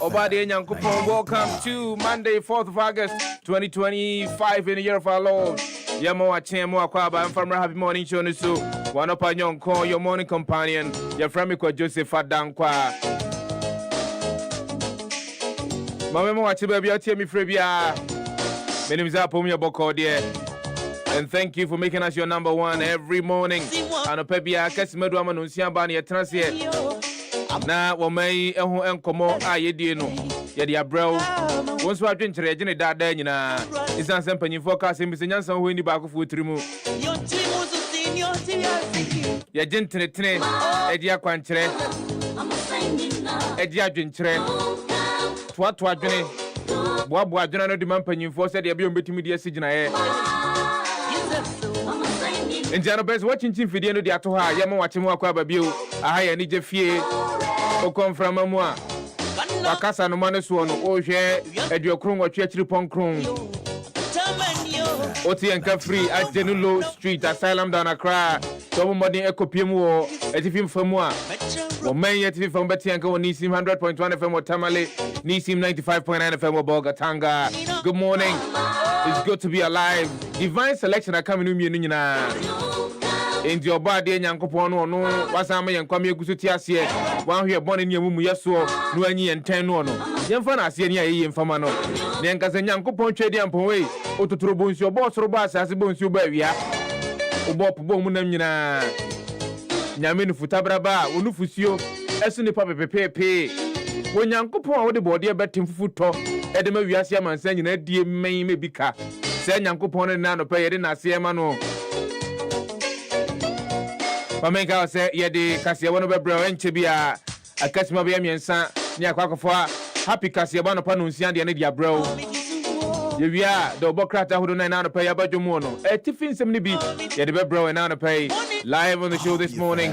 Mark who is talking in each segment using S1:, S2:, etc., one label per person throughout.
S1: Obade Nyankopon, welcome to Monday, 4th of August, 2025 in the year of our Lord. Yamo Achemo Akwaba, I'm from Happy Morning Show Nisu. One up on your morning companion, your friend Kwadwo Sefah-Danquah. Mama watch baby, I tell me Frebia. My name is Apomia Boko dear. And thank you for making us your number one every morning. And Pebia Kasimedu Amanusia Bani Transia. Na womai eho enkomo ayedie no ye dia brew wonso adwenkyere agene dada nyina isan sempanyi focus mbisenyansa ho ni ba kofo tirimu ye gentenetene edi akwankyere edi adwenkyere to adwene boabo adwene no di mampanyimfo se de bia ombetimi de asigina ye Indiana best watching video no de ato ha ye ma wachemu akwa babio aha ye ni je fie o come from amwa akasa no mane so no o hwe aduokron watwe akiri ponkron oti enka free at Genulo Street Asylum down Accra so modern ekopiem wo etifim famu a wo man etifim famu beti enka wo Nisim 100.1 FM wo Tamale Nisim 95.9 FM wo Bogatanga. Good morning, it's good to be alive. Divine selection are coming to me nyina in your body Nyankopon no wasama yankwame egusu ti ase wan hwe bone ne amumu yeso no anyi enten no no yemfa na ase ne ayi mfama no ne nkasa Nyankopon twedi ampon we ototoro bonsi obo soro ba asase bonsi oba awia obo pobo mu nam nyina nyame no futabra ba onu fusio esu ne pa pepepe wo Nyankopon wo de bode betim fufuto e de ma wiase amansa nyina die men me bika se Nyankopon ne na no pa yede na ase ma no Pamenka say yedi kasia wono bebro enche bia akasima bia miensa ni akwakofo happy kasia ba no pa no nsia de ne dia bro ye wia do bokrata hodo na no pa ya badwomu no tifin sem ni bi yedi bebro na no pa live on the show this morning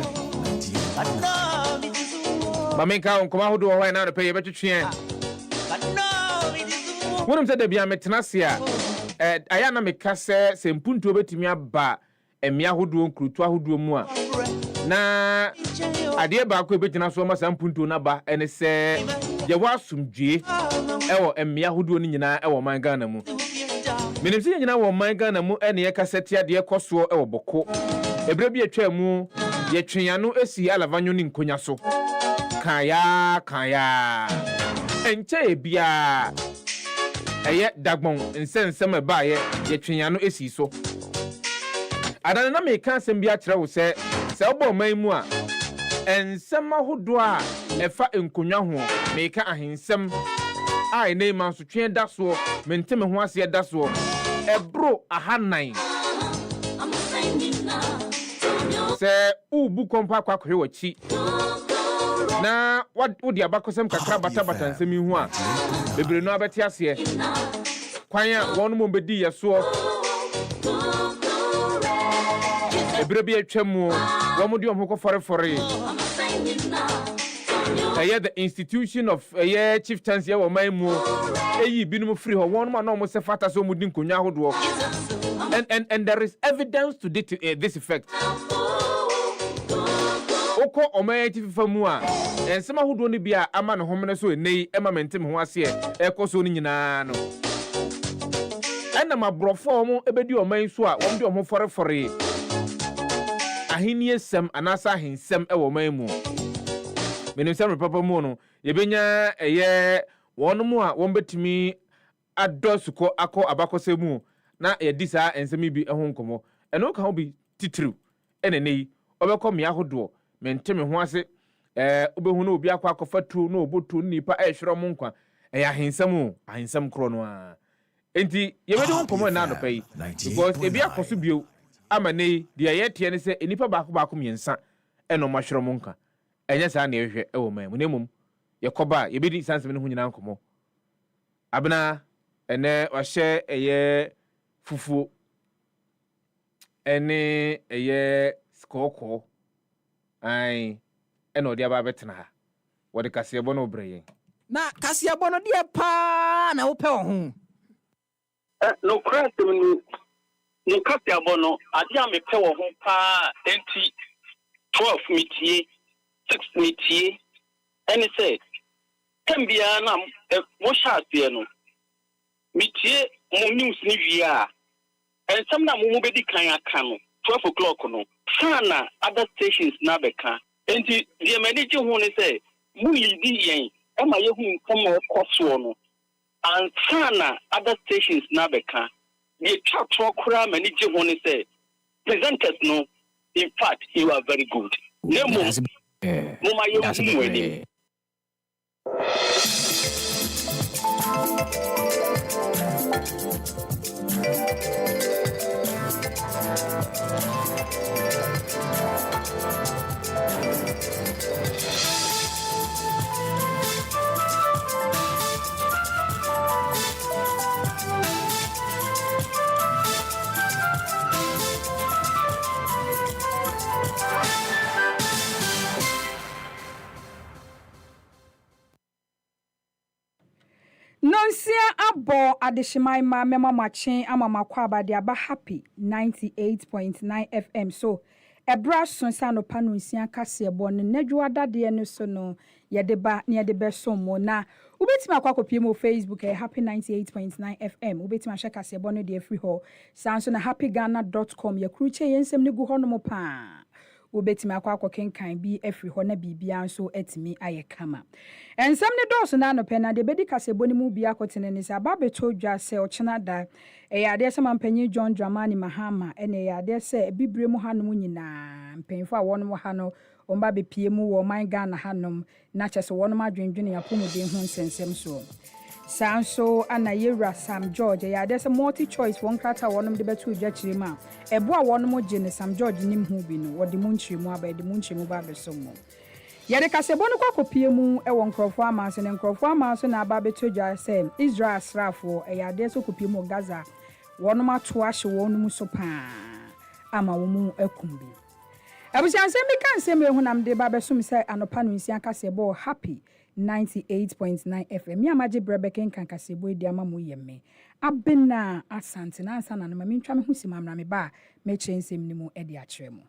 S1: Pamenka on koma hodo ho na no pa ye betwetwe wonum se de bia metenasia aya na mekase sempuntu obetimi aba emia hodo nkrutu ahodo mu a na ade ba ko ebegina so ma sampunto na ba ene se ye wasumdwe ewo emia hodo ni nyina ewo man Ghana mu menim se nyina wo man Ghana mu ene ye kasete ade ekoso ewo boko ebre bi atwa mu ye twenya no esi alavanyo ni nkonya so kaya enche ebia eye dagbon nsensem ba ye twenya no esi so adana na me kan sem bia kire wo se obo man mu a ensem ahodo a efa enkonwa ho me ka ahensem ai nei man so twen da so mente me ho ase da so ebro ahanan se ubu kompa kwa kwe wachi na wodi abakosem kakra bata nsem ihu a bebre no abeti ase kwan a wonu mo bedi yeso Ebrebi atwamu wo de omho koforefore the institution of chieftaincy wo maimu eyi binum free ho won ma no mo se fata so mudi nkonya hodo and there is evidence to this effect oko omaya tifamu a ensema hodo ne bia ama ne homene so enei ema mentem ho ase ekoso ni nyina no ena mabrofo mo ebedi oman so a wo de omho forefore ahini sem anasa ahensem ewo maimu menim sem papa mu no yebenya wonom a wombetimi adosuko akọ abakosemu na yedisa ensem bi ehon komo eno ka ho bi titru enenei obekọ me ahodo menteme ho ase obehu na obi akọ akọfatu na obotu nipa ehwero mo nkwa ahensem kro no a enti yebedi ho komo na no pai because ebi akoso bio amane dia yete ne se enipa baako miensa eno mahwero mo nka enye sa na ehwe ewo man mu nemum yekoba yebedi sansem ne ho nyina nkomo abna ene wahye fufu ene skoko ai eno dia ba betena ha wode kasebo no breye
S2: na kasebo no dia pa na wo pe wo ho
S3: no crafting no kasebo no adia me pe wo ho pa enti 12 metie 6 metie any say Tembia na mo shate no. Mitie mo news ni via. And some na mo bedi kan aka no. 12 o'clock no. Sana other stations na beka. Enti the manage hu ni say mu lidi yen. E ma ye hu nkom o koso no. And sana other stations na beka. The chat kura manage hu ni say presenters no. In fact, you are very good. Nemo. Mo ma ye hu weni.
S2: Nonsia abo adeshimai ma mema machin ama makwa abade aba happy 98.9 FM so ebra sonsa no pa nonsia kase ebo ne nadwada de no so no yede ba ne yede be so mo na ubetima akwa kopie mo Facebook happy 98.9 FM ubetima hye kase ebo no de free ho sanso na happyghana.com ya kruche yensem ne gu ho no mo pa ubetima akwa kenkan bi afri ho na bibia nso etimi ayekama ensem ne dose na no pena de bedi kasebo ni mu bia kotene ni sa babeto dwa se ochena da yade se mampanyi John Dramani Mahama ene yade se bibre mu hanom nyina mpanfo a wonom ha no omba bepie mu wo man Ghana hanom na chese wonom adwendwene yapomuden ho nsensem so sanso ana yewra Sam George yade se multi choice won krata wonom de beto dwa kirima ebo a wonom gye Sam George nim hu bi no wode mu nkyiremu aba de mu nkyiremu ba besomo yade kasebo no kwakopie mu e won krofo amanso ne krofo amanso na aba beto dwa se Israel asrafo yade so kopie mu Gaza wonom ato ahye wonom so pa ama wo mu akumbi abusianse mi kan se me hunam de ba besum se anopa no nsia kasebo happy 98.9 FM mi amaje brebeken kan kasebo edi ama mo yemme abena asante na ansa na ma mentwa me husima mra me ba me chensem ni mu edi akere mu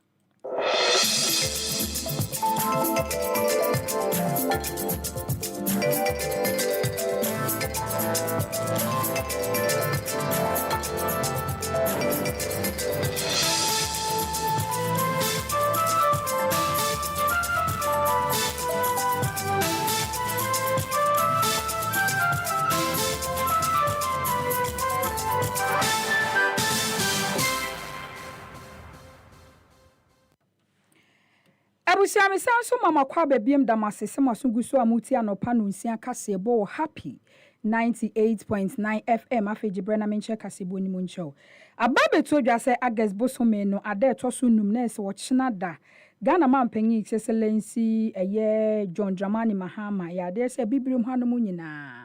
S2: Abusiami sanso mama kwa bebiem damasese masunguso amuti anopa no nsia kasebo happy 98.9 FM afejibre na menche kasebo ni muncho ababe to dwa se August bosome no ade toso num na se wo chena da Ghana mampanyi excellency eye John Dramani Mahama ya ade se bibrim hanom nyina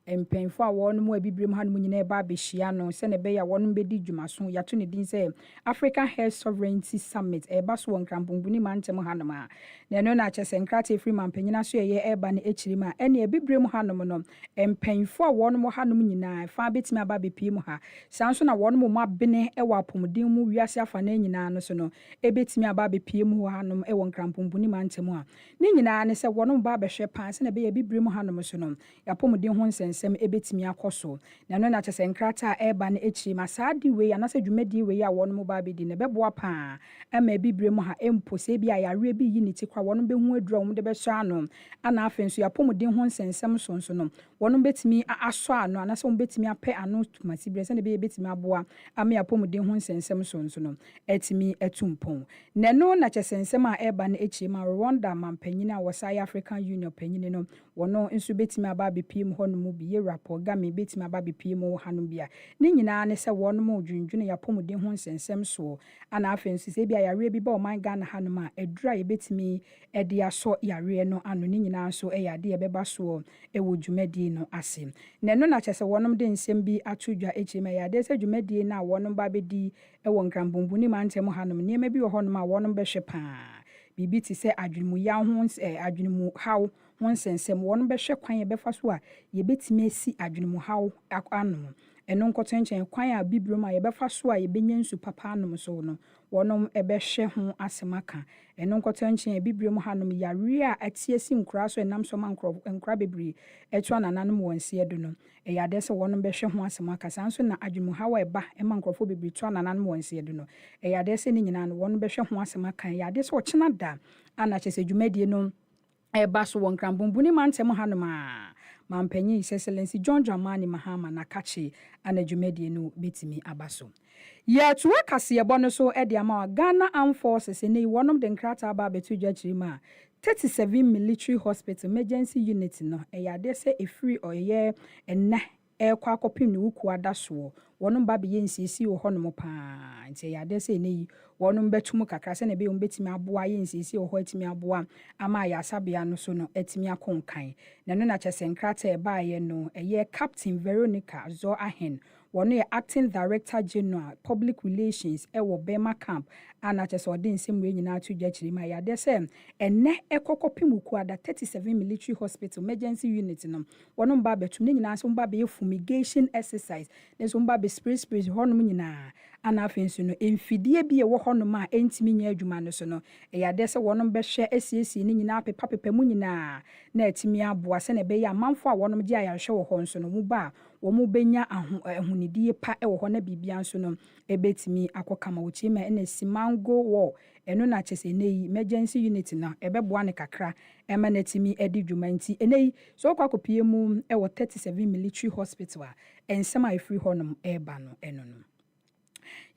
S2: empenfo a wonum abibrim hanom nyina eba behia no se ne be ya wonum bedi dwumaso yato ne din se African Health Sovereignty Summit eba so wonkramponguni mantem hanom a na no na chese nkrate free mampanyina so ye eba ne echirima ene abibrim hanom no empenfo a wonum hanom nyina fa betimi aba bepiem ha sanso na wonum mo abene e wa pomodin mu wiase afa na nyina no so no ebetimi aba bepiem ho hanom e wonkramponguni mantem a ne nyina ne se wonum ba behwe pan se ne be abibrim hanom so no ya pomodin ho sem ebetimi akoso na no na chese nkrata eba na echi masadi we anase dwumadi we ya won mo ba bedi ne beboa pa ama bibire mu ha empose bia yare bi yi niti kwa won be hu adura mu de be so ano ana afenso ya pomodin ho nsensem sonso no won betimi aso ano anase won betimi ape ano tumasi bire se ne be betimi aboa ama ya pomodin ho nsensem sonso no etimi etumpon ne no na chese nsem a eba na echi ma Rwanda mampanyina wasai African Union panyine no wono nso betimi aba bepiem ho no mu bi ye rapport game betimi aba bepiem ho hanom bia ne nyina ne se wono mu dwundwune ya pomodin ho nsensem so ana afenso se bia yare bi ba o man Ghana hanom a edura ye betimi ede aso yare no ano ne nyina so e yade ye beba so e wo dwumadi no ase ne no na chese wonom de nsem bi atodwa echima yade se dwumadi na wonom ba bedi e wo nkrambombuni mantem hanom ne ma bi wo honom a wonom behwe pa bibi ti se adwunmu ya ho adwunmu haw won sensem won behwe kwan ye befa so a ye betime asi adwunmu haw ano ɛno nkɔtɔ nkyɛn kwan a bibrom a yɛbɛfa so a yɛbɛnya nsu papa anom so no wɔnom ɛbɛhwɛ ho asɛm aka ɛno nkɔtɔ nkyɛn bibrom hanom yare a atie si nkora so ɛnam so ma nkora bebree ɛto anananom wɔn nseɛ do no ɛyɛ ade sɛ wɔnom bɛhwɛ ho asɛm aka saa nso na adwumuhaw a ɛba ɛma nkurɔfoɔ bebree to anananom wɔn nseɛ do no ɛyɛ ade sɛ ne nyinaa no wɔnom bɛhwɛ ho asɛm aka ɛyɛ ade sɛ ɔkyena da ana kyɛ sɛ dwumadie no ɛba so wɔ nkrambombuni mantam hanom a mampanyin His Excellency John Dramani Mahama na kache ana dwumadie no betimi aba so. Yɛtoa kaseyɛbɔ no so de ama Ghana Armed Forces ne wɔnom de nkrata aba beto dwa kyerɛ 37 military hospital emergency unit no ɛyɛ ade sɛ efiri ɔyɛ ɛnɛ ɛkɔ akɔpem ne wuku ada soɔ wɔnom ba bɛyɛ nsiesie wɔ hɔ nom paa nti ɛyɛ ade sɛ ne yi wɔnom bɛtum kakra sɛ ne bɛyɛ betimi aboa yɛ nsiesie wɔ hɔ atimi aboa ama yɛ asabea no so no atimi akɔnkan na no na kyɛ nkrata ɛbaayɛ no ɛyɛ Captain Veronica Zo Ahen wɔno yɛ acting director general public relations ɛwɔ Bema camp ana kyɛ sɛ ɔde nsɛm wei nyinaa to dwa kyerɛ ma yɛ ade sɛ ɛnɛ ɛkɔkɔpem wuku ada 37 military hospital emergency unit no wɔnom ba bɛtum ne nyinaa so mba bɛyɛ fumigation exercise ne so mba bɛ spray hɔnom nyinaa ana afei nso no mfidie bi ɛwɔ hɔnom a ɛntimi nyɛ adwuma no so no ɛyɛ ade sɛ wɔnom bɛhwɛ asiesie ne nyinaa pepa mu nyinaa na ɛtimi aboa sɛ na ɛbɛyɛ amanfo a wɔnom gye ayarehwɛ wɔ hɔ nso no mu ba wɔn bɛnya ahonidie pa ɛwɔ hɔ na biribia nso no ɛbɛtimi akɔkama wɔkyerɛ ma ɛna simango wɔ ɛno na kyɛ sɛ ɛnɛ emergency unit no ɛbɛboa ne kakra ɛma na ɛtimi ɛdi dwuma nti ɛnɛ yi so ɔkɔ akɔpie mu ɛwɔ 37 military hospital a ɛnsɛm a ɛfiri hɔnom ɛreba no ɛno no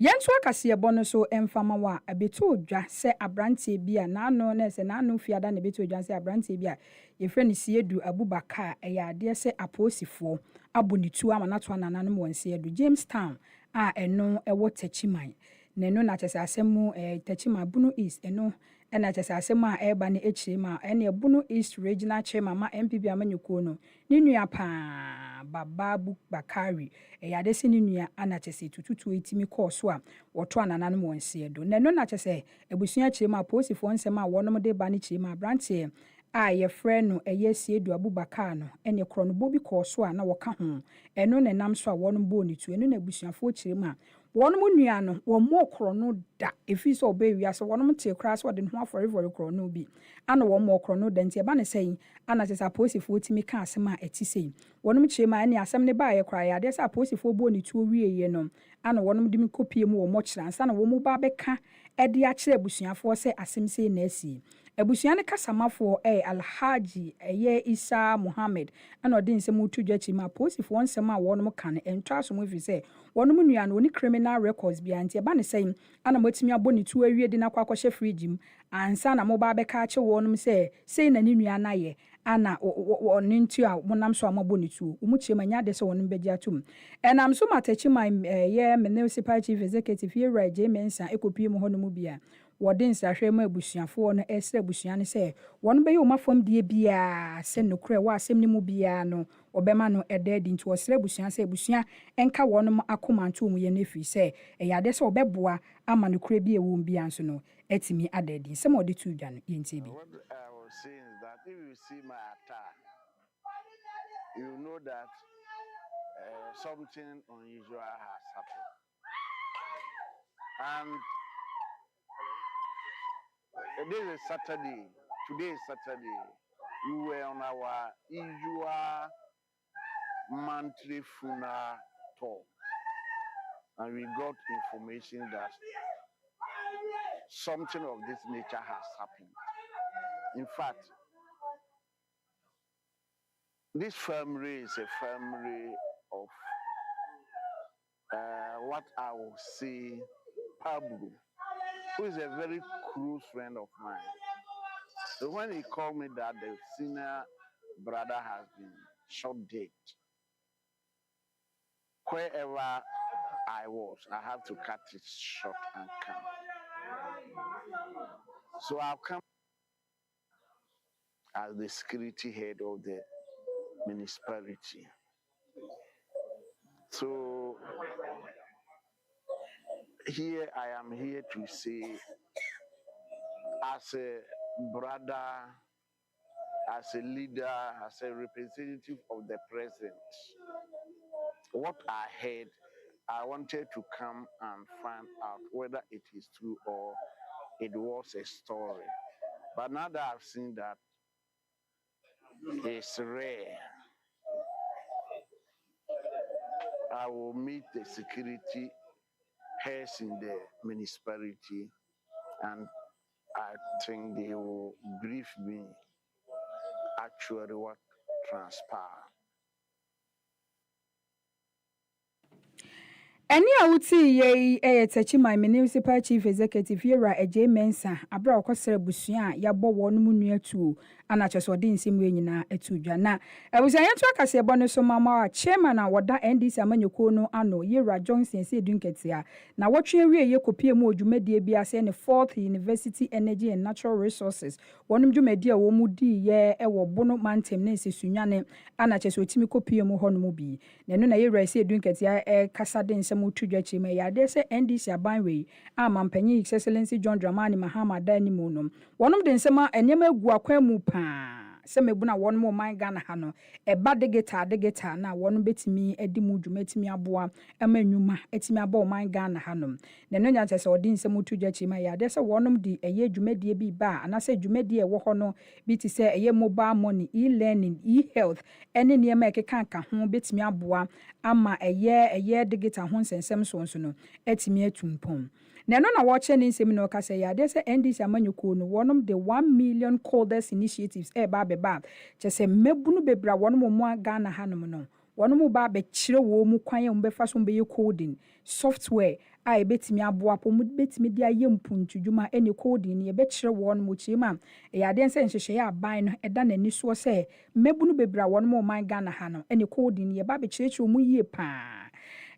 S2: yɛnto akaseyɛbɔ no so ɛmfama wɔ a ɛbɛto odwa sɛ abranteɛ bi a naano na ɛsɛ naano fiada na ɛbɛto odwa sɛ abranteɛ bi a yɛfrɛ no Siedu Abubakar ɛyɛ adeɛ sɛ apolisifoɔ abɔ ne tu ama nato anananom wɔn nseɛ do Jamestown a ɛno ɛwɔ Tachiman na ɛno na kyɛ sɛ asɛm mu Tachiman Bunu East ɛno ɛna kyɛ sɛ asɛm a ɛreba no akyire ma ɛne Bunu East Regional Chairman ma MPP amanyɔkuo no ne nua paa Bababu Bakari ɛyɛ ade sɛ ne nua ana kyɛ sɛ tututu etimi kɔɔ so a wɔto anananom wɔn nseɛ do na ɛno na kyɛ sɛ abusua kyerɛ ma apolisifoɔ nsɛm a wɔnom de ba ne kyerɛ ma abranteɛ a yɛfrɛ no ɛyɛ Siedu Abubakar no ɛne korɔ no bɔ bi kɔɔ so a na wɔka ho ɛno na nam so a wɔnom bɔ ne tu ɛno na abusuafoɔ kyerɛ ma wɔnom nua no wɔn mo korɔ no da efi sɛ ɔbɛ wiase wɔnom te kora so ɔde ne ho afɔrefɔre korɔ no bi ana wɔn mo korɔ no da nti ɛba ne sɛn ana kyɛ sɛ apolisifoɔ timi ka asɛm a ɛti sɛn wɔnom kyerɛ ma ɛne asɛm ne baayɛ kora yɛ adeɛ sɛ apolisifoɔ bɔ ne tu wieɛ no ana wɔnom de mi kopie mu wɔ mo kyerɛ ansa na wɔn mo ba bɛka ɛde akyerɛ abusuafoɔ sɛ asɛm sɛ na asi abusua ne kasamafoɔ Alhaji ɛyɛ Isa Muhammad ana ɔde nsɛm utu dwa kyerɛ ma apolisifoɔ nsɛm a wɔnom ka no ɛntwa asom ɛfiri sɛ wɔnom nua no wɔne criminal records bia nti ɛba ne sɛn ana motumi abɔ ne tu awie de nakɔ akɔhyɛ fridge mu ansa na mo ba bɛka akyɛ wɔnom sɛ sei na ne nua na yɛ ana ɔne ntu a monam so a mabɔ ne tu wɔn kyerɛ ma nya de sɛ wɔnom bɛgye atom ɛnam so Tachiman ɛyɛ municipal chief executive Yewra Mensa ekopie mu hɔ no mu bia wɔde nsahwɛ ma abusuafoɔ no ɛsrɛ abusua no sɛ wɔn bɛyɛ wɔn afɔm die biara sɛ nokorɛ wɔ asɛm ne mu biara no ɔbɛma no ɛda adi nti wɔsrɛ abusua sɛ abusua ɛnka wɔn akomanto mu yɛ no ɛfiri sɛ ɛyɛ ade sɛ ɔbɛboa ama nokorɛ bi ɛwɔ mu biara nso no ɛtumi ada adi nsɛm a ɔde to dwa no yɛntie bi.
S4: If you see my attack, you know that something unusual has happened. And this is Saturday. Today is Saturday. We were on our usual monthly funeral talk, and we got information that something of this nature has happened. In fact, this family is a family of what I will say, Pablo, who is a very close friend of mine. So when he called me that the senior brother has been shot dead, wherever I was, I have to cut it short and come. So I've come as the security head of the municipality. So here I am here to say, as a brother, as a leader, as a representative of the president, what I heard, I wanted to come and find out whether it is true or it was a story. But now that I've seen that it's rare, I will meet the security heads in the municipality, and I think they will brief me actually what transpired.
S2: Any awuti ye tachi my municipal chief executive Yera Eje Mensa abra okosere busua ya bo wonu mu nua tuo ana cheso de nsem we nyina atudwa na abusayentu akase ebo ne so mama chairman a woda NDC amanyeko no ano Yera Johnson se dunketia na wotwe wie ye kopie mu odwumadie bia se ne 4th University Energy and Natural Resources wonum dwumadie a wo mu di ye ewo bono mantem ne se sunwane ana cheso timi kopie mu hono mu bi na no na Yera se dunketia kasa de nsem utudwa chima ya de se NDC abanwe amampanyi His Excellency John Dramani Mahama Dani munum wonum de nsema enyema egu akwan mu pa se mebu na wonum o man Ghana ha no eba digita na wonum betimi edi mu dwuma etimi aboa amanyuma etimi aba o man Ghana ha no ne no nya se odi nsem utudwa chima ya de se wonum di eye dwumadie bi ba ana se dwumadie wo ho no bi ti se eye mobile money e-learning e-health ene niema ekeka ka ho betimi aboa ama eye digita ho nsensem so no etimi atumpom na no na watch ni nsem no ka say ya de say NDC amanyuko no wonom the 1 million coders initiatives ba chese mebunu bebra wonom mo Ghana hanom no wonom ba be kire wo mu kwan am be fa so be coding software a betimi aboa po mu betimi dia yempuntudwuma ene coding ne be kire wonom mo chima ya de nse nhwehwe ya ban no eda na ni so say mebunu bebra wonom man Ghana hanom ene coding ne ba be kire mu yie pa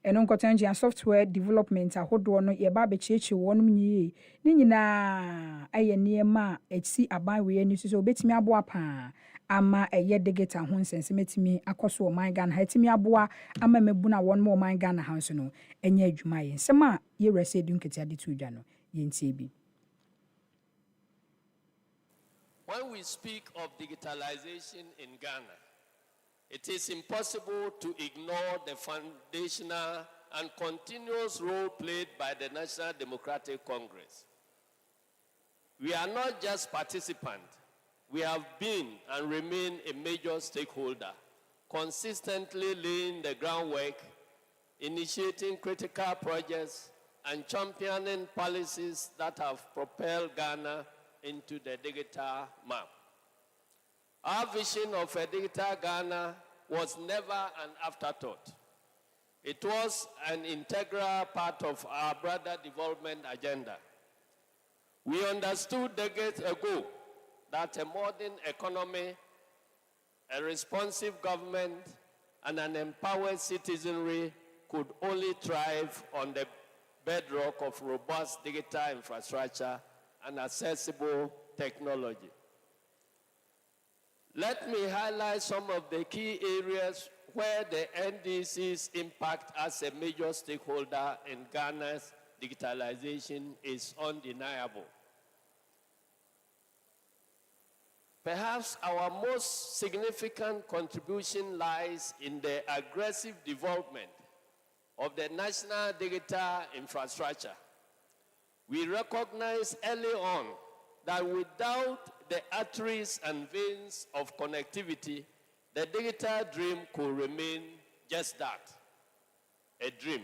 S2: eno nkotanji software development ahodo no ye ba be cheche wonum nyi ni nyina aye niema etsi abanwe ni so betimi aboa pa ama eye digita ho nsense metimi akoso o man Ghana etimi aboa ama mebuna wonum o man Ghana ha so no enya adwuma ye nsema ye rese dunketi ade tudwa no ye ntie bi.
S5: When we speak of digitalization in Ghana, it is impossible to ignore the foundational and continuous role played by the National Democratic Congress. We are not just participants. We have been and remain a major stakeholder, consistently laying the groundwork, initiating critical projects, and championing policies that have propelled Ghana into the digital map. Our vision of a digital Ghana was never an afterthought. It was an integral part of our broader development agenda. We understood decades ago that a modern economy, a responsive government, and an empowered citizenry could only thrive on the bedrock of robust digital infrastructure and accessible technology. Let me highlight some of the key areas where the NDC's impact as a major stakeholder in Ghana's digitalization is undeniable. Perhaps our most significant contribution lies in the aggressive development of the national digital infrastructure. We recognized early on that without the arteries and veins of connectivity, the digital dream could remain just that, a dream.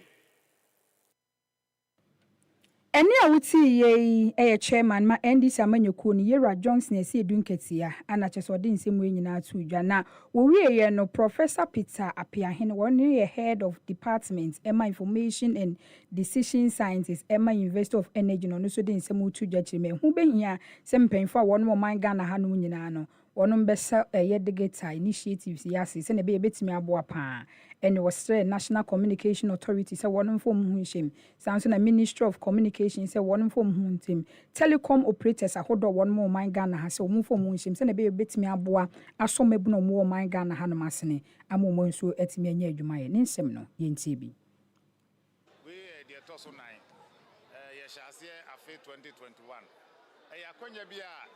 S2: Eni awuti ye chairman ma NDC amanyeko ni Yera Johnson ese dunketia ana chesode nsem we nyina atudwa na wo wie no Professor Peter Apiahene won ye head of department Emma Information and Decision Sciences Emma University of Energy no so de nsem utudwa chime hu behia se mpenfo won mo man Ghana ha no nyina no wonum besa ye digital initiatives yase se ne be betimi aboa pa and was National Communication Authority say one from hunshim sanso na Ministry of Communication say one from huntim telecom operators ahodo one more man Ghana ha say one from hunshim say na be betimi aboa aso mebu no more man Ghana ha no masene amomo nso etimi anya adwuma ye nsem no ye ntie bi
S6: we the toso 9 ye shase afi 2021 akwanya bi a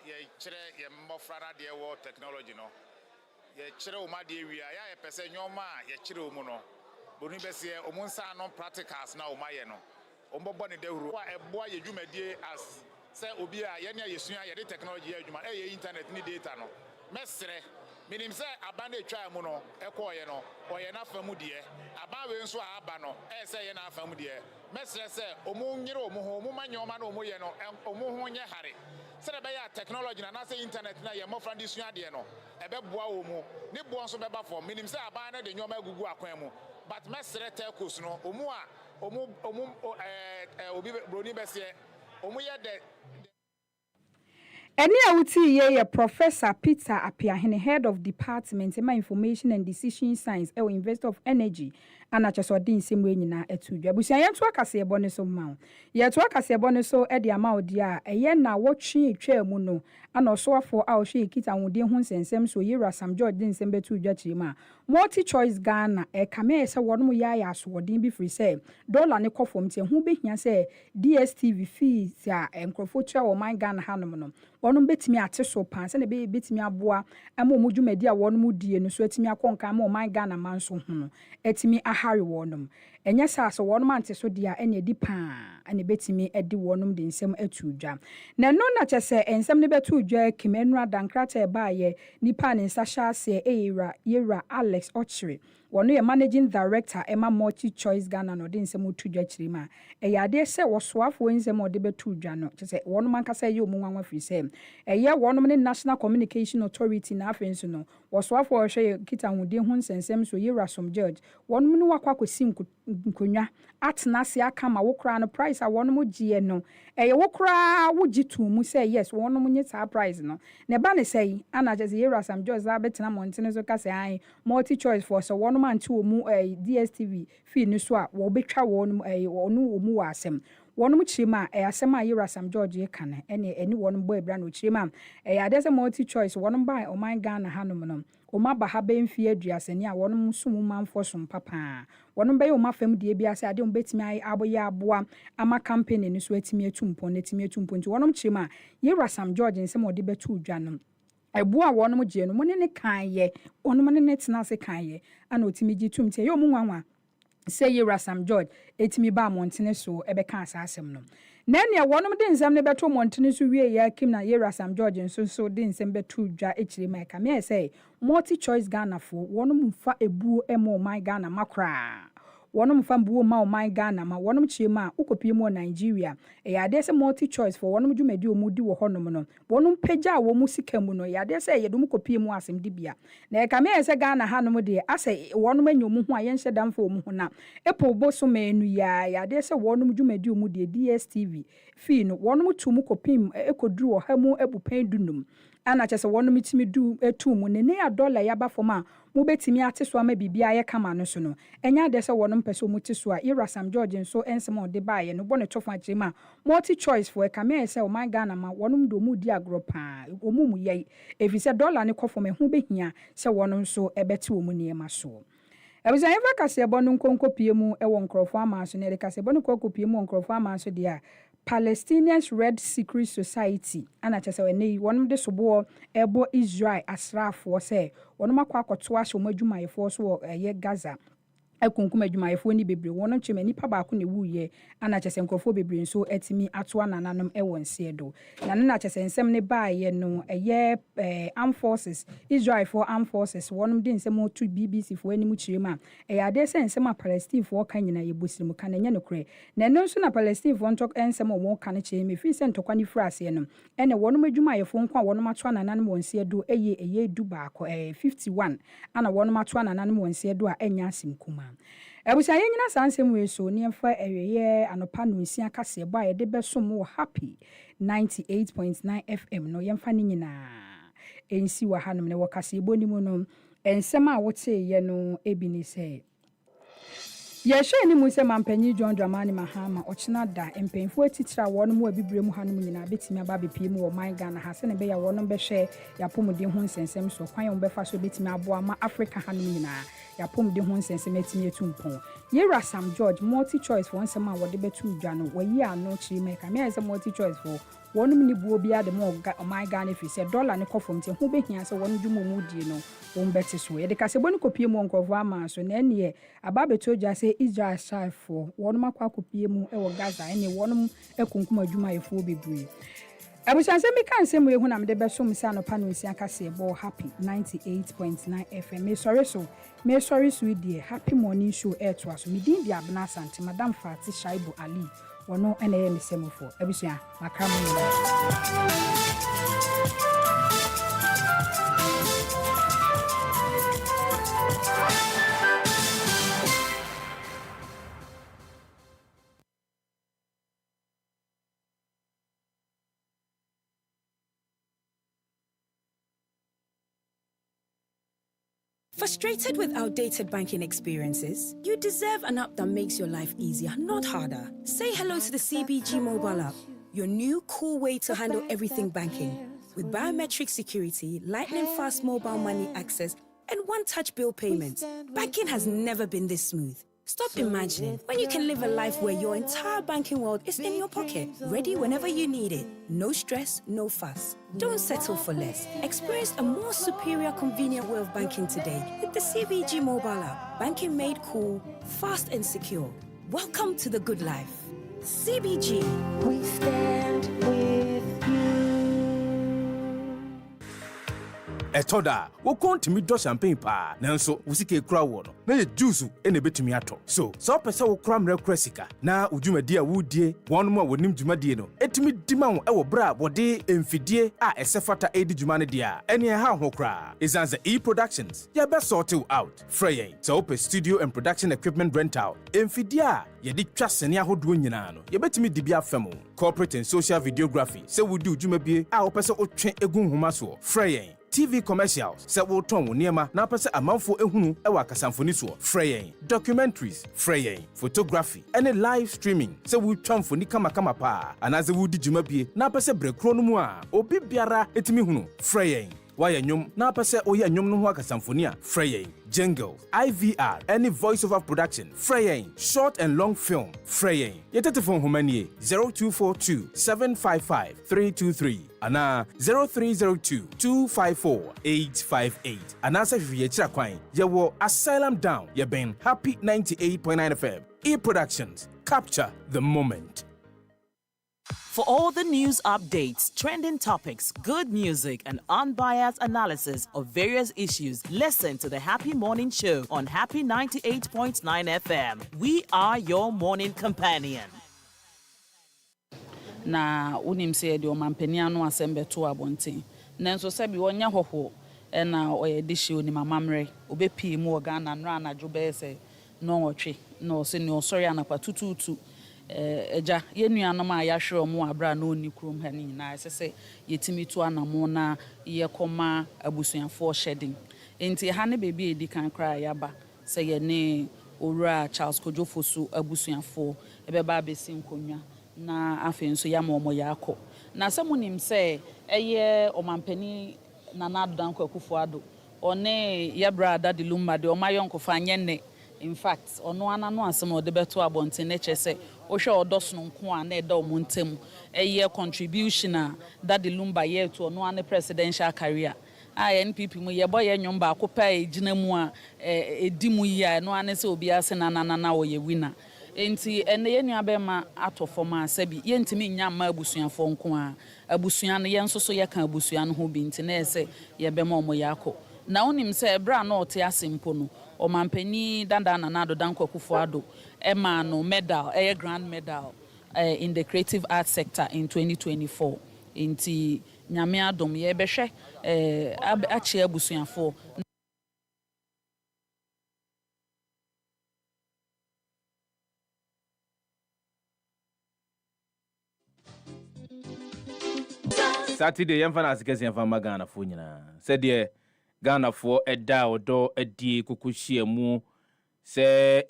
S6: ye kire ye mmofra de wo technology no ye kyerɛ wo ma de wi a ya ye pese nyoma ye kyerɛ wo mu no boni besie omunsa no practicals na o ma ye no ombobɔ ne dahuru wa eboa ye dwumadie as sɛ obi a ye ne yesua ye de technology ye adwuma ye internet ni data no mesrɛ minim sɛ aba na etwa mu no ɛkɔ ye no ɔyɛ na famu de aba we nso a aba no sɛ ye na famu de mesrɛ sɛ omu nyere omu ho omu ma nyoma na omu ye no omu ho nye hare sɛ be ya technology na sɛ internet na ye mofra de sua de no ɛbɛboa wo mu ne boɔ nso bɛba fɔ minim sɛ aba na de nyoma gugu akwan mu but mesrɛ telcos no omu a obi broni besie omu ye de
S2: Eni awuti ye Professor Peter Apiahene, Head of Department Ema Information and Decision Science e University of Energy ana cheso din semwe nyina etudwa. Abusia ye to akase ebo ne so ma. Ye to akase ebo ne so e de ama odi a eye na wotwe etwa mu no ana osoafo a ohwe ekita wode ho nsensem so Yera Sam George din sembe tudwa chirima. Multi choice Ghana e kame se wonom ya asodin bi free say dollar ne kofom tie ho behia say DSTV fees a enkrofo tua wo man Ghana hanom no. Wonom betimi ate so pan se ne betimi aboa ama omudwumadi a wonom die no so atimi akonka ama man Ghana man so ho no atimi ahare wonom enya sa so wonom ante so dia ene di pan ene betimi edi wonom de nsem atudwa na no na chese ensem ne betudwa kimenura dankrata e baaye nipa ne nsa hya ase Yera Alex Ochre wono ye managing director Emma Multi Choice Ghana no de nsem otudwa chirima e yade se wosoafo nsem ode betudwa no chese wonom ankasa ye omunwanwa free se eye wonom ne National Communication Authority na afenso no wosoafo ohwe kita hude hu nsensem so Yera Sam George wonom ne wakwa kwesi nkonwa atena se aka ma wokra no price a wonom gie no eye wokra wogi tu mu say yes wonom nye sa price no ne ba ne say ana je Yera Sam George za betena montene so ka say ai multi choice for so wonom ante omu DSTV fee ni so a wo betwa wonom onu omu wa asem wonom chirima asem a Yera Sam George ye kana ene wonom boy bra no chirima ade se multi choice wonom bai o man Ghana hanom no o ma ba ha benfie aduasene a wonom sum manfo som papa wonom be o ma fam de bia se ade o betimi aboye aboa ama campaign ni so atimi atumpo nti wonom chirima Yera Sam George nsem ode betu dwa no ebo a wonom gie no mo ne kan ye wonom ne tena se kan ye ana otimi gi tum tie ye o mu nwanwa say Yera Sam George etimi ba montene so ebeka asasem no na ne wonom de nsem ne beto montene so wie ya kim na Yera Sam George nso de nsem beto dwa echire maika me say multi choice Ghana fo wonom mfa ebuo emo man Ghana makra wonom mfa mbuo ma o man Ghana ma wonom chima ukopie mu Nigeria ade se multi choice for wonom dwumadi omudi wo honom no wonom pagya wo mu sika mu no ade se yedum kopie mu asem dibia na ka me se Ghana hanom de ase wonom anyom ho a yen hyeda mfa omu ho na epo boso manu ya ade se wonom dwumadi omudi DSTV fee no wonom tu mu kopim ekoduru wo ha mu ebupan dunum ana chese wonom timi du etu mu ne ya dollar ya ba foma mu betimi ate so ama bibia ye kama no so no enya de se wonom pese mu ti so a Yera Sam George nso ensem on de baaye no bone tofa chima multi choice for kama se o man Ghana ma wonom do mu di agropa omumu ye efise dollar ne kofo me hu behia se wonom so ebeti omu ne ma so ebisa eva kase bonu nkonkopie mu e won krofo ama so ne de kase bonu kokopie mu nkrofo ama so de a Palestinians Red Secret Society ana chese we nei wonom de sobo ebo Israel asrafo se wonom akwakoto ahye omadwumayefo so ye Gaza ekunkum adwumayefo ni bebre wonom chema nipa ba ko ne wuye ana chese nkrofo bebre nso etimi ato anananom won siedo na na chese nsem ne baaye no armed forces Israel for armed forces wonom de nsem to BBC fo animu chirema ade se nsem a Palestine fo kan nyina ye bosirim kan nya nokre na no nso na Palestine fo ntok nsem wo kan che me fi se ntokwa ni frase no ene wonom adwumayefo nkwa wonom ato anananom won siedo eye du ba ko 51 ana wonom ato anananom won siedo a enya asim kuma ebusa yenyina sansem we so ne mfa eweye anopa no nsia kase ba ye de besom wo happy 98.9 FM no yemfa ne nyina ensi wa hanom ne wo kase bonimu no ensem a wote ye no ebini se ye hwe ni mu se mampanyi John Dramani Mahama ochina da empenfo atitira wono mu abibrem hanom nyina betimi aba bepie mu wo man Ghana ha se ne be ya wono behwe yapomde ho nsensem so kwan yo befa so betimi aboa ma Africa hanom nyina yapomde ho nsensem etimi etumpon Yera Sam George multi choice for nsem a wode betu dwa no wayi ano chiri meka me ese multi choice for wɔnom ne buo bia de mo ɔman Ghana fi sɛ dollar ne kɔfom nti ho behia sɛ wɔn dwuma mu die no wɔn bɛte so yɛde kasɛbɔ ne kopie mu nkɔfo ama so na ɛneɛ aba beto gya sɛ Israel shyfo wɔnom akɔ akopie mu ɛwɔ Gaza ɛne wɔnom ɛkunkum adwumayɛfoɔ bebree abusanse mi kan se mu ehu na me de beso mu se anopa no nsia kase bo happy 98.9 FM me sorry so die happy morning show air to aso me din dia abna asante madam Fati Shaibu Ali wono ene ye mesemufo abusua makamu
S7: Frustrated with outdated banking experiences? You deserve an app that makes your life easier, not harder. Say hello to the CBG mobile app, your new cool way to handle everything banking. With biometric security, lightning fast mobile money access, and one-touch bill payments, banking has never been this smooth. Stop imagining when you can live a life where your entire banking world is in your pocket, ready whenever you need it. No stress, no fuss. Don't settle for less. Experience a more superior, convenient way of banking today with the CBG mobile app. Banking made cool, fast and secure. Welcome to the good life. CBG.
S8: We stand with you.
S9: Etoda, wo kontimi do champagne pa, nanso wo sike kura wo no. Na ye juice ene betumi ato. So, so pese wo kura mre kura sika, na udwumadi a wo die, wonmo a wonim dwumadie no. Etimi dima wo e wo bra bode emfidie a esefata edi dwumane dia. Ene ha ho kura. Izanza E-Productions. Ya be sort you out. Freyen. So open studio and production equipment rental. Emfidie a ye di twa sene ahodo nyina no. Ye betimi dibia famo. Corporate and social videography. Se wo di udwumabie a wo pese otwe egun homa so. Freyen. TV commercials, se wo ton wo niema na pese amanfo ehunu e wa kasamfoni so. Freyen. Documentaries, freyen. Photography, any live streaming, se wo twamfoni kama pa. Anaze wo di dwumabie na pese brekro no mu a obi biara etimi hunu. Freyen. Why nyom na pese oye nyom no ho akasamfoni a. Freyen. Jingle, IVR, any voiceover production, Freyen, short and long film, Freyen. Yetete phone humanie 0242 755 323 ana 0302 254 858 ana se hwe chira kwan ye wo Asylum Down ye ben Happy 98.9 FM. E-Productions, capture the moment.
S10: For all the news updates, trending topics, good music, and unbiased analysis of various issues, listen to the Happy Morning Show on Happy 98.9 FM. We are your morning companion.
S11: Na unim se de omampania no asembe to abonten. Nanso se bi wonya hoho na oyedishi oni mamamre obepi mu Ghana nra na dwobe se no otwe no se no sorry anapa tututu eja yenuanom a yahwe omo abra na oni krom ha ni na sese yetimi to anamo na yekoma abusuafo shedding enti ha ne bebi edi kan kra yaba se ye ne owura Charles Kojofosu abusuafo ebeba besi nkonwa na afi nso ya ma omo yakọ na samunim se eye omampani na Sefah-Danquah Kufuado one yabra Daddy Lumba de omayonkofa nyenne. In fact, ono ana no asem ode beto abonten na chese o hwe odos no nko a na eda o montem eye contribution a Daddy Lumba ye to ono ana presidential career NPP mu ye boye nwom ba akopa ejina mu a edi mu yi no ana se obi ase na wo ye winner enti ene ye nua be ma atofo ma sabi ye ntimi nya ma abusuafo nko a abusua no ye nso so ye kan abusua no ho bi nti na ese ye be ma omo yakọ na onim se ebra na ote asempo no omampani danda na Sefah-Danquah Kufuado ema no medal grand medal in the creative arts sector in 2024 inti nyame adom ye behwe achi abusuafo
S1: Saturday yemfa na asikesi yemfa magana fo nyina se de Ghana for eda odo edi kukuhia mu se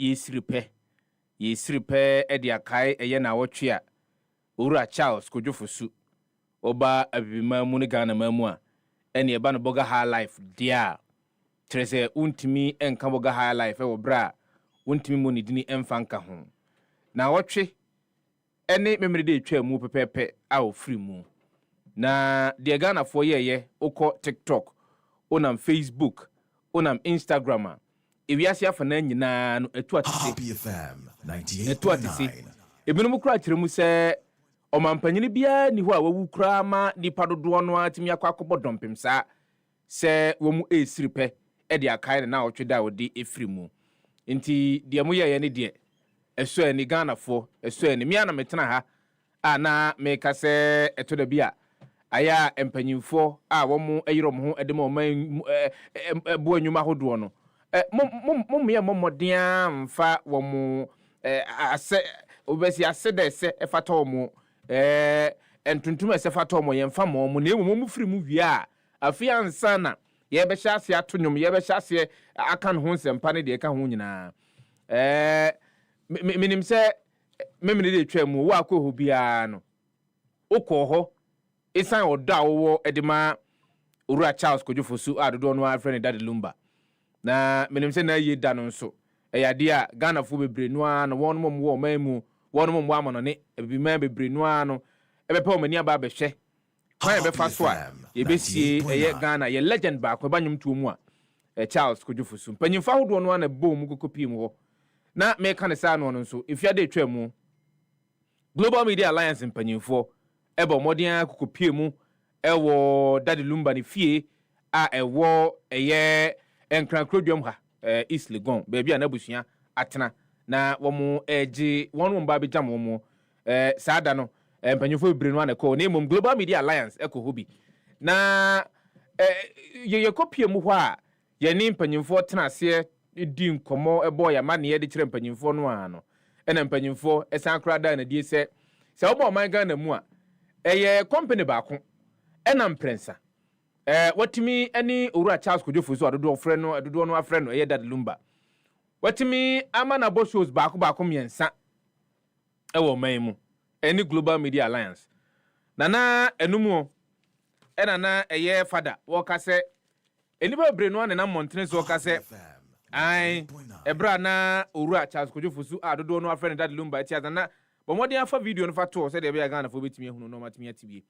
S1: yesiripe edi akai eye na wotwe a owura Charles Kojofosu oba abima mu ne Ghana mamu a ene eba no boga high life dia trese untimi enka boga high life e wo bra untimi mu ne dini emfa nka ho na wotwe ene memre de etwa mu pepepe a ofiri mu na de Ghana for ye oko TikTok onam Facebook onam Instagram ewiase afa na nyina no etu atise etu atise ebinum kura kyeremu se omampanyini bia ni ho a wawu kura ma nipa dodo no atimi akwakobo dompem sa se wo mu esiripe e de akai na otweda odi efrimu nti de mu ye ne de eso ani Ghana fo eso ani mi ana metena ha ana meka se eto da bia aya empanyimfo a wo mu eyirom ho ede mo man bu anwuma hodo no me moden mfa wo mu ase obesi ase da ese efata wo mu entuntum ese fata wo mu yemfa mo mu na emu firi mu wie a afia ansa na ye be hya ase atonwom ye be hya ase aka no ho nsempa ne de ka ho nyina minim se memene de twam wo akọ bia no okọ ho isan oda wo edema Owura Charles Kojufosu adodo no afre ne Daddy Lumba na minim se na ye da no nso eyade a Ghana fo bebre no a no won mom wo mamu won mom wo amano ne ebi man bebre no a no ebepe o mani aba behwe kwa ebe fa so a ye besie eye Ghana ye legend ba ko banyum tuomu a Charles Kojufosu panyimfa hodo no na bom kokopim ho na me ka ne sa no nso ifiade twam Global Media Alliance mpanyimfo ebo modern kokopim ewo Daddy Lumba ne fie a ewo eye enkrankrodwam ha East Legon baby anabusua atena na womo eji wonu mba bejam womo saada no mpanyofo bebre no na ko na mom Global Media Alliance eko hobi na ye kopiem ho a ye ni mpanyofo tena ase di nkomo ebo ya ma ne ye de kire mpanyofo no a no ena mpanyofo esan krada na die se obo man Ghana mu a eye company ba ko ena mprensa watimi ani Owura Charles Kojufosu adodo ofre no afre no eye Daddy Lumba watimi amana bo shows baako miensa ewo man mu any Global Media Alliance nana enumu na eye fada wo ka se eniba bre no na montene so ka se ai ebra na Owura Charles Kojufosu adodo no afre no Daddy Lumba eti azana bomodi afa video no fa to se de be Ghana fo betimi ehunu no matimi atibie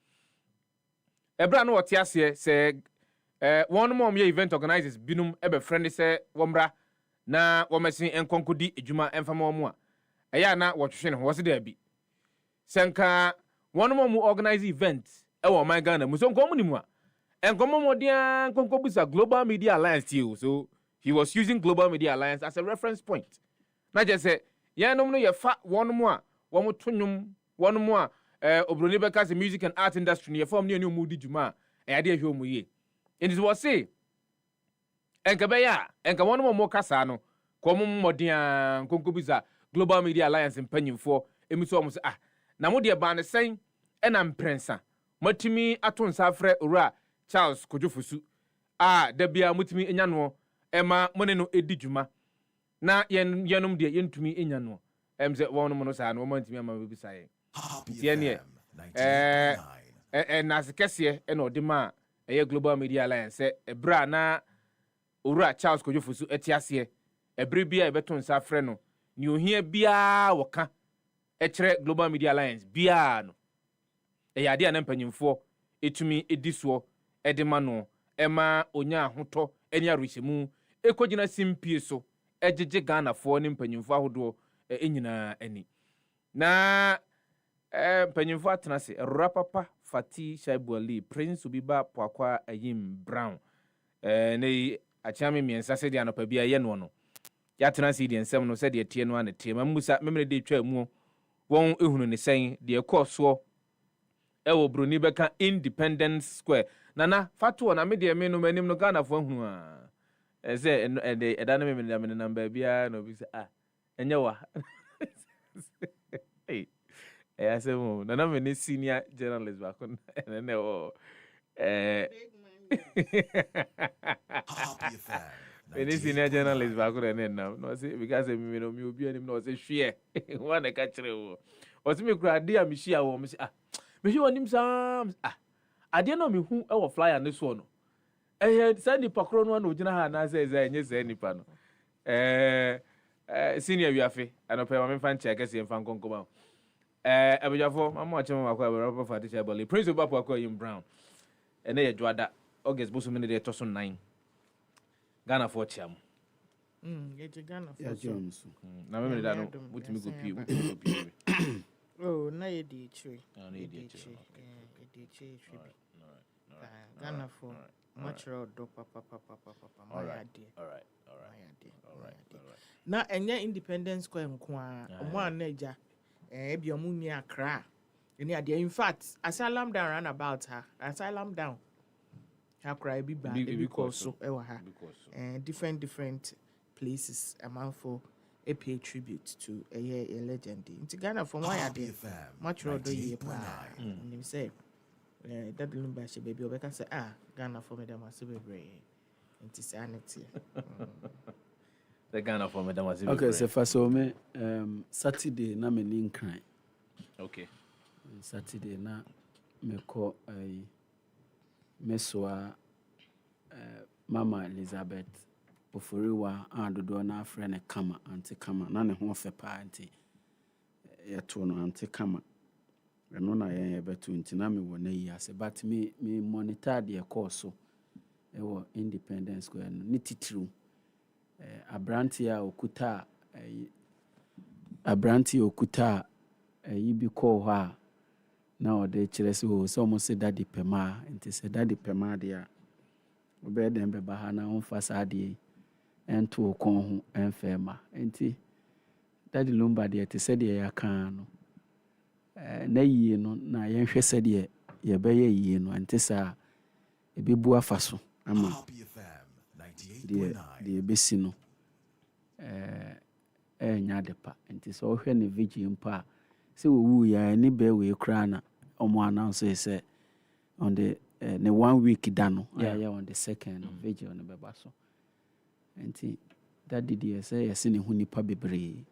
S1: ebra no wote ase se one mom ye event organizers binum ebe friend se womra na womesin enkonkodi ejuma enfama mu a eya na wothwe ne ho se da bi senka one mom organize event ewo man Ghana mu so nkomu ni mu a enkomo modia nkonkobusa Global Media Alliance too. So he was using Global Media Alliance as a reference point na je se ye no ye fa one mo a wo mo tonwum one mo a obroni beka se music and art industry ne form ne mu di juma eyade ehwe mu ye it was say enka beya enka wono mo kasa no ko mo modern konkobuza Global Media Alliance mpanyimfo emiso mo se na mo de ba ne sen ena mprensa matimi atonsa afre Owura Charles Kojufosu da bia mutimi enya no ema mo ne no edi juma na yenum de yentumi enya no emze wono mo no sa no mo ntimi ama bebisa ye tiene na sekese ena odima eye Global Media Alliance ebra na Owura Charles Kojufosu etiase ebre bia ebetonsa afre no ni ohia bia woka ekire Global Media Alliance bia no eyade na mpanyimfo etumi ediso edema no ema onya ahoto eni aruhemu ekogina simpie so ejeje Ghana fo ne mpanyimfo ahodo enyina ani na mpanyimfo atena se rapapa Fati Shaibwali Prince Obiba Pwakwa Ayim Brown ne achame miensa se dia no pa bia ye no ya tena se dia nsem no se dia tie no ane tie mamusa memre de twa mu won ehunu ne sen de koso ewo broni beka Independence Square nana fatu na me de me no manim no Ghana fo ehunu a eze eda na me me number bia no bi se enye wa hey asemo nana me ne senior journalist ba ko nene o When senior journalist ba ko nene no say because me no me obi anim no say hwe one ka kire wo o se me kura de a me hia wo me say me hwe onim sam ade no me hu e wo flyer ne so no say ni pakro no na ogina ha na say enye say nipa no senior wiafe anope ma me fan check ase fan konkoma Abijafo, I'm watching my quiet for this ability. Prince of Bapua in Brown. And they Juada August Bosomini de Toson 9. Ghana for Cham.
S12: Ghana for
S13: Jones.
S1: Now, remember that what me go pee.
S12: Oh, na ye di tree. Ghana for much road do papa.
S1: All right.
S12: Na enye Independence Square nkwa omo anaja bi omo ni Accra. Any ade in fact, asylum down run about her. Asylum down. Accra be bad because so different places amount for a pay tribute to a legend. In Ghana from why are much road do ye pa. And say that lumba she baby obeka say Ghana for me them as baby. Insanity.
S1: The Ghana for me them as
S13: okay, so for so me Saturday na me link cry.
S1: Okay.
S13: Saturday na me call meswa Mama Elizabeth oforiwa adodo na friend kama anti kama na ne ho fe pa anti yeto no anti kama eno na ye betu nti na me wona yi ase but me monitor the course ewo Independence Square no ni titru abranti a okuta yi bi call ha na ode kire se o so mo se daddy pema nti se daddy pema dia obe dem be ba ha na on fasa de ento kon ho enfema nti daddy lumba de te se de ya kan no na yie no na ye hwe se de ye be ye yie no nti sa ebebu afaso ama de besi no nya de pa nti so hwe ne vigil mpa se wo ya ni be we kra na omo announce say on the 1 week dano yeah on the second of vigil on the bebaso enti that did say yes ni hu nipa bebre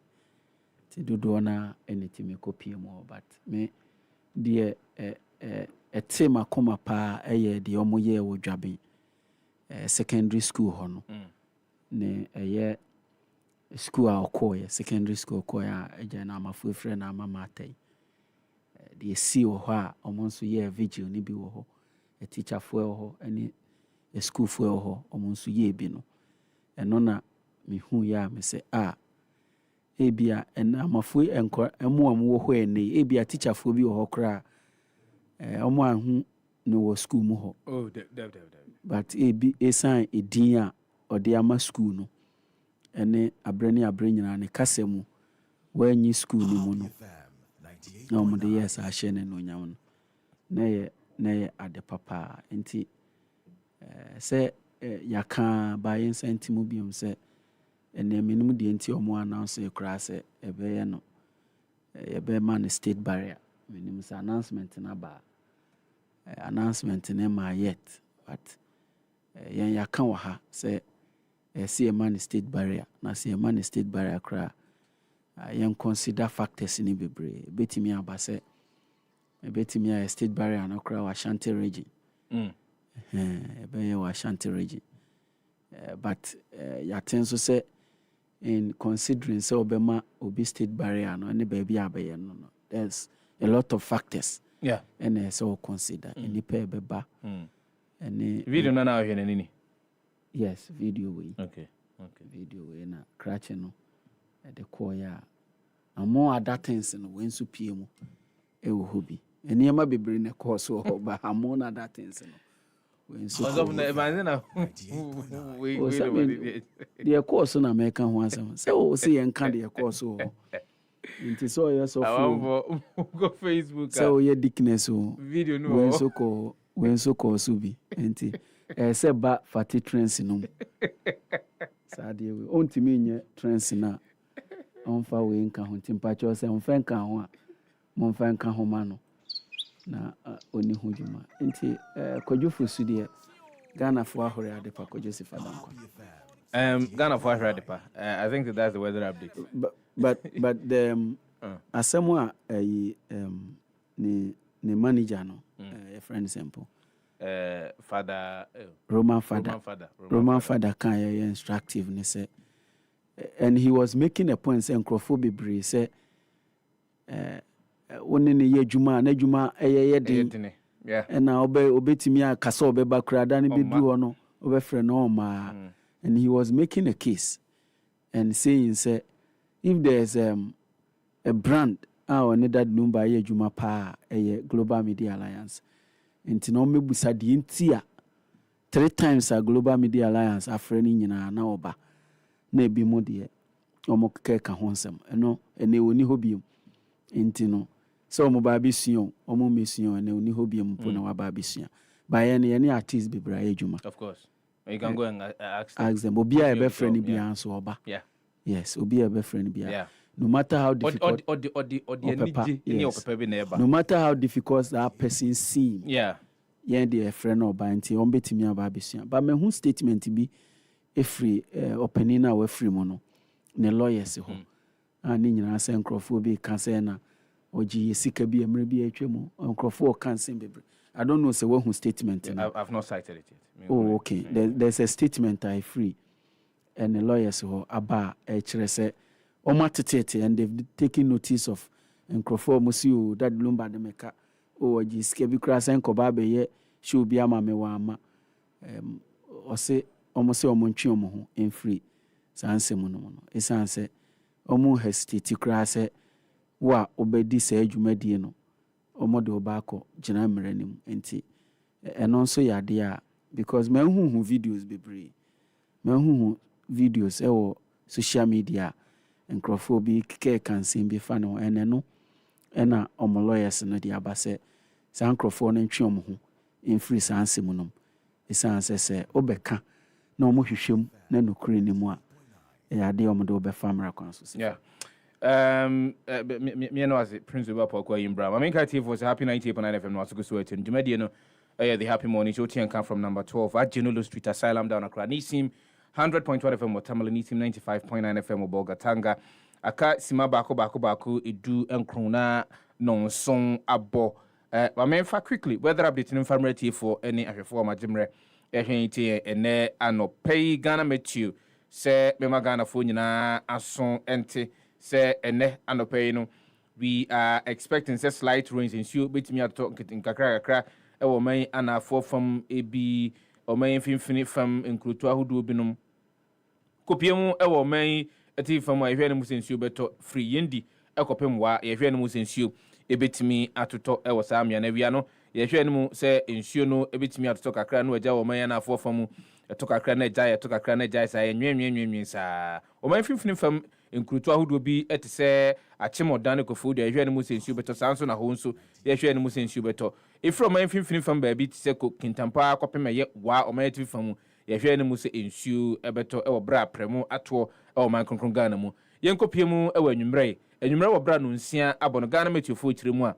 S13: ti dodo na eneti me copy mo but me de tema koma pa eye de omo ye wo dwaben secondary school ho no ne eye school a okoye secondary school okoye eja na amafuefre na mama atai de si wo ho a omo nso ye vigil ni bi wo ho a teacher for ho any a school for ho omo nso ye bi no eno na me hu ya me se ebia ena amafu enko emo wo ho ene ebia teacher for bi wo ho kra omo ahu no wo school mu ho but ebi esan edin a ode ama school no ene abre nyina ne kasemu wanyi school ni mu no na omo de yes a hye ne no nyam no na ye ade papa nti se yaka ba yen sentimu biom se ene minum de nti omo announce kra se ebe ye no ebe man state barrier minum se announcement na ba announcement na ma yet but yen yaka wa ha se see man state barrier na see man state barrier kra yen consider factors ni bebre betimi aba se betimi a state barrier na kra wa Ashanti region ebe wa Ashanti region but ya tenso say in considering say obema obi state barrier no ne baby abaye no there's a lot of factors and so consider any pay beba and
S1: video na ahwe na nini
S13: yes video we
S1: okay
S13: video we na crash no the call ya amo other things no when so pm e wo hobi enema bebre ne course ho ba amo na other things no when so
S1: na imagine na we
S13: the course na make kan ho asem say o say yen kan the course ho nti so yes of
S1: go Facebook
S13: so ye dickness o
S1: video no
S13: when so ko so bi nti say ba fati trends no sadie we ontimi nye trends na onfa we nka ho timpacho say onfa nka ho a monfa nka ho ma no na oni ho djuma nti Kwadwo sudie Ghana for ahore adepa Kwadwo Sefah-Danquah
S1: Ghana for ahore adepa I think that's the weather update
S13: but the asemwa ni manager no a friend simple
S1: father
S13: Roman father kan ya instructive ni say and he was making a point say Nkrofo bebre say wone ne ye adwuma na adwuma eye den
S1: yeah
S13: na obetimi akasa obeba krada ne bedu no obefre no ma and he was making a case and saying say if there's a brand on that number ye adwuma pa Global Media Alliance nti no mebusa de ntia 3 times a Global Media Alliance afre ni nyina na oba na ebi mo de omo keka ho nsem eno ene oni hobium nti no so omo ba bisuon omo mesuon ene oni hobium po na wa ba bisuon ba ye ne artist bibra adwuma
S1: of course you can go and
S13: ask them obi a be friend bi anso oba
S1: yeah
S13: yes obi a be friend bi
S1: yeah
S13: no matter how difficult no matter how difficult that person seem
S1: yeah
S13: the friend or banti on betimi aba besia but me hu statement bi free opening na we free mo no ne lawyers ho ani nyina se nkrofo bi ka se na oji sika bi emre bi atwemu nkrofo kan se bebre I don't know say we hu statement
S1: I've not cited it yet.
S13: Oh okay there's a statement I free and the lawyers ho aba kire se omatete and they've taken notice of nkrofo musio that lumba de meka o ji sika bi kra sen ko ba be ye show bi ama me wa ama o se omo se omo ntwe omo ho en free sanse mu no esanse omo hesitate kra se wa obedi se adwumadie no omo de obako gina mranim enti eno nso yade a because me hu videos bebre me hu videos social media nkrofo bi ke kansen bi fa no ene no ena omo lawyers no di abase san nkrofo no ntwe omo ho in free sanse mu no esanse se obeka na omo hwehwem na nokure ni mu a yade omo de obefa mra kwan so
S1: yeah me no as principal Pokwa Imbra. I mean, Katif was Happy 98.9 FM. Was go so it. Jumedi no, the Happy Morning Show. Tian come from number 12 at Genulo Street Asylum down Accra. Nisim 100.1 FM or Tamale Nisim 95.9 FM or Bogatanga. Aka sima bako edu enkrona non song abo. I mean, for quickly whether updating infirmary for any reform ajimre. Ehente ene ano pay Ghana metu se mema Ghana fo nyina ason ente. Say ene anope no we are expecting say slight rains ensue betimi ato nkakra e wo man anafo fam ebi o man finfini fam nkrutu ahodo binom kopiemu e wo man ati fam a ehwe ne musensue beto free yendi e kopem wa ehwe ne musensue ebetimi atoto e wo samia na wia no ehwe ne mu say ensue no ebetimi atoto kakra no agya wo man anafo fam to kakra na agya to kakra na agya sa enwenwenwenwen sa o man finfini fam nkrutu ahodo bi etese achimodane kofu de ehwe ne musensu beto sanso na ho nso ehwe ne musensu beto ifro man finfini fam ba bi tse ko kintampa kopemeye wa o man ati fam ehwe ne musensu ebeto e wo bra premu ato e wo man kronkron Ghana mu yenkopie mu e wo anwumre wo bra no nsia abono Ghana metiofo kire mu a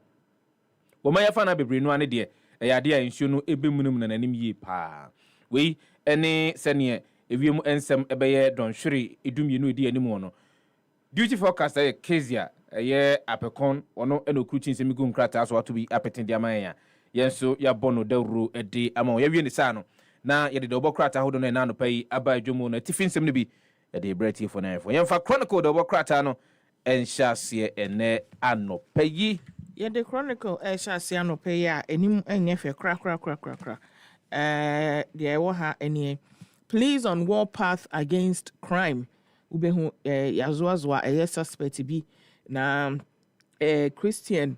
S1: wo man yafa na bebre no ane de yade a ensu no ebemunum na nanim yi pa wei ene sene ewiemu ensem ebeye donhwere edumienu edi animu no duty forecaster Kezia ye apekon ono enokruchin semigu nkrata so wato bi apetin dia man ya yenso ya bono dawro ede ama ye wie ni sa no na ye de obokrata hodo no na no pai aba adwomu na tifin sem no bi ye de breti for na for yemfa chronicle de obokrata no enhyase ene anopayi
S12: ye de chronicle enhyase anopayi a enim enye fe kra de wo ha enie please on war path against crime ubehu yazwazwa suspect bi na Christian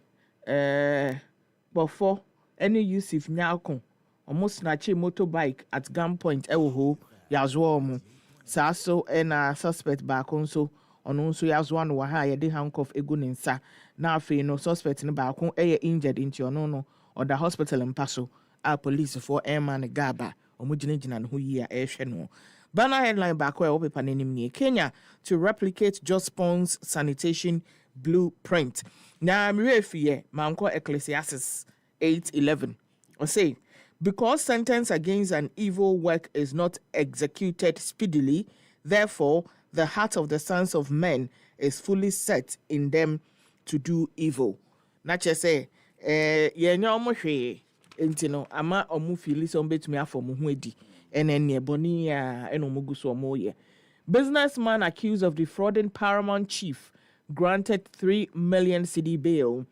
S12: bofo any Yusuf Nyako almost snatch motorbike at gunpoint ewo yazwa mu sa so na suspect back onso ono nso yazwa no wa ha ye de handcuff egu ne nsa na afi no suspect ne back injured into ono no or the hospital in Paso a police for airman Gaba omugina no ho yi a ehwe no. Banner headline back where paper name Kenya to replicate Jospong's sanitation blueprint. Now Mirefie Manko Ecclesiastes 8:11. Or say, because sentence against an evil work is not executed speedily, therefore the heart of the sons of men is fully set in them to do evil. Not just say, Entino, ama omu fili so betumi afọ mu ho edi enene boni ya enomuguso omoye. Businessman accused of defrauding Paramount chief granted 3 million cedi bail.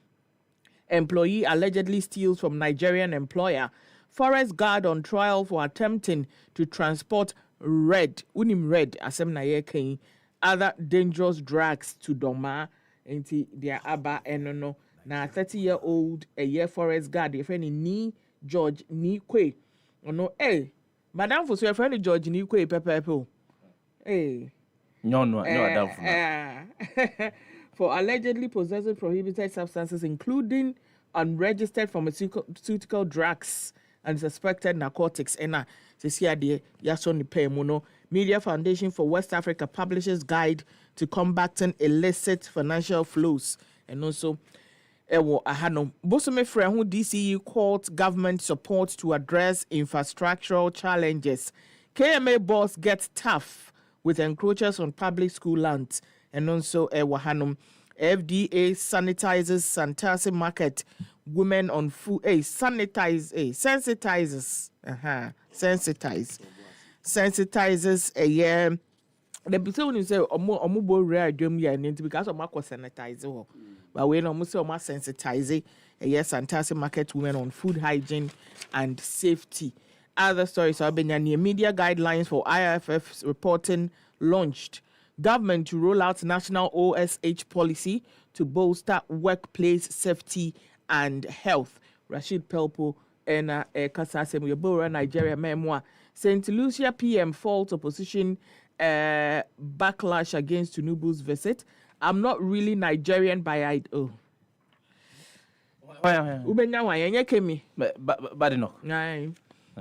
S12: Employee allegedly steals from Nigerian employer. Forest guard on trial for attempting to transport unim red, asem na yeke, other dangerous drugs to Doma, enti their aba enono. Na 30-year-old a year forest guard, your friend ni George ni kwe. No, Madam for your friend George ni kwe pepe.
S9: No, Madam.
S12: For allegedly possessing prohibited substances, including unregistered pharmaceutical drugs and suspected narcotics. And Media Foundation for West Africa publishes guide to combating illicit financial flows. And also, Bosome Frere who DCE called government support to address infrastructural challenges. KMA boss gets tough with encroachers on public school lands. And also Wahanum FDA sanitizes Santasi market. Women on food sensitizes the people when you say omubo rare drum ya because of mark sanitize but we no say omo sensitize Santasi market women on food hygiene and safety. Other stories are being media guidelines for IFF reporting launched. Government to roll out national OSH policy to bolster workplace safety and health. Rashid Pelpo and Kasasem Yobora Nigeria memoir. St. Lucia PM fault opposition backlash against Tinubu's visit. I'm not really Nigerian by idea.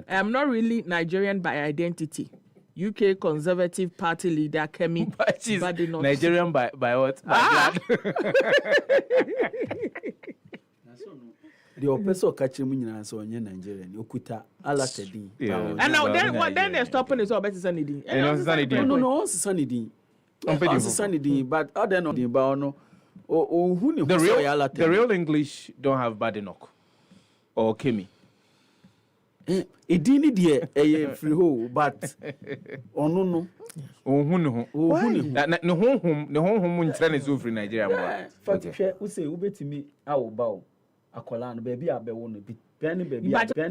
S12: I'm not really Nigerian by identity. UK Conservative Party leader Kemi Badenoch.
S9: Nigerian by what?
S13: The oppressor catching me in so Nigerian. Okuta alatedi.
S12: And now then they're stopping us all better sunny day.
S13: No, sunny day. Sunny day, but other than the Bano or who
S9: the real English don't have Badenoch or Kemi.
S13: It didn't dear a free hole, but oh no.
S9: Oh, no home when Chinese over in Nigeria.
S13: We say, Ube to me, I will bow. A colon, baby, I be one bit. Penny baby, but
S12: I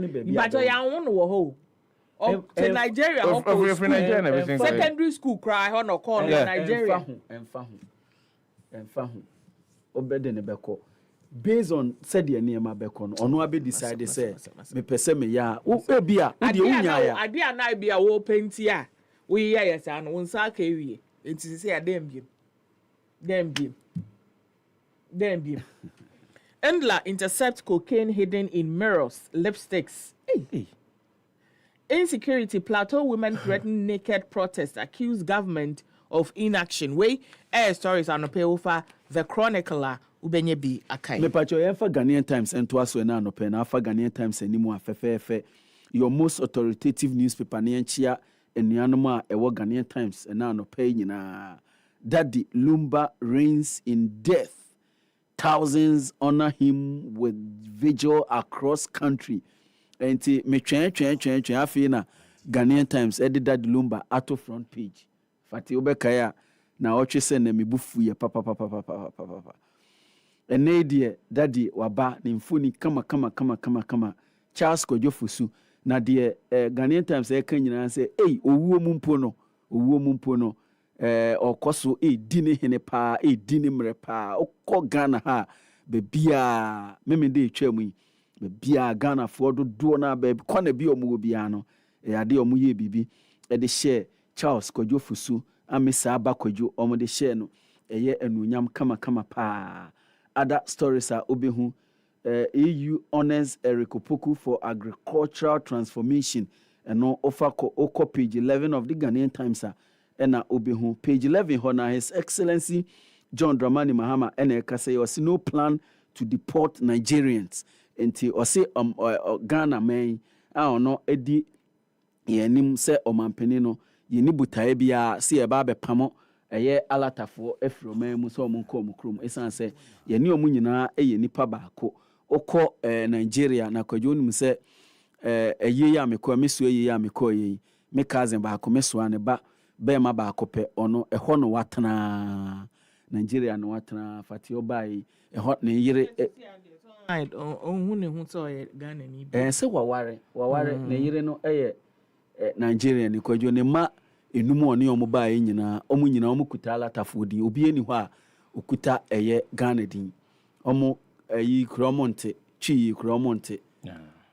S12: won't know who. Nigeria, secondary school cry on a corner, Nigeria.
S13: And Fahum. Obedin a beco. Based on said the name of Becon, or no, I be decided, say, me perseme ya, be a, I
S12: dare not be a war painter. We, yes, and one sack away. It is a damn beam. Endler intercept cocaine hidden in mirrors, lipsticks. Insecurity, Plateau women threaten naked protest, accuse government of inaction. Air stories are no pay over the chronicler. Ubenye bi akai.
S13: Me pacho yefa Ghanaian Times and twaso na no pe na afa Ghanaian Times animu afefefe. Your most authoritative newspaper na enchia enuanom a ewo Ghanaian Times na no pe nyina. Daddy Lumba reigns in death. Thousands honor him with vigil across country. Enti me twen afi na Ghanaian Times edit Daddy Lumba ato front page. Fati obekaya na otwe se na mebufu ye papa. Ene die daddy waba ni mfuni kama Charles Kwadwo Fusu na die Ghanaian Times e kan nyina se owuo mu mpo no okoso dine hene pa dine mre pa okọ Ghana ha be bia memede etwam be bia Ghana fo dodo na be kwana bi omu bia no ade omu ye bibi de share Charles Kwadwo Fusu amesa aba Kwadwo omu de share no eye anunyam kama pa. Other stories are Obehu EU honors Eric Opoku for agricultural transformation and no offer oko page 11 of the Ghanaian Times and Obehu page 11 honor His Excellency John Dramani Mahama and say was no plan to deport Nigerians until or say Ghana man I don't know edi yenim se omanpenino yeni butae bia se e ba be pamo eye alatafo efro man mu so monko mukrum esan se yeni omu nyina eye nipa baako okọ Nigeria na Kwadwo nim se eye ya mekọ meso eye ya mekọ eye me cousin baako meso ane ba ma baako pe ono eho no watena Nigeria no watena fati obai eho ne yire
S12: who ne hu so Ghana ni bi.
S13: Se waware na yire no Nigeria ni Kwadwo ne ma enum oni omo ba nyina omo kuta latafo din obi eni ho a okuta Ghana din omo yi kromonte chi kromonte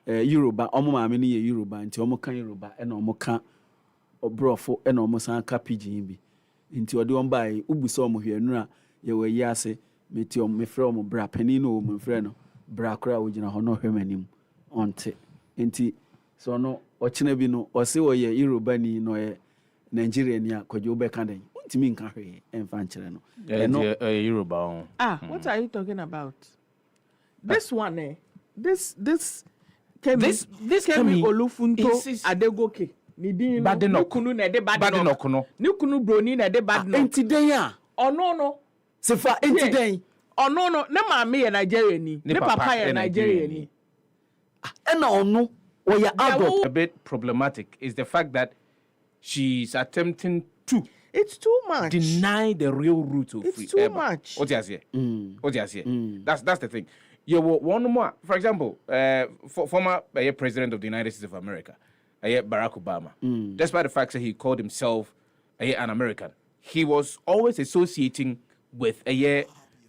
S13: Yoruba omo maame ni ye Yoruba nti omo kan Yoruba na omo kan obrofo na omo san ka pidgin bi nti odi on ba ubuso omo hwenu a ye wayi ase meti omo mefre omo bra pani no omo mefre no bra kra ogina ho no hwemanim onte nti so no ochina bi no ose wo ye Yoruba ni no ye Nigeria ni a Kwadwo be kan den ntimi nka hwe emfa nkyere no
S1: Yoruba
S12: what are you talking about? This one this Kemi Olufunto Adegoke ni din no kunu na de bad no ni kunu broni na de bad no
S13: enti den a
S12: no
S13: Sefa enti den
S12: no ne maame ye Nigeria ni ne papa ye Nigeria ni
S13: na ono oya adult.
S1: A bit problematic is the fact that she's attempting to
S12: it's too much
S1: deny the real root of
S12: it's too much.
S1: What you say? That's the thing. You one more, for example, former president of the United States of America, Barack Obama. Despite the fact that he called himself an American, he was always associating with the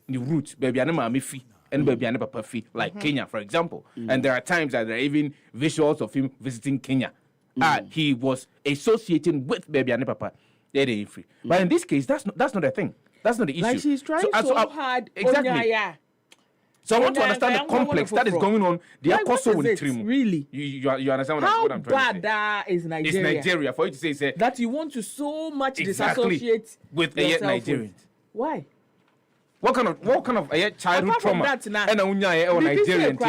S1: roots, baby anima mifi and baby anima papa fi, like Kenya, for example. And there are times that there are even visuals of him visiting Kenya. He was associating with baby anima papa. They ain't free. But in this case, that's not the thing. That's not the issue.
S12: Like she's trying so hard.
S1: Exactly. So I want to understand the complex that is going on. They are also
S12: really.
S1: You understand what I'm trying to say?
S12: How bad that is Nigeria?
S1: It's Nigeria for you to say
S12: that you want to so much disassociate
S1: with Nigerians.
S12: Why?
S1: What kind of childhood trauma? And Nigerian
S12: of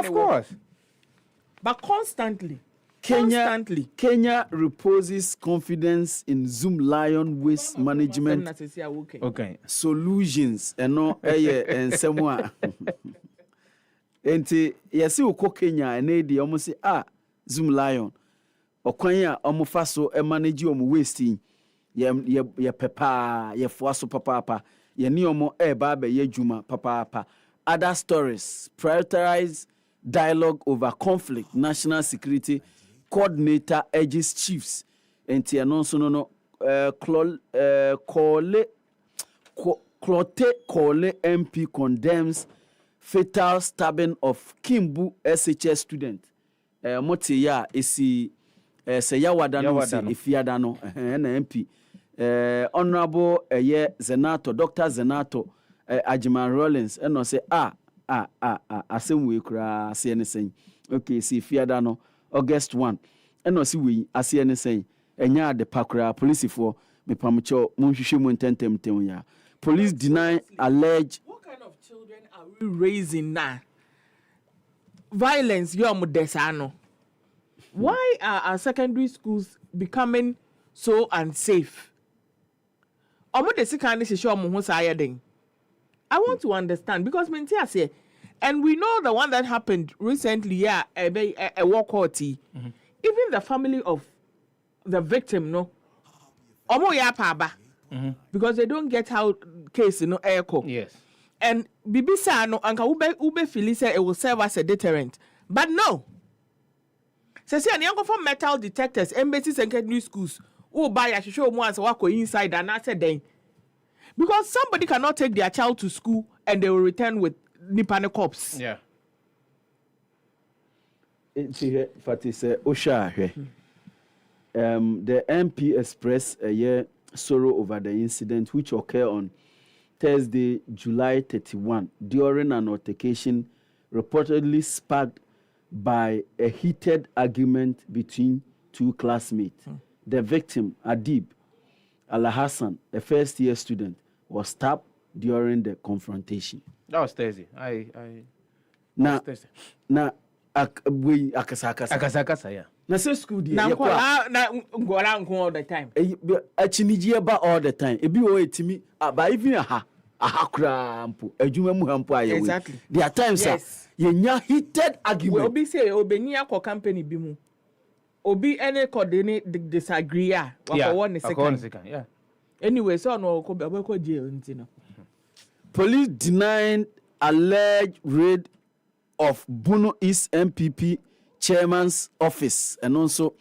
S12: course. But constantly.
S13: Kenya reposes confidence in Zoom Lion waste management solutions eno and semwa enti yesi uko Kenya ene di omo se Zoom Lion okwan a omo fa so manage omo waste ye pepa ye foaso papa ye ni omo ba ye juma papa other stories prioritize dialogue over conflict national security coordinator urges chiefs enti anonso no Clote MP condemns fatal stabbing of Kimbu SHS student moti ya esi se yawada no se efiada no na MP honorable Zenato Dr. Zenato Ajiman Rollins eno se asemwe kura se ne sen okay si efiada no August 1 eno si we ase ne sen enya de pakura police for me pamcho munhwehwe mu ntentem ya police deny alleged.
S12: What kind of children are we raising now? Violence yo mudesano. Why are our secondary schools becoming so unsafe? Omo de sikani se show mo ho saye den. I want to understand because mentia say and we know the one that happened recently a walkout. Even the family of the victim no omo ya pa ba because they don't get how case echo.
S1: Yes.
S12: And bibisa no anka ube feel say it will serve as a deterrent. But no. Say an young for metal detectors, embassies and secondary schools who buy a show once walk inside and I said then. Because somebody cannot take their child to school and they will return with Nipane cops.
S1: Yeah.
S13: The MP expressed sorrow over the incident which occurred on Thursday, July 31, during an altercation reportedly sparked by a heated argument between two classmates. The victim, Adib Alhassan, a first-year student, was stabbed during the confrontation.
S1: That was Thursday.
S13: Now, akasa, yeah. Na say school dey
S12: na ngora nko all the time
S13: achinijie ba all the time ebi o etimi ba even aha kra mpo adwuma mu hampo ayewe
S12: exactly
S13: there are times yenya heated argument
S12: obi say obeni akọ company bi mu obi any coordinate disagree wakọ one second
S1: yeah
S12: anyway so no ko jail ntino
S13: police denying alleged raid of Bono East MPP chairman's office and also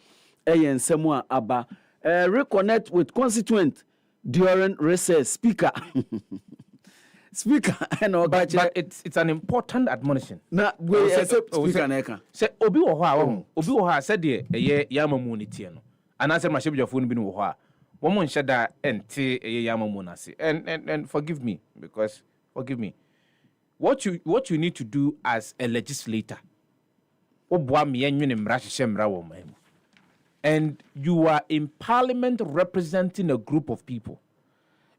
S13: nsɛm a aba reconnect with constituent during recess speaker and
S1: but it's an important admonition
S13: na we speaker na eka
S1: say obi wo ho a said de eye yamamu ne tie no anase ma shebjafo no bi no wo ho a wo mo nhye da ente eye yamamu na se and forgive me because what you need to do as a legislator oboa me enwene mra hye mra wo man, and you are in parliament representing a group of people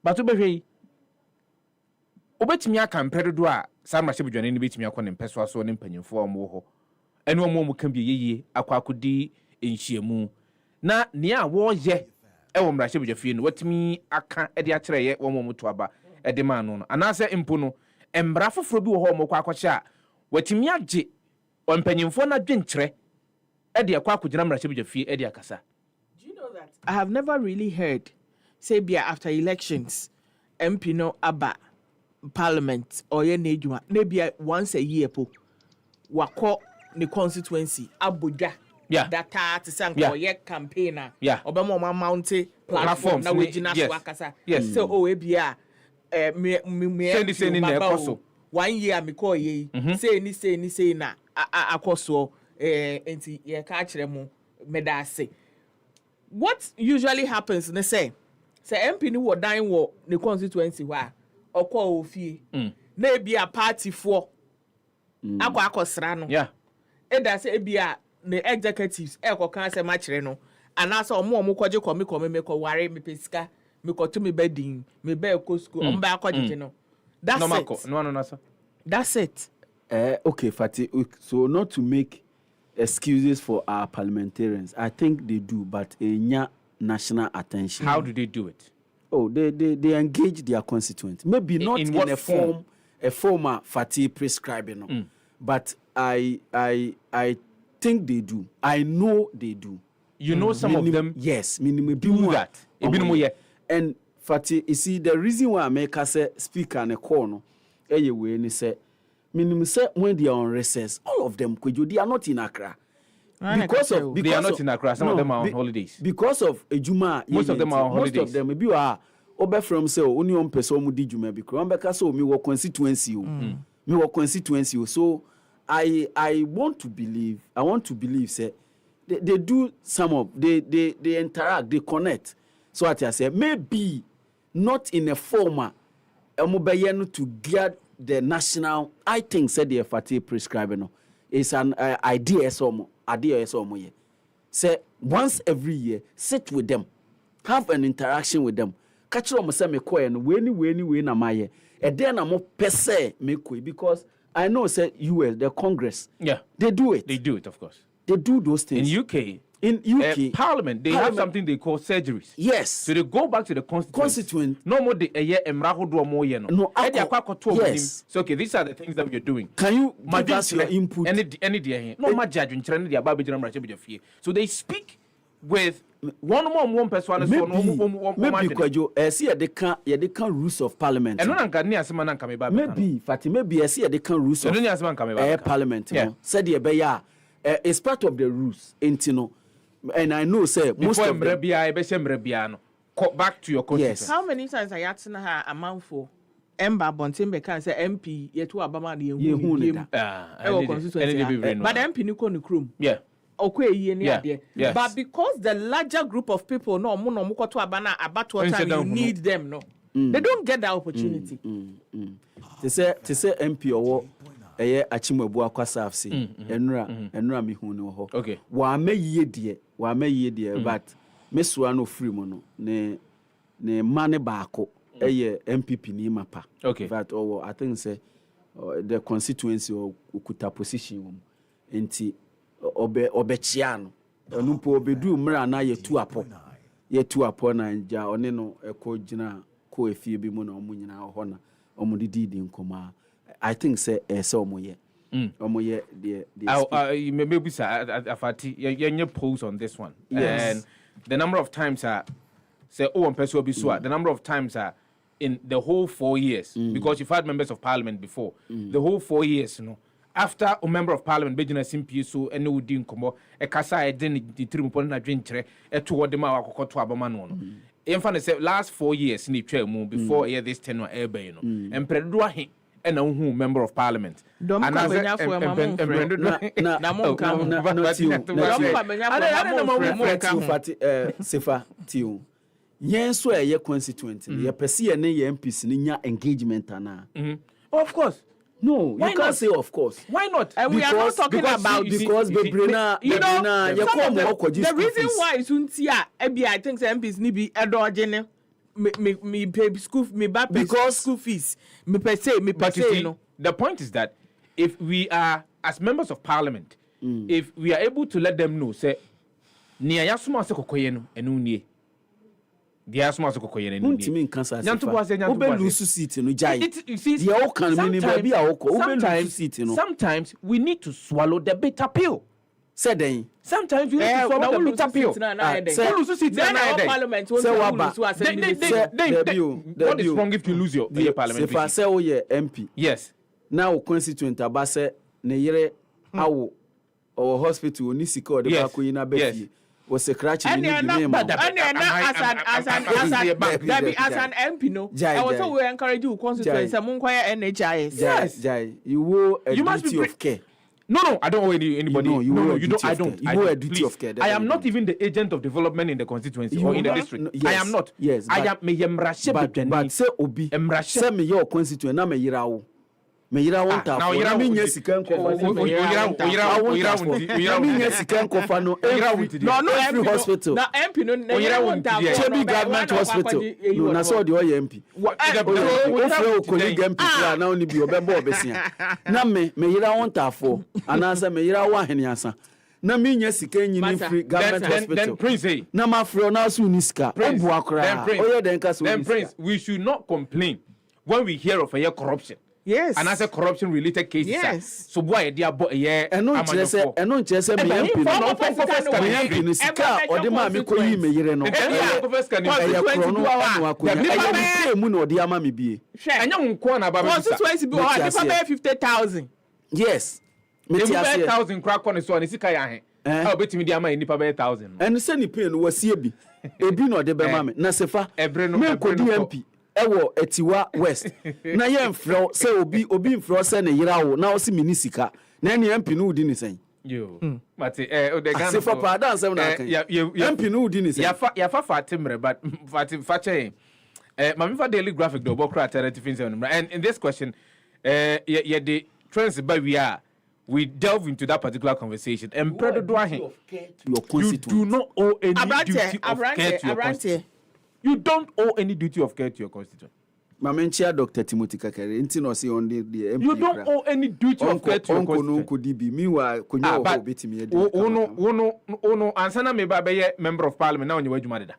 S1: but obehwe obetimi aka mpedodo a sama shebjane ni betimi akọ ne mpeso aso ne mpanyimfo omo ho ene omo kan bi yeye akwakodi enhyiamu na ne a wo ye ewo mra shebjafie no watimi aka ede akere ye wo mo to aba ede ma no anase empo no embra foforo bi wo ho mo kwa akọche a watimi age mpanyimfo na dwenkyere ede akwakogina mra shebjafie ede akasa.
S12: Do you know that I have never really heard say bia after elections MP no aba parliament or ye nejuma maybe once a year po wako the constituency abodwa that to say or ye campaigner obama ma mount platform na we gina so akasa so ebia
S1: send na ekoso
S12: 1 year me call ye say na akoso enti ye ka kire mu meda say what usually happens na say MP ni wo dan wo the constituency wa okwa ofie na ebia party for akosra no eda se ebia the executives ekokan se ma kire no anasa omo kwaje komi me ko ware me pesika me ko to me bedin me be ekosko omba akwaje no that's it
S13: okay Fati, so not to make excuses for our parliamentarians, I think they do, but national attention.
S1: How do they do it?
S13: Oh, they engage their constituents. Maybe not in a form Fati prescribing, but I think they do. I know they do.
S1: You know some of them?
S13: Yes,
S1: do that.
S13: And Fati, you see, the reason why I make us a speaker and a corner, anyway, say, minimum say when they are on recess, all of them, they are not in Accra. Because
S1: they are not in Accra. Some of them are on holidays.
S13: Because of Ejuma,
S1: most of them are on holidays.
S13: Most of them maybe you are obe from say only on person mu di Juma because because so me work constituency so I want to believe say they do some of they interact, they connect. So what I say maybe not in a form to get the national, I think said the FAT prescribing is an idea say once every year sit with them, have an interaction with them, catch them say me ko and when na my and then I'm per se me because I know say US the Congress they do it
S1: of course
S13: they do those things
S1: in UK Parliament they have something they call surgeries.
S13: Yes,
S1: so they go back to the constituent no more the yes. So okay, these are the things that you're doing.
S13: Can you give us your input?
S1: Any so they speak with one person.
S13: Maybe see they can rules of parliament. Maybe Fatih, maybe see they can rules of parliament. Said it's part of the rules. And I know say most of them
S1: back to your constituency.
S12: Yes. How many times I asked her amount for Emba Bontembe can say MP yetu abama ni yehu but MP ni ko ni krum.
S1: Yeah.
S12: Okay, yes. But because the larger group of people no to abana about what time you need them no. They don't get that opportunity.
S13: They say MP or Achimwebu Akwasa afsi enra mi hu no ho.
S1: Okay.
S13: Wa me yie die but mesua no free mo no ne mane baako MPP ni mapa.
S1: Okay.
S13: But I think say the constituency okuta position enti obechia no enumpo obedu mra na yetu apo na nja one no ekogina ko efie bi mu na omunyina ho na omudidi nkoma. I think say omoye
S1: the maybe sir Afati your pose on this one.
S13: Yes.
S1: And the number of times say person be so the number of times in the whole 4 years, because you've had members of parliament before, the whole 4 years, you know, after a member of parliament, Bejina Simpi, so and no din combo, a casa, I didn't the Trimupon, a drink tray, a toward the Mawako to Abamano. Infant said last 4 years, in the before this 10 or air, you know, and Predua and a member of parliament.
S12: Don't come for a mamma.
S13: Sefa Tio. Yen so a constituent, ye perceive any MPs in engagement.
S1: Of course.
S13: No, you can't say of course.
S1: Why not?
S12: We are not talking about
S13: because Bebrina,
S12: the reason why is untia, I think MPs need be adorable. Me pay school, me back because school fees. Me per se, no.
S1: The point is that if we are as members of parliament, if we are able to let them know, say, near Yasuma Sekoyeno and Unie. The asthma so koye na
S13: nti min kansa lose seat no jai the all can mean baby lose seat no.
S1: Sometimes we need to swallow the bitter pill.
S13: Say then
S1: sometimes you need to swallow the bitter pill.
S12: Say lose seat na parliament won't lose.
S1: What is wrong if you lose your parliament?
S13: If I say oh yeah MP,
S1: yes,
S13: now constituent aba say ne yere awo or hospital ni sika o de ba ko yina be was a crutch in the name
S12: as an MP, no. I was so encourage you constituency NHIS.
S13: Yes, Jai, you owe a duty of care.
S1: No, I don't owe anybody.
S13: No, you
S1: don't. I don't.
S13: You owe a duty of care.
S1: I am not even the agent of development in the constituency or in the district.
S13: Yes,
S1: I am not.
S13: Yes,
S1: I am me yemrashe.
S13: But say obi. Say me your constituent na me yirawo. Me yira wonta.
S1: Now yira
S13: me nya sika nko. No, every hospital.
S12: Na MP no yira wonta.
S13: Chebi government hospital. No, na so the MP. O colleague MP na oni bi obembo obesia. Na me yira wonta fo. Anasa me yira wa hene asa. Na me nya sika nyini free government hospital.
S1: Then Prince,
S13: na ma free na so ni sika. Obu akra. Oye den ka so.
S1: Then Prince, we should not complain when we hear of a corruption.
S12: Yes.
S1: And as a corruption related cases.
S12: Yes.
S1: So boy, dear boy, yeah.
S13: And no chese me MP no sika o de ma me koyi me yire no. Mu no de ama me bie.
S1: Anya nko na ba be bisa.
S12: Constituency bi o de pay 50,000.
S13: Yes. Me ti ase
S1: 50,000 crack on so ni sika ya he. Ah obetimi de ama ni pa 1,000.
S13: And say ni pay no wasie bi. Ebi no de be ma me. Na sefa. Me ko di MP. Ewo Etiwa West na ye mfro se obi mfro se ne yirawo na o si minisika na ne MP no udi ni sen
S1: yo mate o de Ghana
S13: se for pardon se na kan MP no udi ni sen
S1: ya fa fatimre but fache mami fa daily graphic do bokra alternative things and in this question ye the trends by we delve into that particular conversation and predo ahe you do not owe any duty of care to your constituent. You don't owe any duty of care to your constituent.
S13: Mamenchia Dr. Timothy Kakere, intino si on the MP.
S1: You don't owe any duty of care to your constituent.
S13: Could be meanwhile, could you obey me?
S1: Ono, ansana me babe member of parliament now on your way Jumadida.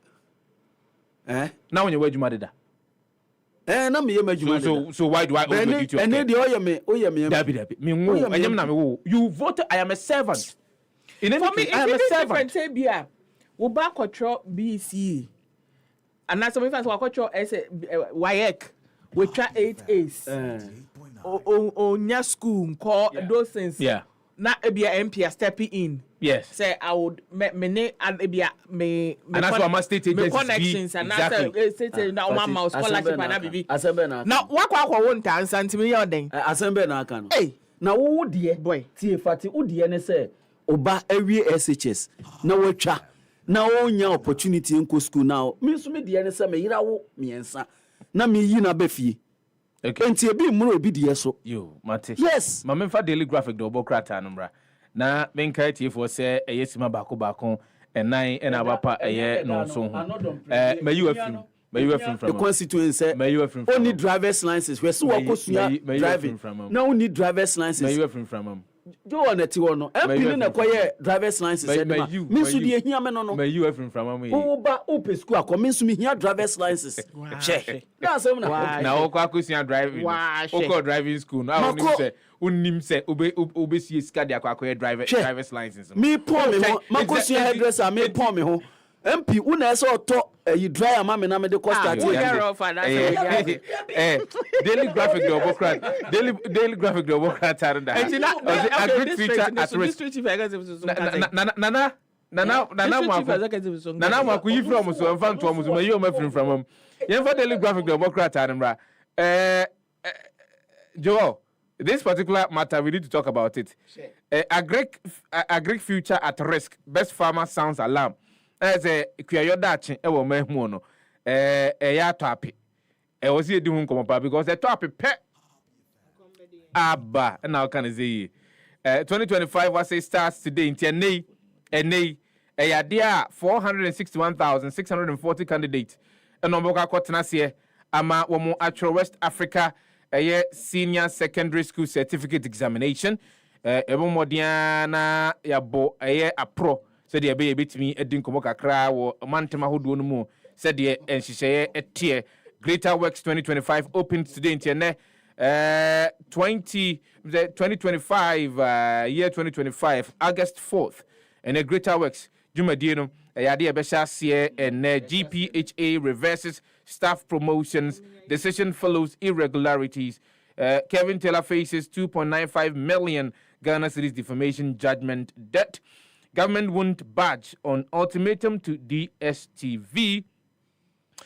S1: Now on your way Jumadida.
S13: Na me Jumadida.
S1: So why do I owe the duty of care?
S13: And then the Dabi.
S1: You voted, I am a servant. In any case, I am a servant.
S12: Uba control BC. And that's something I control as a WAEC, which are 8 A's. On your school, call those things.
S1: Yeah.
S12: Not a be MP stepping in.
S1: Yes.
S12: Say I would me and be me.
S1: And that's what my state agencies
S12: connections and that's say now my mouse scholarship and baby. Now what won't answer to me your thing.
S13: Assemble na kan. Hey, na wo de boy. Tie fati wo de ne say oba awie SHS. Na wo twa. Na onya opportunity in school now. Me so me de ne say me yira wo miensa. Na me yi na befie. Okay. Enti e bi muro bi de so.
S1: Yo, Mate.
S13: Yes.
S1: Ma memfa daily graphic do bokrata number. Na menka tie for say eyesima bako enan ena bapa eye no so ho. Ma you afim. Ma you afim from.
S13: The constituency.
S1: Ma you afim from.
S13: Only driver's license. We so wakosua driving. Na only driver's license.
S1: Ma you afim from.
S13: Jo on eti wo no. MP na koye driver's license e ma. Me so de ehia me no no.
S1: Ma you afim from am.
S13: Wo ba open school akọ me so me hia driver's license. Che. Na asem na.
S1: Na wo kwa akosua driving. Wo ko driving school. Na unim se obe sie sika de akwa driver's license.
S13: Me pon me ho. Makosua hairdresser me pon me ho. MP una eso to you dry ama me na me de cost at
S12: Daily
S1: graphic the Obokrat. Daily graphic the Obokrat taranda. Agric future at risk. Nana ma ku yi from so mfa nto mo so mayi o mafin from am. Yen for daily graphic the Obokrat taranda. Joel, this particular matter we need to talk about it. Agric future at risk. Best farmer sounds alarm. As a Kuyayodachi, ewo mehu no. Ya topic. Was he doing come up because the topic pet Abba and now can I say 2025 was a starts today in Tierney and a dear 461,640 candidates. And Nomboka Kotanasi, Ama Womo Actual West Africa, a senior secondary school certificate examination. Ebo Modiana Yabo, a pro. Said the baby to me, a dinkomoka cry or mantema who do no more. Said the and she say a tier. Greater Works 2025 opens today in Tiene. 2025 year 2025 August 4th. And a Greater Works Jumadino a idea besha sie and GPHA reverses staff promotions. Decision follows irregularities. Kevin Taylor faces 2.95 million Ghana cedis defamation judgment debt. Government won't budge on ultimatum to DSTV.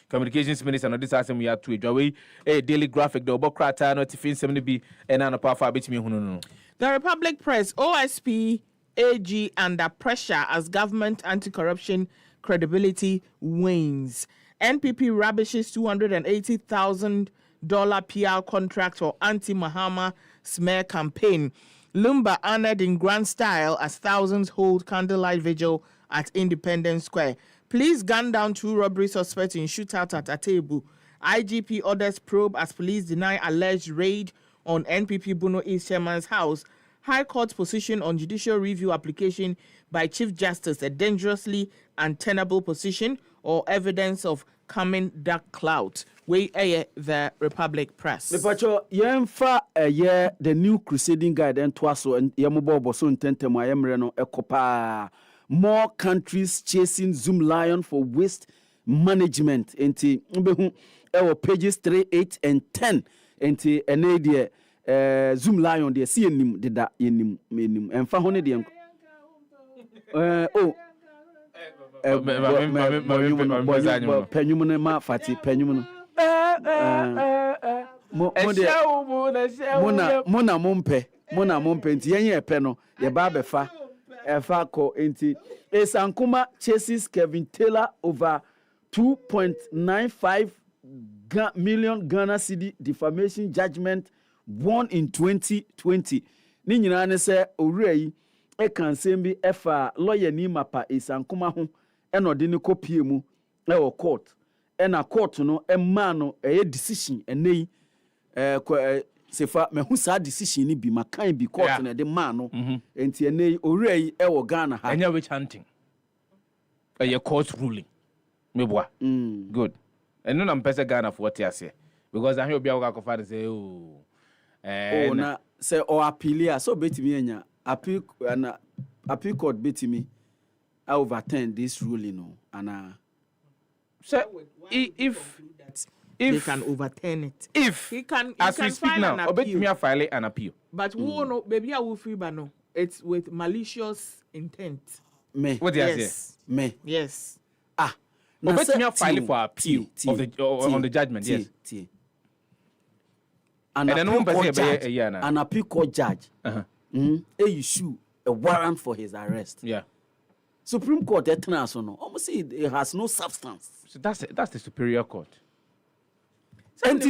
S1: Communications Minister no this asem we are to away a daily graphic the Obokrata notifying 70B and an power bit me hunu.
S12: The Republic Press, OSP AG under pressure as government anti-corruption credibility wanes. NPP rubbishes $280,000 PR contract for anti-Mahama smear campaign. Lumba honored in grand style as thousands hold candlelight vigil at Independence Square. Police gunned down 2 robbery suspects in shootout at Atebu. IGP orders probe as police deny alleged raid on NPP Bono East Chairman's house. High Court's position on judicial review application by Chief Justice, a dangerously untenable position or evidence of coming dark cloud. We the Republic Press.
S13: The pacho yemfa the new crusading guide and twaso and yamubo so intentemo ayemre ekopa. More countries chasing Zoom Lion for waste management. Enti mbehu ewo pages 3, 8 and 10. Enti ene de Zoom Lion de si enim deda enim emfa hone de penyum ma fati penyum mona mompe nti yenye epe no ye ba befa Efako enti Esankuma chases Kevin Taylor over 2.95 million Ghana cedi defamation judgment won in 2020. Ni nyina ne se owura yi e kan sembi efa lawyer ni mapa Esankuma ho e no de ne kopie mu e wo court e na court no e ma no e decision enei Sefa me hu sa decision ni bi makan bi court na de man no enti enei owura yi e wo Ghana ha
S1: enya witch hunting a court ruling meboa good eno na mpese Ghana for what ase because I hear obi a ko say
S13: na say o appeal so betimi enya appeal court betimi overturn this ruling no ana
S1: so if
S12: they can overturn it.
S1: If
S12: he can,
S1: as we speak now, obetimi file an appeal.
S12: But who no, baby, I will free no. It's with malicious intent.
S13: Me.
S1: What did I say?
S13: Me.
S12: Yes.
S1: Obetimi file for appeal of the on the judgment. Yes.
S13: An appeal court judge. Issue a warrant for his arrest.
S1: Yeah.
S13: Supreme Court no. Almost say it has no substance.
S1: So that's the superior court.
S12: An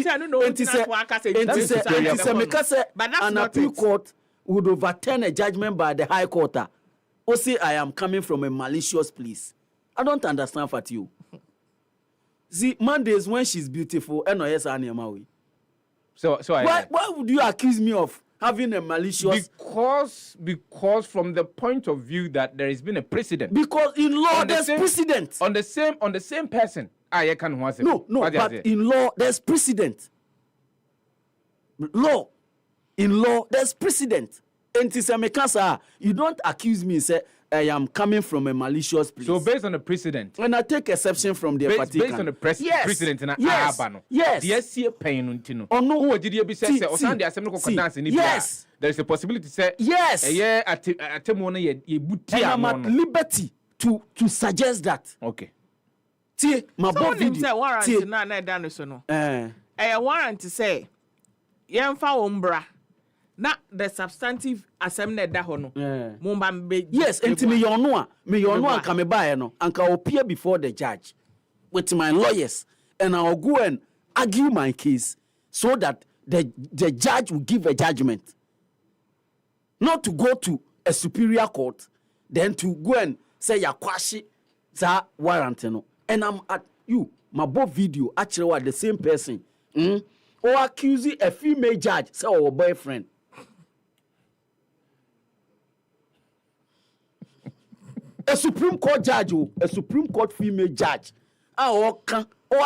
S13: appeal court would overturn a judgment by the High Court. Or say I am coming from a malicious place. I don't understand for you. See, Mondays when she's beautiful,
S1: So
S13: why would you accuse me of having a malicious?
S1: Because from the point of view that there has been a precedent.
S13: Because in law there's precedent.
S1: On the same person.
S13: No, but in law there's precedent. In law there's precedent. You don't accuse me say I am coming from a malicious place.
S1: So based on the precedent,
S13: and I take exception from the
S1: based on the precedent in Abano.
S13: Yes.
S1: Yes, pain no.
S13: Oh no.
S1: Who did you be said or Sunday assembly dance in
S13: yes.
S1: There is a possibility to say
S13: yes.
S1: Yeah, at Temona ye booty.
S13: I'm at liberty to suggest that.
S1: Okay.
S12: See, my boy say warrant na done so no. A warrant to say yemfa ombra. Na the substantive assembly da ho no. Mumba mbe.
S13: Yes, enti me yono aka me bae no. Anka appear before the judge with my lawyers and I'll go and argue my case so that the judge will give a judgment. Not to go to a superior court, then to go and say yakwashi za warrant no. And I'm at you, my both video actually what the same person. Or accusing a female judge, say our boyfriend. A Supreme Court judge, a Supreme Court female judge, or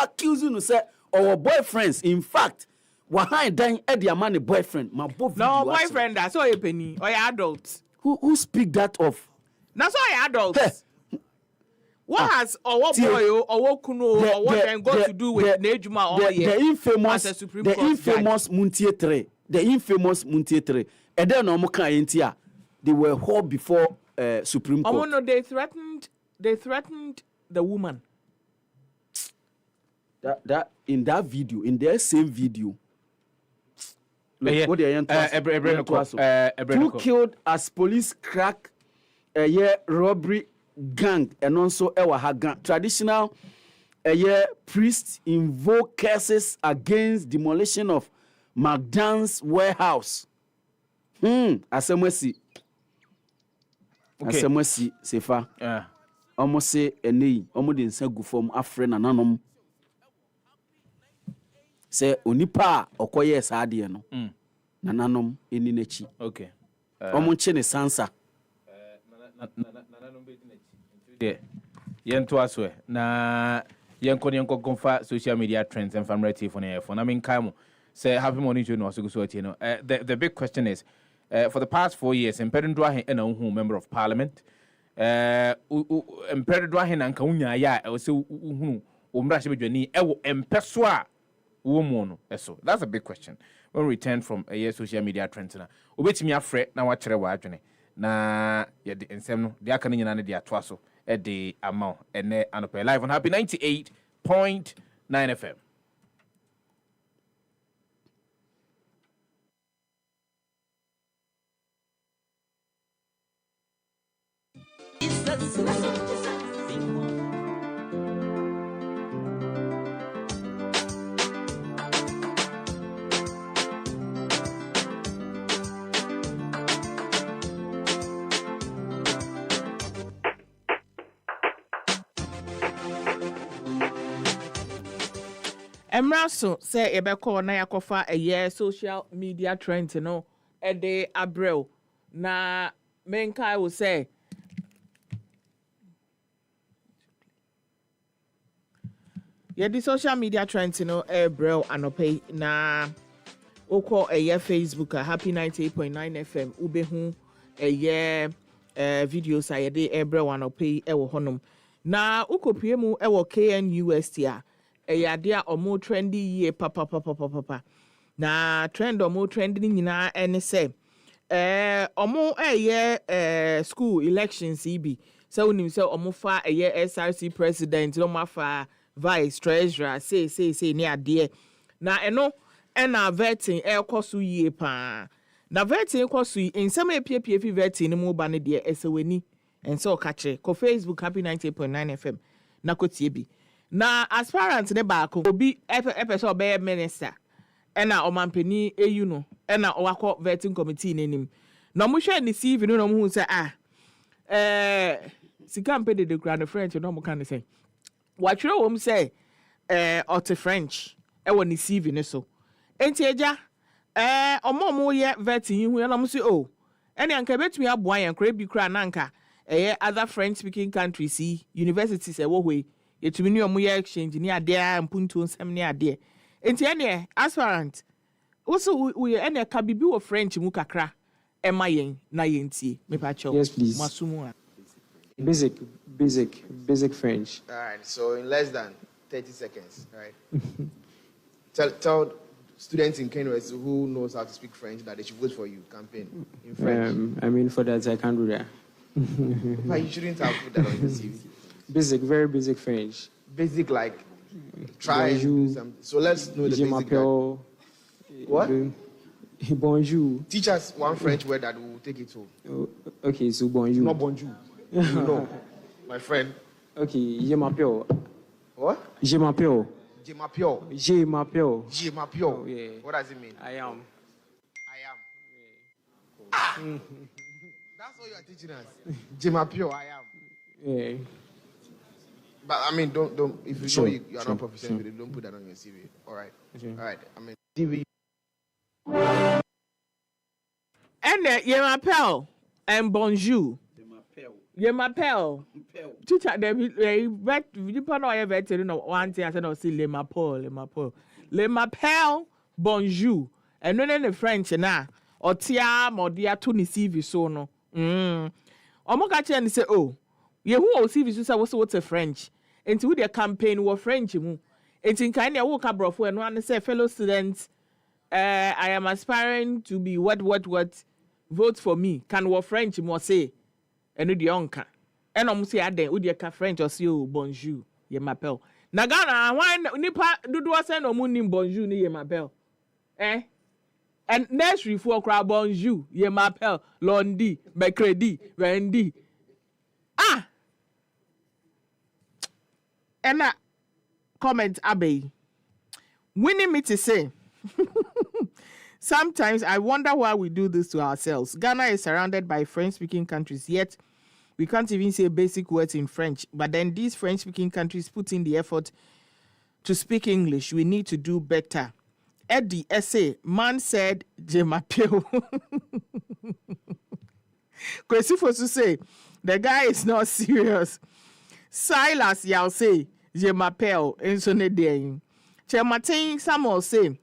S13: accusing to say our boyfriends. In fact, why dying at the money boyfriend? My both
S12: no boyfriend. That's all a penny or adults.
S13: Who speak that of?
S12: That's all adults. What has or what boy or what kuno or what can go to do with Nejuma or
S13: the infamous as a Supreme Court infamous Muntietre, the infamous Muntietre, and then Omoka they were hauled before Supreme Court.
S12: Oh no, they threatened the woman.
S13: That in that video, in their same video. Look, what they two killed as police crack robbery gang and also gang. Traditional priests invoke curses against demolition of McDonald's warehouse. Asemwesi. Asemwesi Sefa. Almost say eni almost in segu form afre nanom. Say onipa okoye saade no. Nananom eni nechi.
S1: Okay.
S13: Omunche ne sansa.
S1: Yento aswe na yenko konfa social media trends and family for na phone. I mean kamo say happy morning to no so no. The big question is for the past 4 years Impedindwa he na who member of parliament Impedindwa he na nka unya ya e se hu umra she bedwani e wo empeso a wo mu no eso. That's a big question. When we return from social media trends na obetimi afre na wa kire wa adwene na ye de ensem no de aka nyina ne de atoa so e de amount ene anope live on Happy 98.9 FM.
S12: Emraso say ebeko na yakofa social media trend no e de abrel na menkai will say the social media trend no abrel anope na oko Facebook Happy 98.9 FM ubehu videos ayede abrel anope ewo honom na ukopie mu ewo KNUST a eyadea omo trendy ye papa na trend omo trendy nyina ene se omo school elections ibi so unim se omo fa SRC president no mafa vice treasurer say ne ade na eno ena vetting ekoso ye pa na vetting ekoso nsem epiepie fi vetting ni mu ba ne de eseweni ense okache ko Facebook Happy 98.9 FM na kotie bi na aspirant ne baako obi epeso obey minister ena omampani eyu no ena owakọ vetting committee nenim na mo hwe ni CV no mo hu se sikampe de grand French no mo kan say watwere wo m say ote French wo ni CV ne so enti eja omo ye vetting hu na mo say ene anka betumi aboa yan kra bi kra na anka other French speaking countries universities wo hwe yetumi ni omo ye exchange ni ade ampuntu nsem ni ade enti ene aspirant also we ene ka bibi wo French mu kakra ema yen na yentie me pa cho
S14: yes please
S12: masumu
S14: Basic French.
S15: All right, so in less than 30 seconds, all right? tell students in Kenwest who knows how to speak French that they should vote for you, campaign in French.
S14: For that, I can't do that.
S15: But you shouldn't have put that on your CV.
S14: Very basic French.
S15: Basic, like, try and do something. So let's know the basic. What?
S14: Bonjour.
S15: Teach us one French word that will take it home.
S14: Okay, so bonjour.
S15: Not bonjour. No, my friend.
S14: Okay, je m'appelle.
S15: What?
S14: Je m'appelle.
S15: Je m'appelle.
S14: Je m'appelle.
S15: Je m'appelle.
S14: Oh, yeah.
S15: What does it mean?
S14: I am.
S15: That's all you are teaching us. Je m'appelle. I am.
S14: Yeah.
S15: But I mean, don't. If you know you are not proficient with it, don't put that on your CV. All right.
S14: Sure.
S15: All right. I mean, CV.
S12: And je m'appelle and bonjour. Je m'appelle. Teacher, but you know I ever tell you one thing I said, no, see, le m'appelle. Le m'appelle, bonjour. And no, in the French, na, or tiam, or dia to ni CV so no. Omo catch and say, oh, ye who o CV so say what's a French. And to their campaign were French mu. And in kind of walk up bro and one say, fellow students, I am aspiring to be what, vote for me. Can we French mo say? And the onka. And I'm say I den udi ka French or say bonjour, ye m'appelle. Na Ghana why nipa do say no munim bonjour ni ye m'appelle. And next for cry bonjour, ye m'appelle, lundi, mercredi, vendredi. Ah. And comment Abbey. Winning me to say. Sometimes I wonder why we do this to ourselves. Ghana is surrounded by French-speaking countries, yet we can't even say basic words in French. But then these French-speaking countries put in the effort to speak English. We need to do better. Eddie essay, man said, je m'appelle. Kwesi Fosu say, the guy is not serious. Silas Yao say, je m'appelle. And so ne deyin. Chematin Samuel say,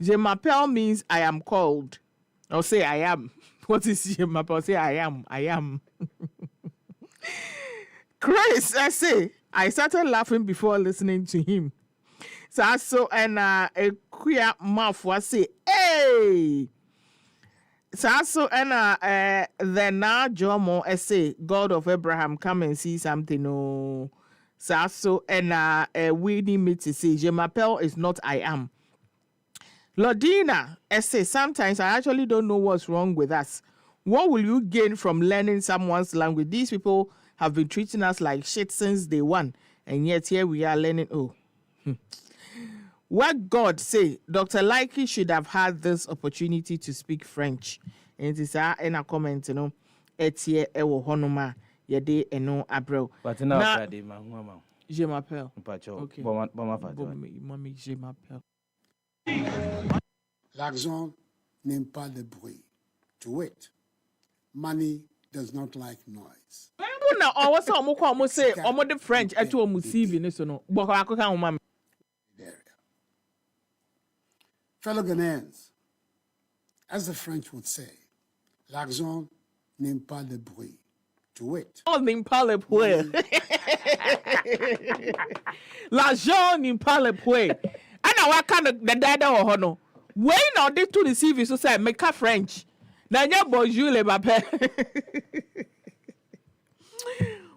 S12: je m'appelle means I am called. Or say I am. What is je m'appelle? Say I am. Chris, I say, I started laughing before listening to him. So and a queer mouth was say, hey. So and then now Jomo say, God of Abraham, come and see something. Oh, so and we need me to say, je m'appelle is not I am. Lodina, say, sometimes I actually don't know what's wrong with us. What will you gain from learning someone's language? These people have been treating us like shit since day one, and yet here we are learning. Oh, what God say, Dr. Likey should have had this opportunity to speak French. And it is in a comment, you know, etie ewo honoma yede eno abrel.
S9: But now,
S12: je m'appelle.
S9: Okay.
S12: Mommy, je m'appelle.
S16: L'argent n'aime pas le bruit. To it, money does not like noise.
S12: Now, what's almost say, almost the French at your music, no, but I could have mammy.
S16: Fellow Ghanaians, as the French would say, l'argent n'aime pas le bruit. To it.
S12: Oh, n'aime pas le bruit. L'argent n'aime pas le bruit. I know what kind of the dada or hono. When or they to receive you, so say, make a French. Now, bonjour, le bape.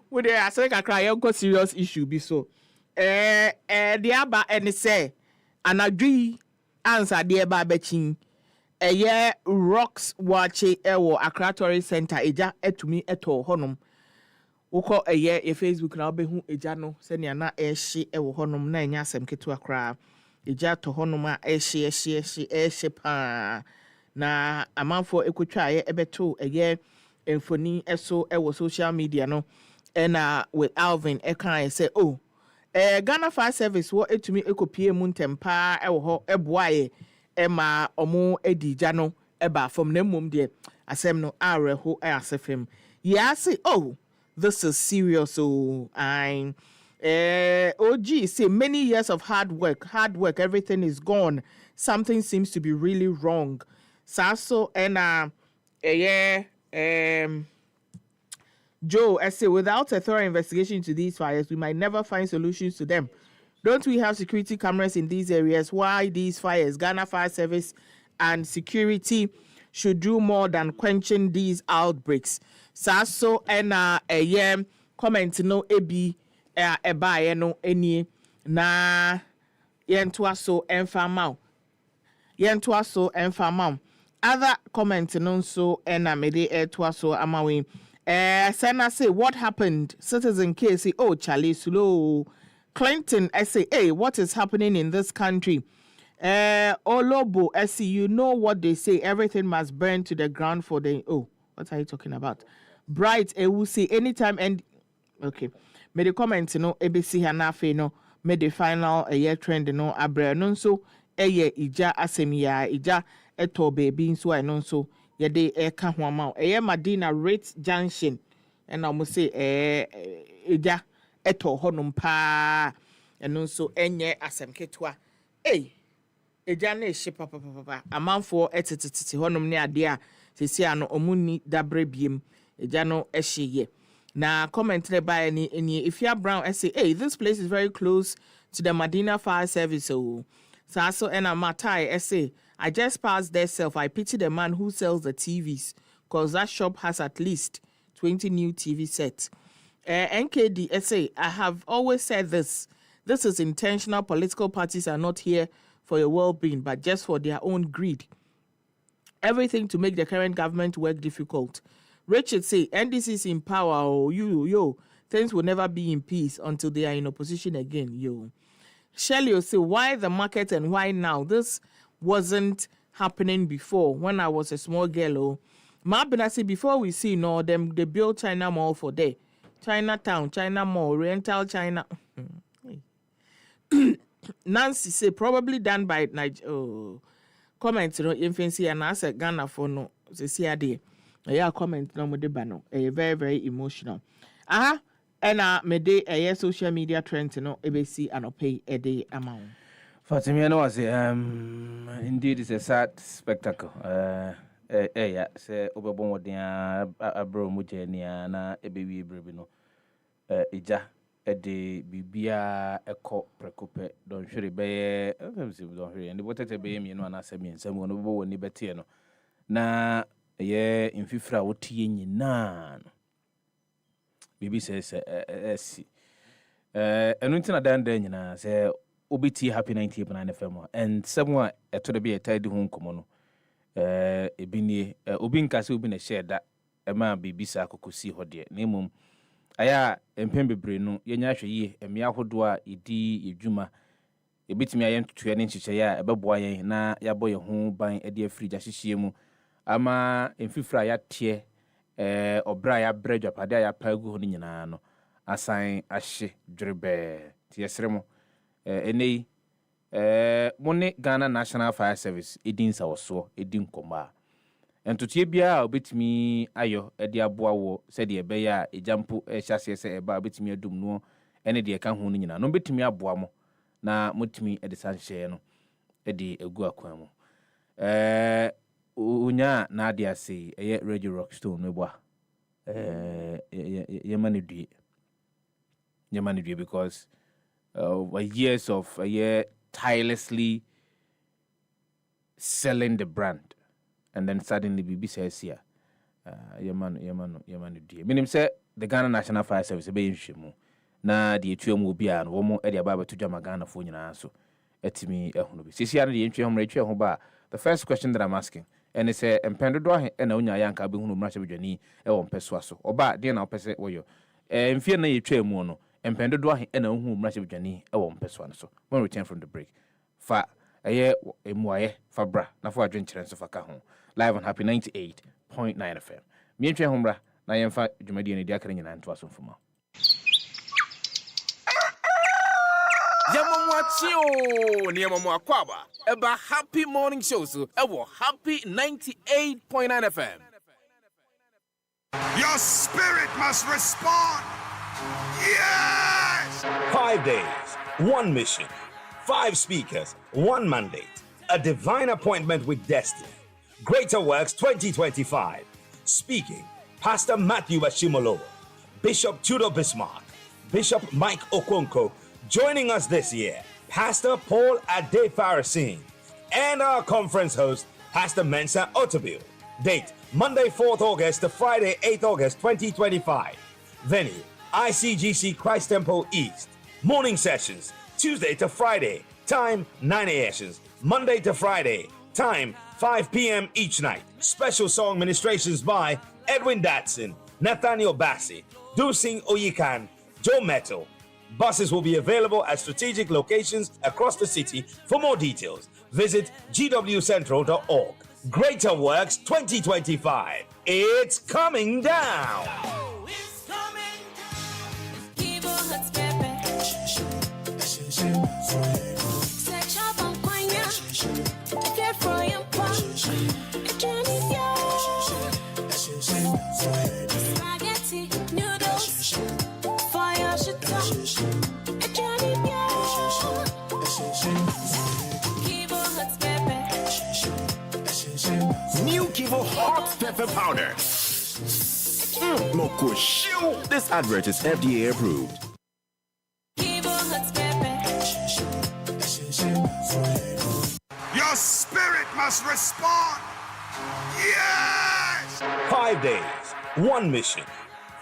S12: Would I say I cry a serious issue be so? The abba and say, and agree answer the abba betching. A year rocks watching a creatory center, eja etumi eto honum. Woko a year a Facebook now be who a jano, send ya na she a honum na nyasem ketu akra. Eja to honuma she pa na amanfo ekutwa ye ebeto eye emfoni eso ewo social media no and with Alvin ekan say oh Ghana Fire Service wo etumi ekopie mu ntempa ewo ho eboaye ema omo edija no eba from na mum de asem no areho asefem ya say oh this is serious so I'm OG say many years of hard work, everything is gone. Something seems to be really wrong. Joe, I say, without a thorough investigation into these fires, we might never find solutions to them. Don't we have security cameras in these areas? Why these fires? Ghana Fire Service and security should do more than quenching these outbreaks. Saso ena comment no ebi eba no eni na yentoa so enfamao. Yentoa so enfamao. Other comment no so ena mede toa so amawi. Sana say what happened? Citizen K say, oh Charlie slow. Clinton say, hey, what is happening in this country? Olobo say, you know what they say, everything must burn to the ground for the what are you talking about? Bright will say anytime and okay. May the comment no ABC hanafe no may the final year trend no abre no so ija asemia ija eto baby so I know so yede eka ho ama Madina Rate Junction and I must say ija eto honum pa eno so enye asem ketwa ija na ehye papa amanfo etetete honum ne ade a sesi ano omuni dabre biem ija no ehye na comment le by any Ifya Brown say, hey, this place is very close to the Medina Fire Service. So and Matai say, I just passed there self. I pity the man who sells the TVs because that shop has at least 20 new TV sets. NKD say, I have always said this. This is intentional. Political parties are not here for your well-being, but just for their own greed. Everything to make the current government work difficult. Richard say, NDC is in power, things will never be in peace until they are in opposition again, Shelley say, why the market and why now? This wasn't happening before when I was a small girl, Mabina say, before we see, they build China Mall for there. Chinatown, China Mall, Oriental China. Nancy say, probably done by Nigeria. Comment, infancy and I said Ghana for no, see a comment no mode bano very very emotional and me de social media trend no ebesi anope ede amount
S1: Fatimia no was indeed it's a sad spectacle yeah say obebon wodin abro mujenia na ebewi brebi no ija ede bibia eko prekope don hwere be don hwere and botete be mi no anase mi nsam no bo woni betie no na in fifra wotie nyina no bibi says enuntina dan nyina say obiti happy 98.9 FM and someone to the be a tidy home komo no ebini obi nka se obi na share da ma bibi sa kokosi hode na emom aya empem bebre no yenya hwe yi emi ahodo a edi edwuma ebitimi ayen tutua ne nchiche ya ebeboa yen na yabo ye ho ban ede afiri ja hihie mu ama emfifra ya tie obra ya bredwa pade ya pagu ho nyina no asan ahye dwerebe tie seremo enei mone Ghana National Fire Service edin sawoso edin koma entotie bia obetimi ayo ede aboa wo se de ebe ya ejampo ehyiase se eba obetimi adum no ene de ka ho nyina no obetimi aboa mo na motimi ede sanhye no ede egu akwan mu unya na dia say Radio Rockstone we boa yemani due because years of tirelessly selling the brand and then suddenly BB says here yemani due meaning say the Ghana National Fire Service be nhwemu na de etuam obi a no wo e de aba to dwama Ghana fo nyina so etimi ehunu bi sisi ara de entwe ho ba the first question that I'm asking and it's a empendo do ahe na onya yanka be hunu mra chebedwani e wo mpeso aso oba de na opese woyo mfie na yetwa mu no empendo do ahe na hunu mra chebedwani e wo mpeso aso when we return from the break fa emuaye fa bra na fo adwen kire nso fa ka ho live on Happy 98.9 FM mi entwe ho mra na yemfa dwumadi ne dia kare nyina nto aso mfuma
S9: Yamamwachio ni Yamamwakwaba eba Happy Morning Show so ewo Happy 98.9 FM.
S17: Your spirit must respond. Yes!
S18: 5 days, one mission, 5 speakers, one mandate, a divine appointment with destiny. Greater Works 2025. Speaking, Pastor Matthew Bashimolowo. Bishop Tudor Bismarck, Bishop Mike Okonkwo. Joining us this year, Pastor Paul Ade-Farasin, and our conference host, Pastor Mensa Otabil. Date, Monday 4th August to Friday 8th August 2025. Venue, ICGC Christ Temple East. Morning sessions, Tuesday to Friday, time 9 a.m. Monday to Friday, time 5 p.m. each night. Special song ministrations by Edwin Datson, Nathaniel Bassi, Dusing Oyikan, Joe Metal. Buses will be available at strategic locations across the city. For more details, visit gwcentral.org. Greater Works 2025. It's coming down.
S19: New Kivo Hot Pepper Powder. Moko Shoo. This advert is FDA approved.
S17: Your spirit must respond. Yes!
S18: 5 days, one mission,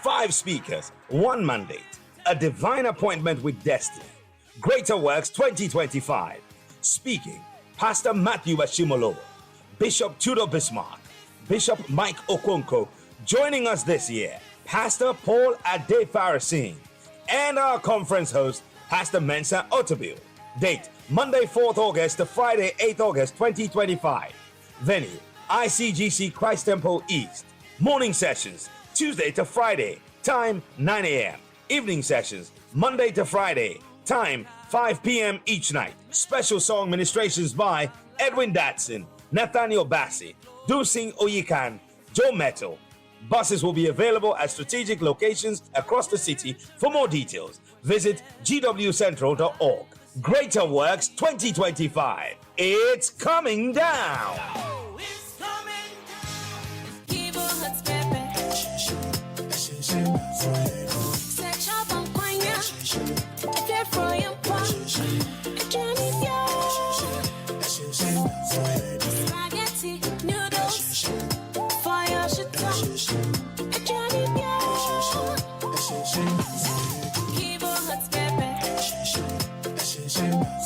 S18: 5 speakers, one mandate, a divine appointment with destiny. Greater Works 2025. Speaking, Pastor Matthew Bashimolo, Bishop Tudor Bismarck, Bishop Mike Okonkwo. Joining us this year, Pastor Paul Ade-Farasin, and our conference host, Pastor Mensa Otabil. Date, Monday 4th August to Friday 8th August 2025. Venue, ICGC Christ Temple East. Morning sessions, Tuesday to Friday, time 9 a.m. Evening sessions, Monday to Friday, time 5 p.m. each night. Special song ministrations by Edwin Datson, Nathaniel Bassi, Dusing Oyikan, Joe Metal. Buses will be available at strategic locations across the city. For more details, visit gwcentral.org. Greater Works 2025. It's coming down.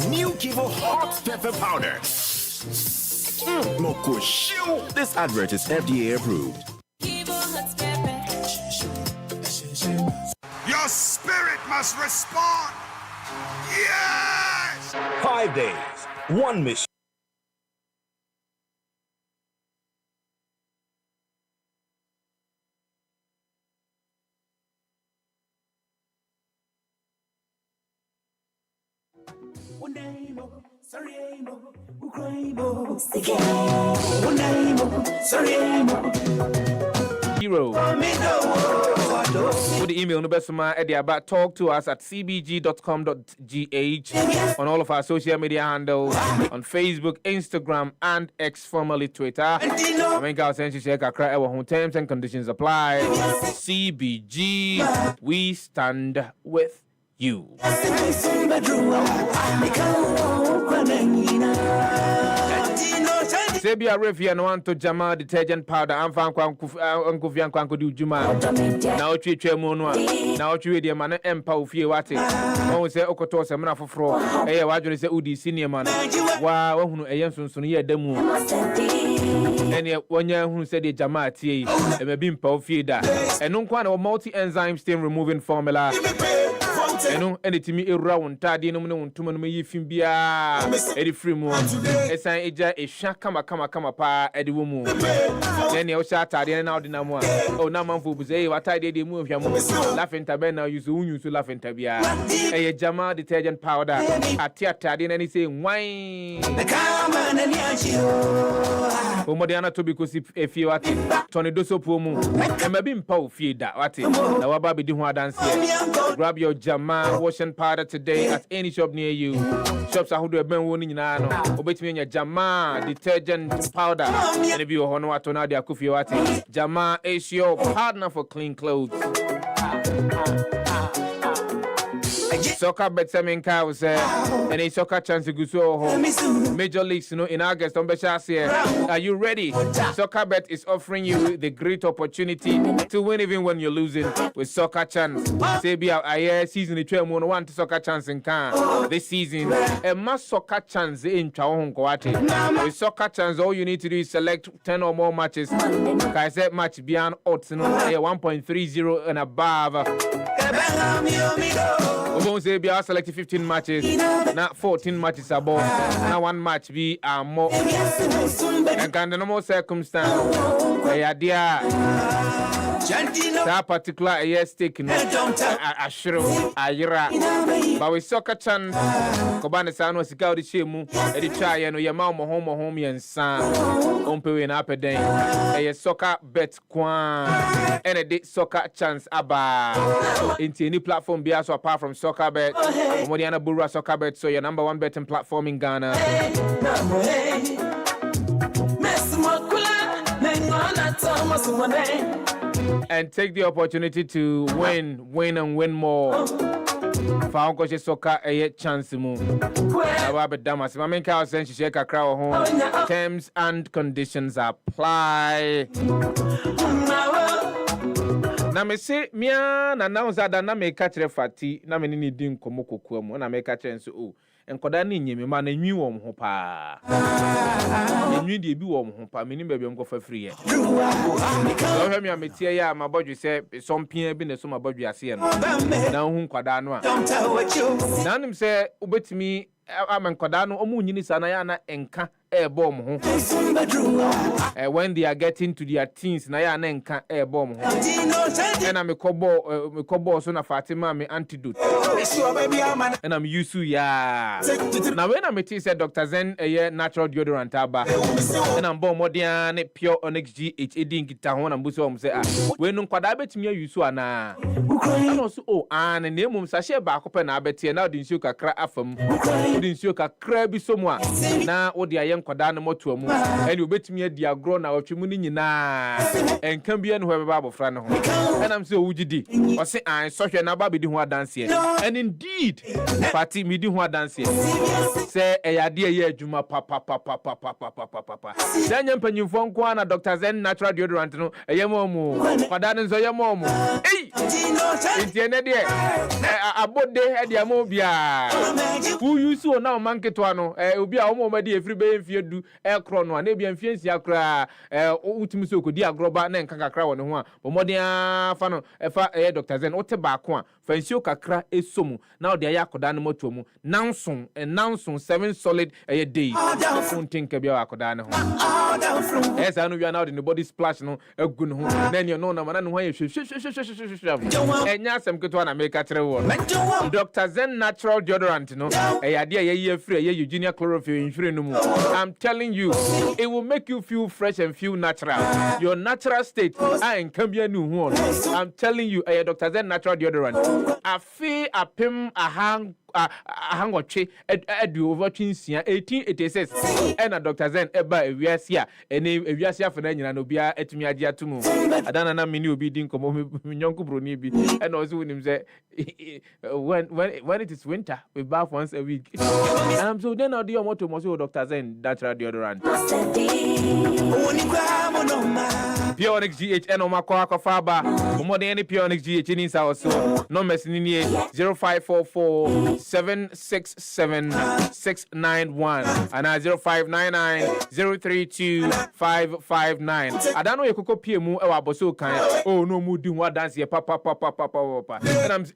S19: New Kivo Hot Pepper Powder. Moko Shoo. This advert is FDA approved.
S17: Your spirit must respond. Yes!
S18: 5 days, one mission.
S1: Hero. With the email, about talk to us at cbg.com.gh on all of our social media handles on Facebook, Instagram, and X, formerly Twitter. I mean, guys, terms and conditions apply. CBG, we stand with you. Sebia Refia no want to jama detergent powder and fan kwankufian kwankodi ujuma na otwetwe mu no a na otwe de ma no empa ofie wate won se okoto se mna foforo eye wadwene se udi senior man wa wahunu eye nsonsono ye damu ene wonya hunu se de jama atie yi emebi mpa ofie da eno nkwa na multi enzyme stain removing formula eno enetimi erura won tade no ne wontuma no yi fim bia edi free mu esan eja ehwa kama pa edi wo mu ne o sha tade na odina mu a o na manfo bu say watade de mu ohwa mu lafenta be na yusu unyusu lafenta bia eye jama detergent powder atia tade na ni say wine o modiana to bi kosi efie wate tornado soap mu emabi mpa ofie da wate na waba be di ho adanse grab your jama washing powder today at any shop near you. Shops are who do ben woni nyina no obetimi nya jama detergent powder and if you hono atona dia kufi wate jama is your partner for clean clothes. Soccer bet semen cow say any soccer chance to go so Major Leagues in August on here. Are you ready? Soccer bet is offering you the great opportunity to win even when you're losing with Soccer Chance. Say be a season the 12 one to Soccer Chance in can this season. A mass Soccer Chance in Chawon. With Soccer Chance, all you need to do is select 10 or more matches. I said match beyond odds 1.30 and above. Say be select 15 matches, not 14 matches above. Now one match be more. And can the normal circumstance, that particular stake a shrew, a yera. But with Soccer Chance, Kobana San was a the shemu, a try and your mama home and son, Umpe in upper day. A soccer bet quan and a date Soccer Chance abba into any platform be also apart from Soccer Bet, Modiana Burra Soccer Bet, so your number one betting platform in Ghana. And take the opportunity to win and win more. Found soccer a chance move. Damas, my main cow sends shake a crowd home. Terms and conditions apply. Na me say mia na announce that na me catch refati na me ni din komoko kuamu na me catch enso o enkoda na nyeme ma na nwi wo ho pa nwi de bi wo ho pa me ni baabi am ko fa free ye so hwe me ametie ya ma bodwe se sompia bi na so ma bodwe ase no na hu nkoda no a na nim se obetimi amankoda no omu nyini sana ya na enka bomb when they are getting to their teens na ya na enka bomb and I'm a kobo so na Fatima me antidote and I'm used to ya now when I'm say Dr. Zen a natural deodorant aba and I'm born modern pure onyx GH edin kita ho na mbuso am say we no kwada betimi ayusu ana and also and name mum sachet ba akopɛ na abetie na odinsuo kakra afam odinsuo kakra bi so mu a na odi aye nkwada no moto amu ene obetimi adi agro na otwemu ni nyina enka bia no hwebe abofra no ho and am say owugidi o say an sohwe na ba bedi ho adanse and indeed party medi ho adanse say eyade ye adwuma papa sanya mpanyimfo nko na Dr. Zen natural deodorant no eyemo kwada no nso yemo Intiene de abode e de mo bia who use o na manketo ano obi a o ma de efri be mfie du e kro no na bia mfie nsia kra utimi so okodi agroba na nka kakra wo ne ho a bomoden afa no e fa Dr. Zen o te ba ko a fa nsio kakra esomu na o de ya akoda no moto mu nanson 7 solid day funtinka bia akoda ne ho esa no bia na o de body splash no agu ne ho na ne no na ma na ne ho ye enya asem keto na make kire wo Dr. Zen natural deodorant no eyade ye free ye Eugenia chlorophyll infre no mu I'm telling you it will make you feel fresh and feel natural your natural state I can be new one I'm telling you Dr. Zen natural deodorant afi apem ahangotwe edu over 1886 and Dr. Zen eba ewiase a ene ewiase afana nyina no bia etumi age atumu adana na mini obi din komo nyonko broni bi and also when say when it is winter we bath once a week and so then audio moto mo so Dr. Zen natural deodorant Pure Onyx GH and Omako Akofaba more than any Pure Onyx GH in his house no messing in 0544 767 691 and 0599-032-559. I don't know you could pay mu ewa boso kan. Oh no mu do what dance here papa. And I'm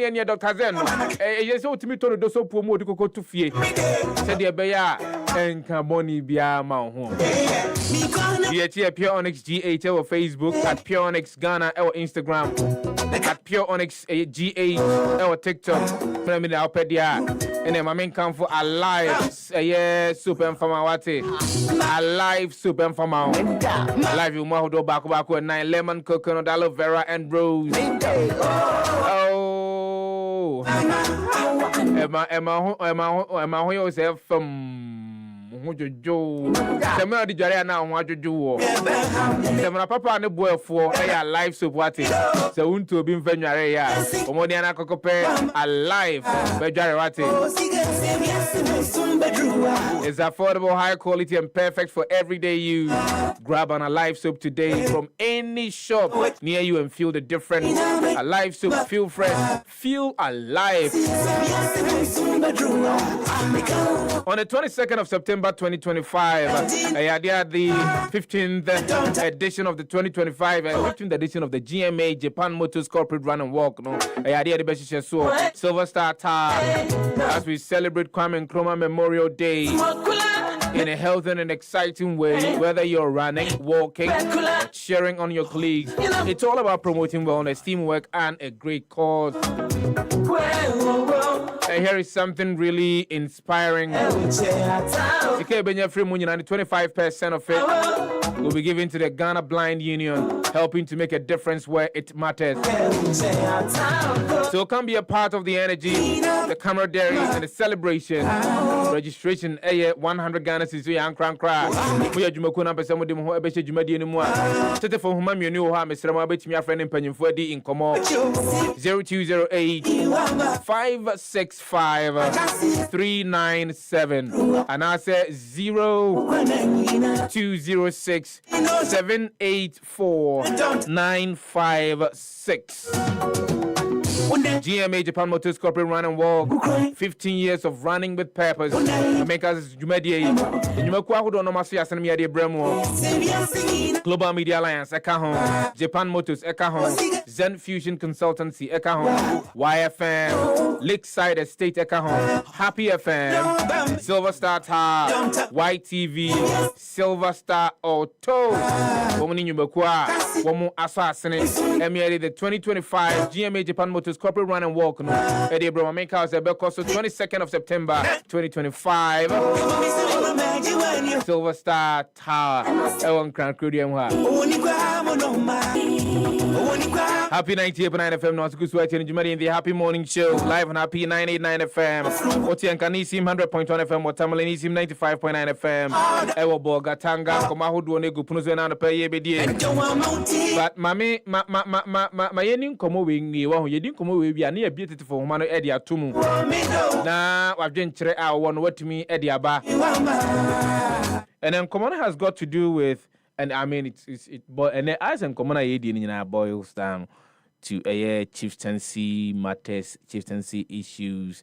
S1: any Dr. Zen. Yes so to me to do so promo di koko to fie. Said the beya enka money bia ma ho. Here Pure Onyx GH or Facebook at Pure Onyx Ghana or Instagram at Pure Onyx GH or TikTok. Me da opedia ene ma men kan for alive super informa wate alive super informa alive you mo do back 9 lemon coconut aloe vera and rose oh Emma yourself ho jojo semana di dware na ho ajojo wo semana papa ne boyfo e live soap wate se wunto obi mfa nware ya omodi na kokope alive be dware wate. It's affordable, high quality and perfect for everyday use. Grab an Alive soap today from any shop near you and feel the difference. Alive soap, feel fresh, feel alive. On the 22nd of September 2025, the 15th edition of the 2025 15th edition of the GMA Japan Motors Corporate Run and Walk. Silver Star Tower as we celebrate Kwame Nkrumah Memorial Day in a healthy and exciting way, whether you're running, walking, sharing on your colleagues. It's all about promoting wellness, teamwork, and a great cause. And here is something really inspiring. 25% of it will be given to the Ghana Blind Union, helping to make a difference where it matters. So come be a part of the energy, the camaraderie, and the celebration. Registration 100 Ghana cedis so crank cry. We are Jumakuna person with them who ebeshe Jumadi anymore. Tete for whom you know how Mr. Mabet me a friend in Penny for the in Como 0208 565 397 and I say 0206 784 956. GMA Japan Motors Corporate Run and Walk. 15 years of running with purpose. Makers Jumedia. Global Media Alliance Ekahon. Japan Motors Ekahon. Zen Fusion Consultancy Ekahon. YFM. Lakeside Estate Ekahon. Happy FM. Silver Star Tower. YTV. Silver Star Auto. Woman in Yubakwa. Woman Assassin. Emily the 2025 GMA Japan Motors Corporate Run and Walk. Eddie Broma make house at Belcoso 22nd of September 2025. Silver Star Tower. Ewan Crank Happy 98.9 FM. No good sweating in the Happy Morning Show. Live on Happy 989 FM. Otian Kanisim 100.1 FM. Watamalisim 95.9 FM. Ewa Boga Tanga. Komahu Duonego Punuzena the Pay Bedi. But Mammy, my ending come wing me. One you didn't come away. We are near beautiful man Eddie Atumu. Now I've done 3 hours. What to me, Eddie Abba. And then Common has got to do with. And I mean, but and as and common idea boils down to chieftaincy matters, chieftaincy issues,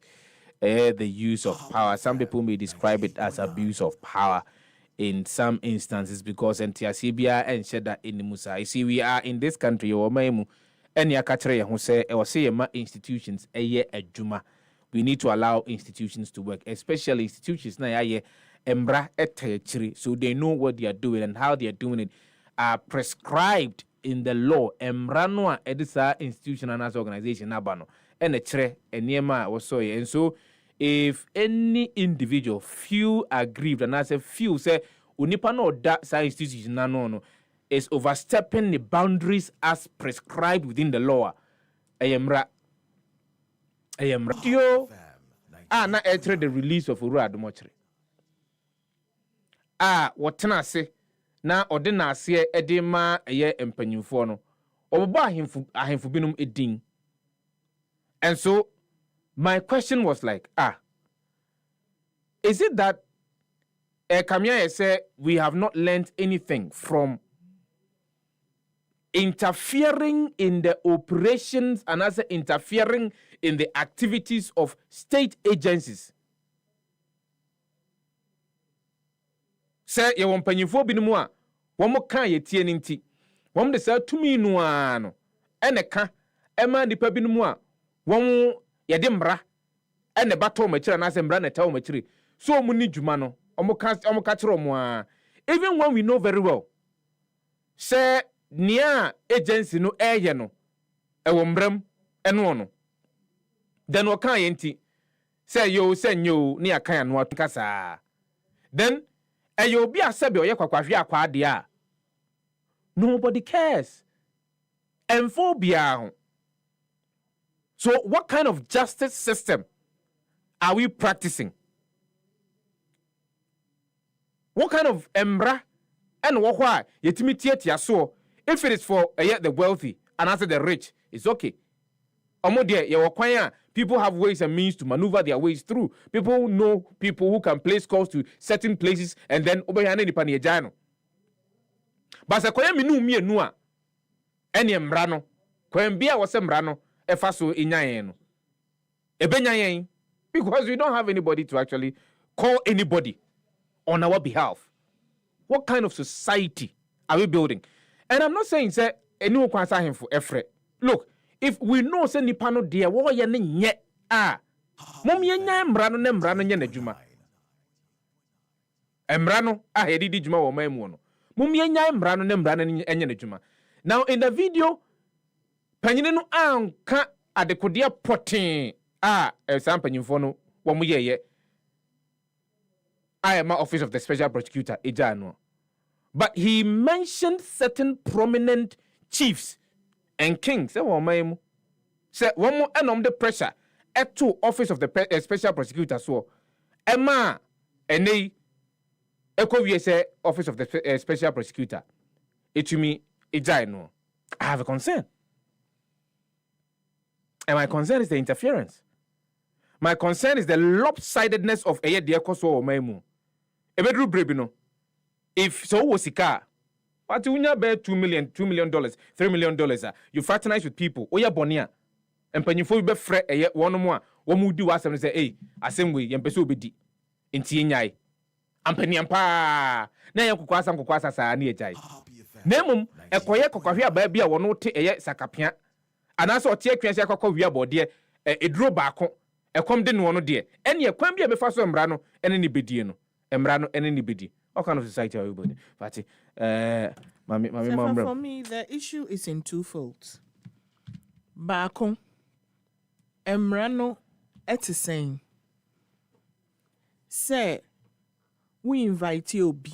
S1: the use of power. Some people may describe it as abuse of power in some instances because NTSCBA and said that in the Musa. You see, we are in this country, or Maimu, and Yakatre who say, or say, institutions, a Juma. We need to allow institutions to work, especially institutions na embra etechiri, so they know what they are doing and how they are doing it are prescribed in the law. Embra noa edisa institution and as organization nabano and echere eniema wasoye. And so if any individual feel aggrieved and I say feel say unipa no that sa institution na no is overstepping the boundaries as prescribed within the law, embra dio na etre the release of Uru Adumochiri. Watena se na odena se edema eye empanyimfo no obobo ahemfu binum edin. And so my question was like, is it that Kamia say we have not learned anything from interfering in the operations and also interfering in the activities of state agencies? Say ye wompanyifo binumu a womo kan ye tie nti wom de say tumi nu ano ene ka ema nipa binumu a wom ye de mbra ene bato machira na se mbra na tawo machiri so mu ni djuma no omo ka kire omo a. Even when we know very well say nia agency no eye no e wo mbram eno no then wo kan ye nti say yo say nyo ni akan anu akasa then eyo bi asebe oye kwakwahwe akwa de a nobody cares and phobia. So what kind of justice system are we practicing? What kind of embra and what why yetimi tietia so if it is for the wealthy and answer the rich, it's okay. People have ways and means to maneuver their ways through. People know people who can place calls to certain places and then obeyane nipa ne agya no. But akoya minu mi enu a ene mmra no, kwan bia wo se mmra no efa so enyan no. Ebenyan because we don't have anybody to actually call anybody on our behalf. What kind of society are we building? And I'm not saying say anyone can say him for effort. Look, if we know say nipa no de wo ye ne nye mom ye nya mmra no ne mmra no nye na djuma. Mmra no he di djuma wo mamu no. Mom ye nya mmra no ne mmra no nye na djuma. Now in the video panyine no anka adekodia potin some panyimfo no wo mo ye I am office of the special prosecutor ejano. But he mentioned certain prominent chiefs and kings. Say one more and the pressure at to office of the special prosecutor. So Emma and they say office of the special prosecutor. It to me ejano. I have a concern. And my concern is the interference. My concern is the lopsidedness of Eye Diakoso or Maimu. Ebedru Brebino. If so was Sika, but you bear $2 million, $3 million, you fraternize with people, Oya Bonia, and when you be fret a yet one more, one would do us and say, hey, assembly, Yampeso Bedi, in Tianyai. Ampeniampa, Nayakuasam Kuasa near Jai. Nemum, a quiet cocoa baby, or no tea a yet Sakapia, and I saw Tia Quasia Coco via Bordia, a draw back, a come din one dear, and ye quambia before Embrano and any bediano, Embrano and any bedi. What kind of society are we building? Fatty,
S12: for me, the issue is in two folds. Baako, Emrano eti saying, say, we invite you be.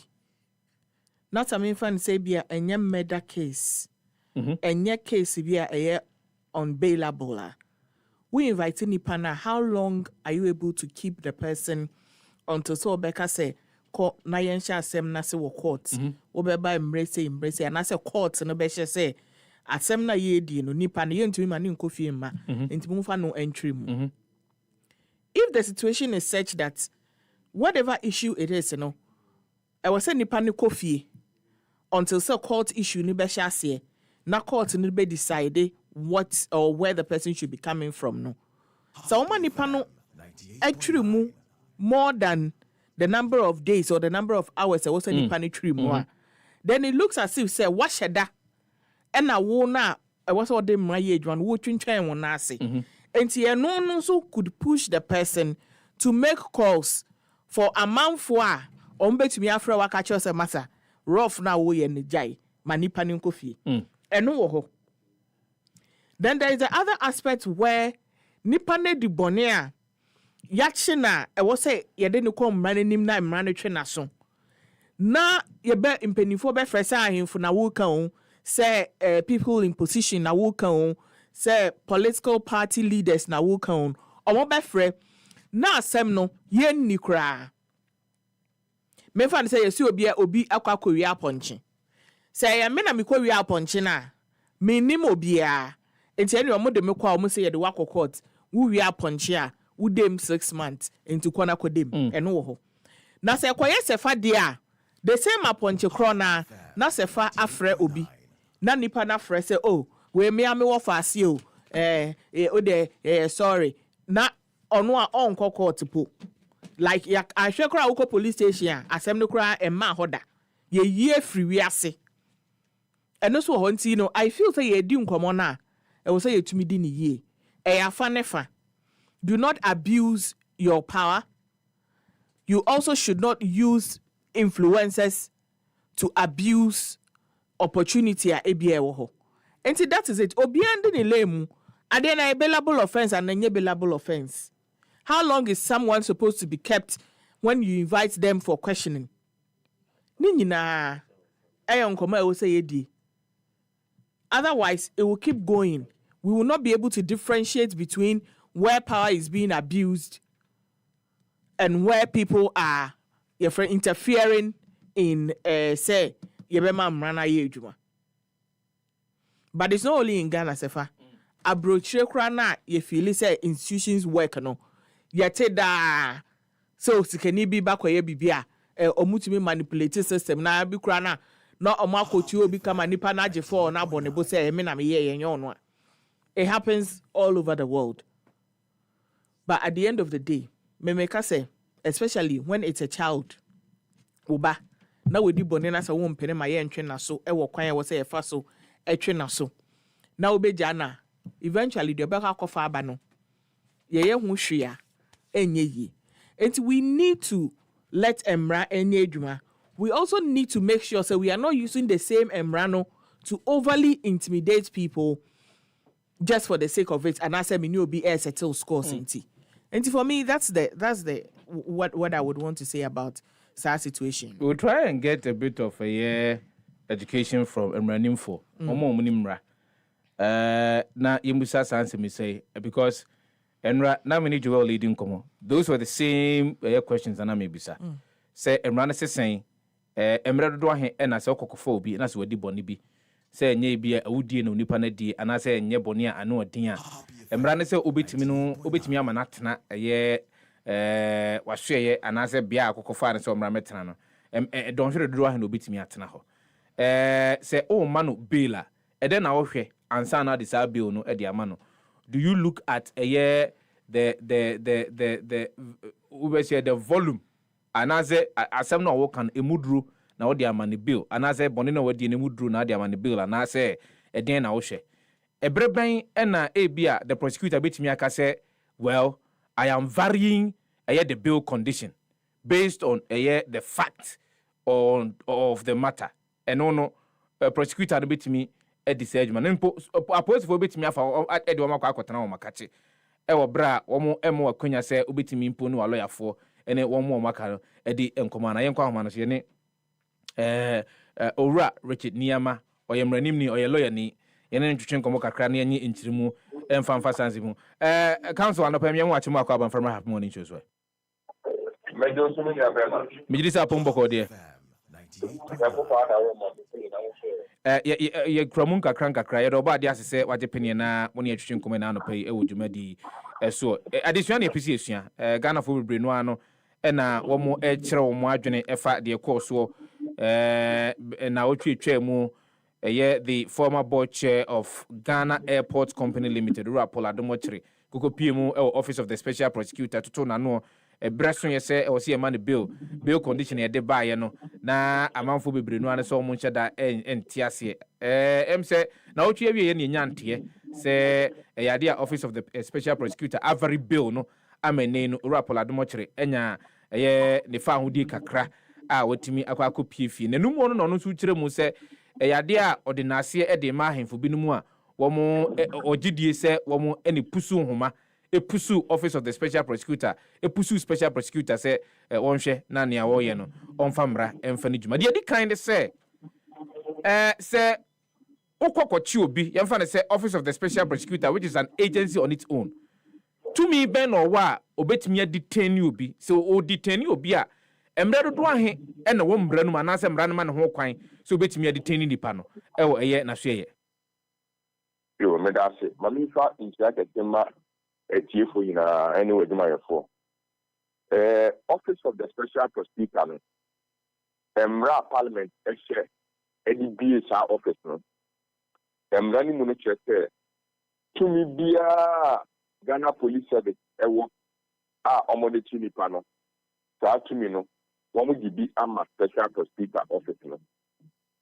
S12: Not a mean fan say be a murder case. And your case be a unbailable. We invite Nipana. How long are you able to keep the person until so Becca say? Court na yensha asem na se wo court obeba embrace and as a court no be say asem na ye di no nipa na yentumi ma ne nkofie ma ntimi fa no entry mu. If the situation is such that whatever issue it is no I was say nipa ne kofie until so court issue ni be hye na court no be decide what or where the person should be coming from no. So woman nipa no actually mu more than the number of days or the number of hours I was in the planetary more. Then it looks as if say what shada and I wona I was all them my age one watching train one nasi. And see no so could push the person to make calls for a month for bet to me after waka chose a matter rough now we and jai manipanin coffee. And no. Then there is the other aspect where nipane di bonea Yachina, I was say, you didn't come running him na mranitri so. Na ye be impenifo be fresa him for na wuka say people in position na wuka say political party leaders na wuka omo be frɛ na asɛm no ye nni kra. Me fa say yesi obi akwa wi aponche. Say ya me na me kwa wi aponche na me nim obi a. Enti ene omo de me kwa omo say ye de wakɔ court wu wi aponche a udem 6 months into kwana kodem eno wo ho na se koye sefa dia the same aponche krona na sefa afre obi na nipa na afre say oh we me ame wo faase o o de sorry na ono a onko court po like ya ahwe kra wo police station asem no kra emma hoda ye yie free wi ase eno so ho nti no I feel say ye di nkomo na e wo say ye tumi di ni yie afa nefa. Do not abuse your power. You also should not use influencers to abuse opportunity at ABA. And see, that is it. Obiande ni lemu. Are there a bailable offense and a bailable offense? How long is someone supposed to be kept when you invite them for questioning? Ninina, ayon koma will say edi. Otherwise, it will keep going. We will not be able to differentiate between where power is being abused and where people are interfering in say yebema mrana ye ejuma. But it's not only in Ghana, Sefa. Abrochire kra na ye feel say institutions work no. Yete da so sikani bi bakoye bibia omutumi manipulate system na bi kra na omakotu obi kama nipa na age for na bonebo say me na me ye yenyo. It happens all over the world. But at the end of the day, me make say, especially when it's a child, uba, na we di bonena sa won pene ma ye ntwe na so, e wo kwan e wo say e fa so, e twe na so. Na obe jana, eventually the beka kofa aba no. Ye hu hwea, enye yi. And we need to let emra enye adwuma. We also need to make sure so we are not using the same emrano to overly intimidate people just for the sake of it, and I said, "Me will be air settle scores And for me, that's the what I would want to say about that situation.
S1: We'll try and get a bit of a education from Emranimfo. Na Yimusa answer me say because Enra na many jewel leading come. Those were the same questions and I may be sir. Say Emran saying Emra do he and I saw cocophobia and that's what the bonny be. Say nye bia awudie no nipa na die ana say nye bone a ano odin a emra ne say obetimi ama na tena ye wahweye ana say bia akokofa ne say omra metena no don hwere do ha na obetimi atena ho say o ma no baila eden na wo hwe ansa na de sa bill no e de ama no do you look at the we say the volume ana say asem na wo kan emuduro na wo de amane bill ana say bone na wo de nemu dru na de amane bill ana say eden na wo hwe ebreben na ebia the prosecutor betimi aka say well I am varying the bill condition based on the fact of the matter and no prosecutor betimi decide man opposed for betimi afa e de wo makwa akotena wo makache e wo bra wo mo emo akonya say obetimi mpo no lawyer for ene wo mo maka e di enkoma na yenkwa homa no so ne Owura Richard Niama oyemranim ni oyelawyer ni yene ntwetwe nkomo kakra na yenye enchirimu emfamfa sanzi mu council anopam yemu achimo akwa ban farmer half morning shows we mejo so me abema mijiri sa pombo ko de ye kramun kakra ye do ba de asese waje pene na woni atwetwe nkomo na anopai e wodwumadi so addition na pc esua Ghana for bebre no ano na wo mo e kire wo mo adwene efa de course na otwetwe mu the former board chair of Ghana Airport Company Limited Rapola Domochiri koko PMO office of the special prosecutor to na no breson ye say o see man bill condition ye de buy no na amanfo bebre no an so mo nche da entiase em say na otwe wie ye ne nyante say yade office of the special prosecutor avari bill no amene no Rapola Domochiri enya ne fa hodi kakra a wotimi akwa piefi na numu no no so kire mu say yade a ordinance e de ma ahemfo binumu a wo mo ogidie se wo mo eni pusu homa pusu office of the special prosecutor pusu special prosecutor se wonhwe na ne awo ye no onfa mra emfa ni djuma de di kind se se ukokochi obi yemfa ne se office of the special prosecutor which is an agency on its own to me ben or wa obetimi detain obi so o detain obi a emre do ahe na wo mra no na se mra no ma ne ho kwan so betimi detain nipa no wo na so ye
S20: yo me da se mami fa intia tetema etiefo ina anyway do my for office of the special prosecutor no emra parliament ehye edibie sa office no emra ni mu no chese tumi bia Ghana police service ewo a omode chinipa no sa tumi no one would be a special prosecutor office.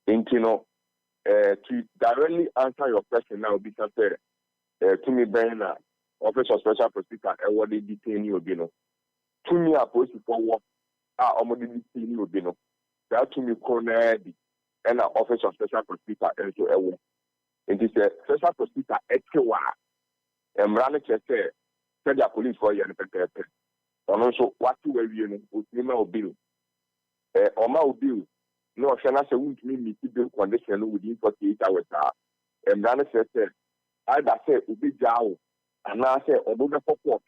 S20: To directly answer your question now, be to me, Ben, office of special prosecutor, and what they detain you, to me, opposed to forward, almost detain you, that to me, corner and office of special prosecutor, and so a work. It is a special prosecutor, and running to say, the police for you and and also what to review with bill. Oma bill no shana se won't meet bill condition within 48 hours and then said either say ubi jao and now say odoga court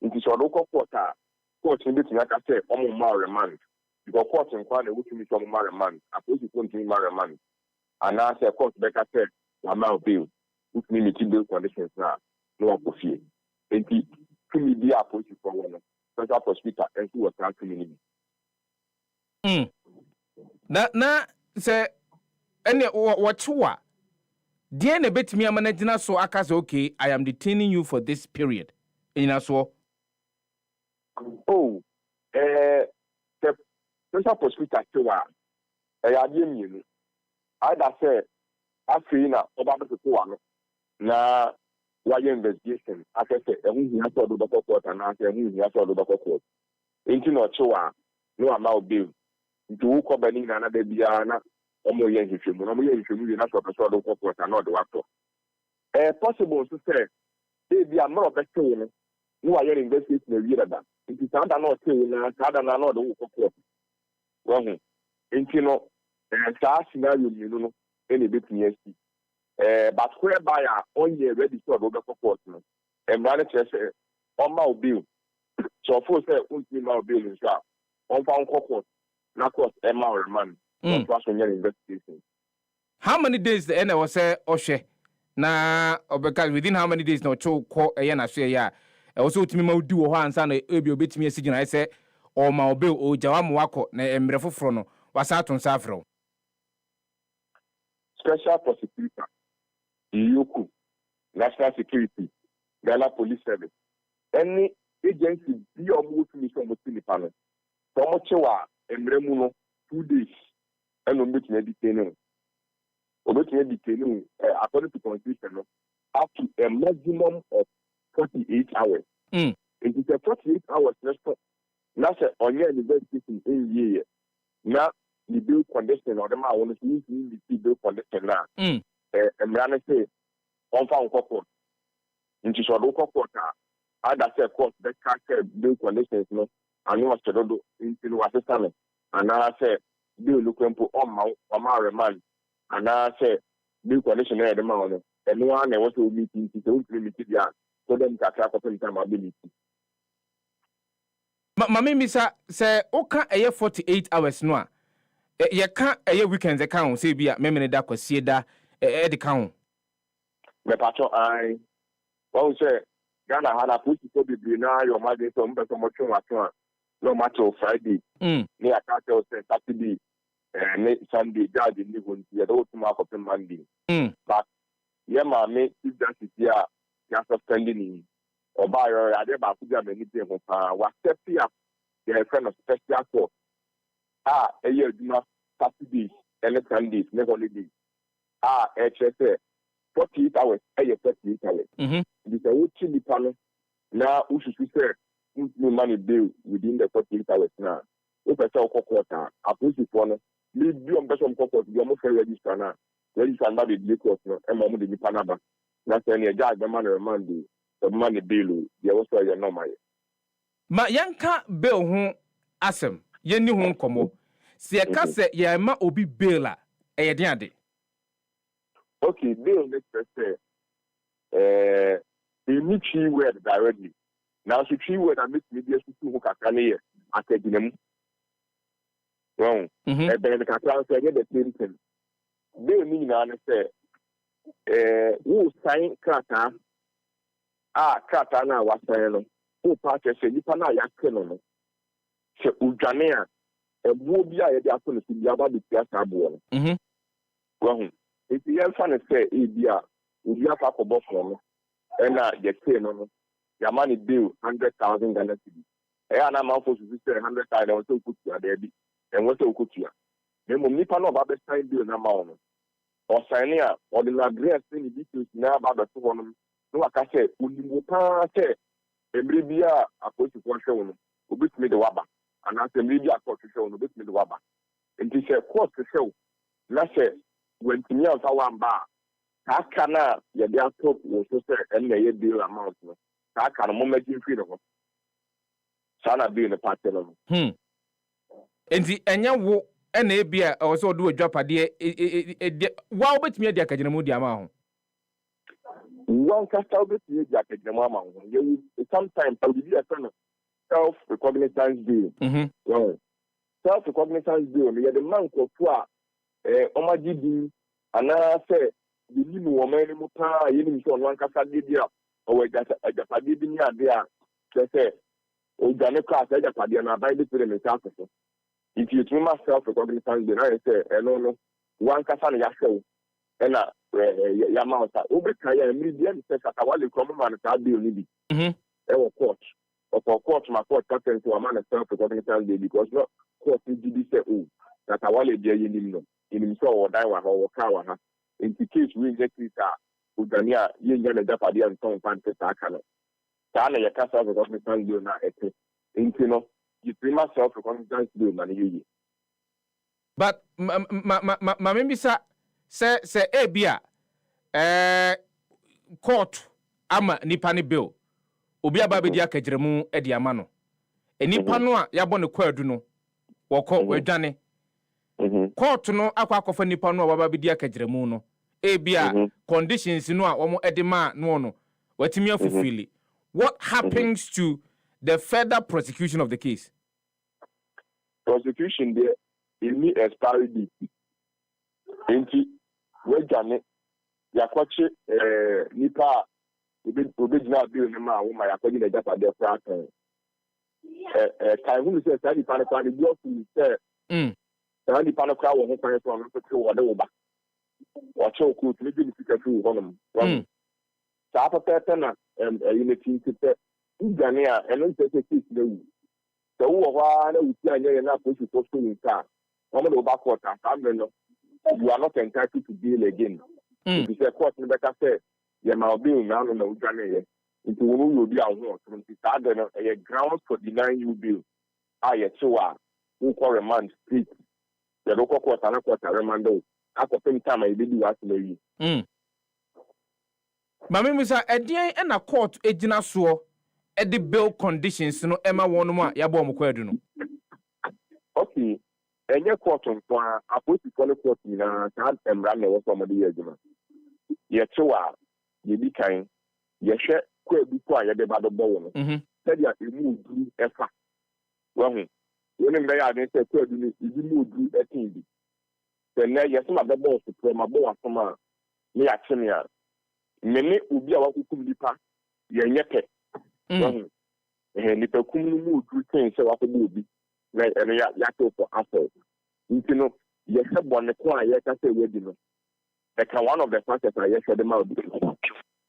S20: it is odoga court in between like I say remand because court in Kwana which me some marry man approach to continue marry man and now say court better say amount bill which me meet bill conditions now no go fear and to me be approach for one special prosecutor and who was not community
S1: na say any what dear na betimi amanagina so aka say okay I am detaining you for this period ina so
S20: oh the special prosecutor too adie mienu either say afei na oba be ko wa no na why investigation after say ehun hia so do doctor court na say ehun hia so do doctor court enti no chewa no ama obi nti wo ko bani na da bia na omo ye hwehwemu na omo ye hwehwemu na so person do court na do actor possible so say e bia mro be say no no aye investigation na wi da nti sanda na o say na sanda na no do court well enti no that scenario you know any bit yes but whereby on ye ready to do the court no and manager say on my bill so for say on my bill is on found court na court MR man on personal investigation.
S1: How many days the end was say oshe na obeka within how many days no cho ko eye na so ya also timi ma udi wo ho ansa na ebi obetimi asigina I say o ma obill o jawam wako na emre foforo no wasa aton safro
S20: special prosecutor Yoku, National Security, Ghana Police Service, any agency be almost mission with the panel. From Chewa and Remuno 2 days and omit detaining. According to constitution, up to a maximum of 48 hours. It is a 48 hours response. That's on your investigation in year. Now the bill condition or the man want to use the bill condition now. And Rana say, on found court. Into so local court, I that say court that can't bill conditions, no, and you must do into assistance. And I say, bill looking for on my man, and I say, bill condition at the man, and one I want to meet in the limited yard, so then catch up in time ability.
S1: Mami Misa say, Oka a 48 hours no. You can't a weekends account, say be a memory da kwasieda the count.
S20: Me patcho I won say Ghana had a push to be na your mother so mbe so much no matter Friday. Me aka tell say Saturday Sunday God in even here do to mark up Monday. But yeah ma me if that is here you suspending him or by your ade ba ku ga many dey ho pa wa step here the friend of special court a year do Saturdays and Sundays no holidays HSA 48 hours, 48 hours. This is what Chili panel now. We should say, money bill within the 48 hours now. If I sell quarter, I push it for no. Leave you on person quarter, you almost register now. Register now the bill cost no. And mama the panaba. That's any judge the money the money bill. You also your normal.
S1: Ma yanka bill ho asem. Yeni ho nkomo. Si eka se ya ma obi bill a eyede ade.
S20: Okay, bill next say you need three word directly. Now so three word and make media to who can here at the dinner. Well, and then the canal say the same thing. Bill mean na say who sign kata kata na wa sign no. Who party say nipa na ya keno no. Se udwane a ebu bi a ye dey aso no si bi aba bi tia sabo no. Well, if you have fun say India, would you have a box on and you say no, your money bill 100,000 Ghana cedis. And I'm supposed to say 100,000 and so put you there and what so put you. Then when you know about the sign bill number or signing or the address in the details now about the 200. No, I can say, would you say every year a post to show no, bit me the waba, and I say maybe a court to show no bit me the waba. And this is a court to show. Let's say. When Timmy of our bar, Takana, your dear top was so sad and the deal amount. Takana, moment in freedom. Sana be in the party.
S1: And the Enya wo and Abia also do a drop a dear. Wow, but me, dear Kajamudi amount.
S20: One castle with you, Jacket, the mamma. Sometimes I'll be a kind of self-recognizance deal. Well, self-recognizance bill, the man for Omagidi, and I say, the new woman, you know, one Casadia, or a Japadinia there, they say, O Janeka, I Japadiana, by the pyramid. If you do my self-recognizance bill, I say, no, one Casana Yasho, and Yamata, Obekaya, immediately says, I want to come and start bill, maybe. Our court. Of course, my court captain to a man of self-recognizance bill because no court did say, oh, that I want to be in himself or die or cower. In the case we get this, Udania, you get a Japadia and some fancy Takano. Tana, your castle of recognizance bill now, you know, you pretty much self-recognizance bill, man.
S1: But, Mammy, say, Abia, court, ama nipani bill. Obi ababedi akajremu edi amano enipa no a yabɔ ne kwadu no wɔkɔ wadwane court no akwa akɔfa nipa no a wababedi akajremu no ebia conditions no a wɔn edi ma no watimi afufili. What happens to the further prosecution of the case?
S20: Prosecution there in expiry date enti wadwane yakɔche nipa Obedina bill in my woman, I put in a Japan there for who says, Sandy Panaka, the block who said, Sandy Panaka will open from whatever. Watch your cool, maybe if you can do one. Sapa Petana and a unity to say, Ugania, and don't take a piece. The one who see enough which is supposed to in car. One of the backward, you are not entitled to deal again. If you say, court, the better say. Yama being now on the Uganda, into who will be our work from the Southern grounds for denying you bill. I so who call a man street. The local court and a quarter remando. At the same time, I did you ask me.
S1: Mammy, Mr. Eddie and a court ejina so at the bill conditions no Emma Wonuma Yabom Quaduno.
S20: Okay, and your court on fire, I put the color court in a time and ran over some of the years. Yet so ye be kind, ye share quite before ye be bad bone. Said you move through effort. Well, when they are against a third, you move through a thing. Then there, yes, some of the boss from a boa from a me action. Many will be our Kukumlipa, ye yet. And if a Kumu move through things, so I could be like a yato for assault. You know, yes, one the choir, yes, I say, wedding. Like one of the factors I said them out.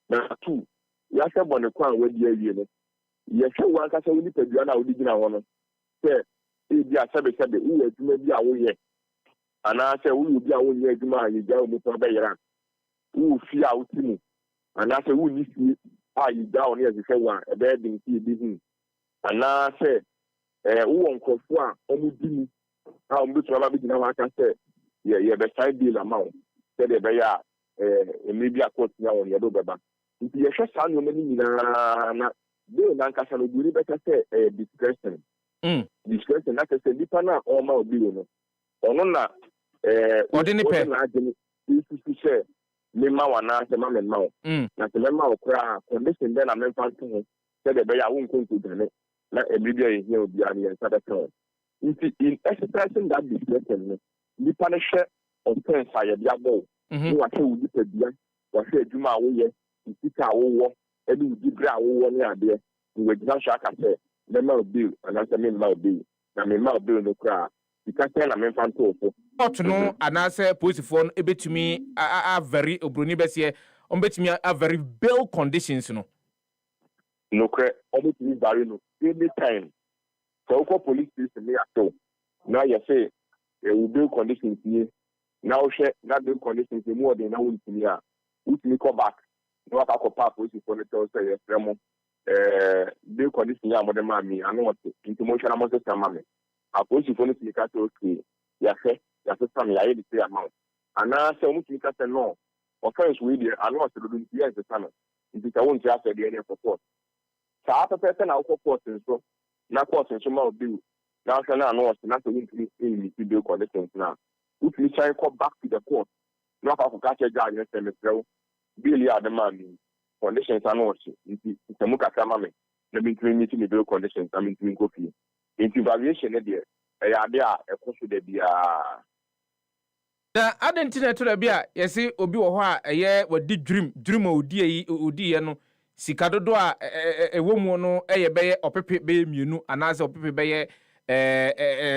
S20: Now, two, yes, I want to crown with the idea. Yes, one can say we need to do an original one. Say, if you are said, who is maybe our year. And I say, we will be our year, you man, you go with a bear. Who fear out to me. And I say, who needs to are you down here to say one, a bed in tea business. And I say, who won't call for almost me. How much I can say, yeah, beside deal amount. Said they are maybe a court now on your baba. If you shall sound your money, they don't better say discretion. Discretion, that is a dipana or more billion. Or no, ordinary say, Lima one answer, mamma and mouth. Not the member of cry, condition then I'm not to him. Said they are won't come to the let a media here be on the other. In exercising that discretion, the punisher offense I have yabo. You are saying with the beer, or say Juma, yes, you see our war, and you give ground 1 year there. You would not shock at the mouth bill, and as a mean mouth bill. I mean, mouth bill no cry. You can't tell a man fan to
S1: no, and I say, post phone, a bit to me, are very obrunibes on bet me a very bill conditions, no.
S20: No credit, almost very no. Any time. So, police station, me at all. Now you say, there will be conditions here. Now, share not the conditions more than now in here. Which me come back. No, I can pop with you for the Thursday, Remo. The conditions are more than mammy. I know what into motion among the mammy. I put you for the Nicato. Yes, yes, family. I say amount. And now, so much Nicato no. Offense with you, I know what to do. Yes, the summer. If I won't just say the end of course. So, after person, I'll support and so. Now, course, and some of you. Now, I know not to increase in the bill conditions now. If we try to come back to the court, not have to catch a guy and say, Billy are the man. Conditions are not. It's a muka mammy. Let me meeting the bill conditions. I mean, to coffee. Into variation, there. ade a ekoso de bia
S1: na adentina to da bia yesi obi wo ho a eye wadi dream odi ye no sika dodo a ewo mu no eye beye opepe beye mienu anaze opepe beye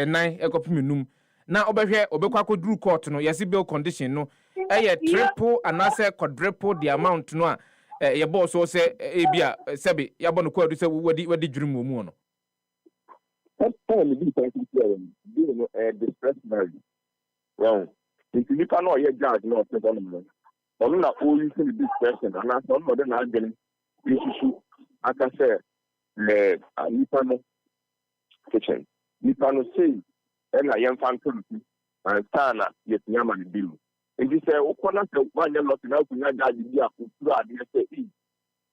S1: nan ekope menum na obehwe obekwa koduru court no yesi bill condition no eye triple anaze quadruple the amount no a ye boss so say ebia sebe ya bono kwadu say wadi dream mu no
S20: well, if you can know your judge, no, I'm not always in this person, and I'm not more than I'm getting issue. I can say, Nipano kitchen. Nipano say, and I am fan and Sana, yet Yaman bill. And you say, oh, one year lot in out to your judge, you say,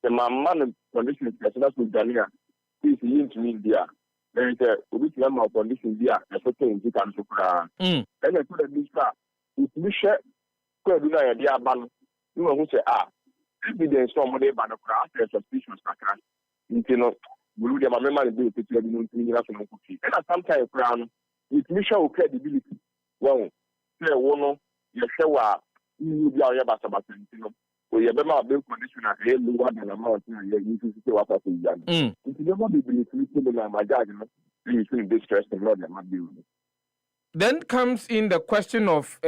S20: the man condition is with Dania. He's in to me, dear. There is a which number of conditions here, a certain you can supply. And I put a car. If we share, could do a dear man, you know who say, evidence from the by the crowd, there's suspicious. You know, we would have a memory to do national cookie. And sometimes, crown, with Michelle credibility. Well, say, one, you show you be our Yabasa, you know. We have a bill condition at a lower than amount you see what I say. If you never be believed, my judge, you feel distressed and not my bill.
S1: Then comes in the question of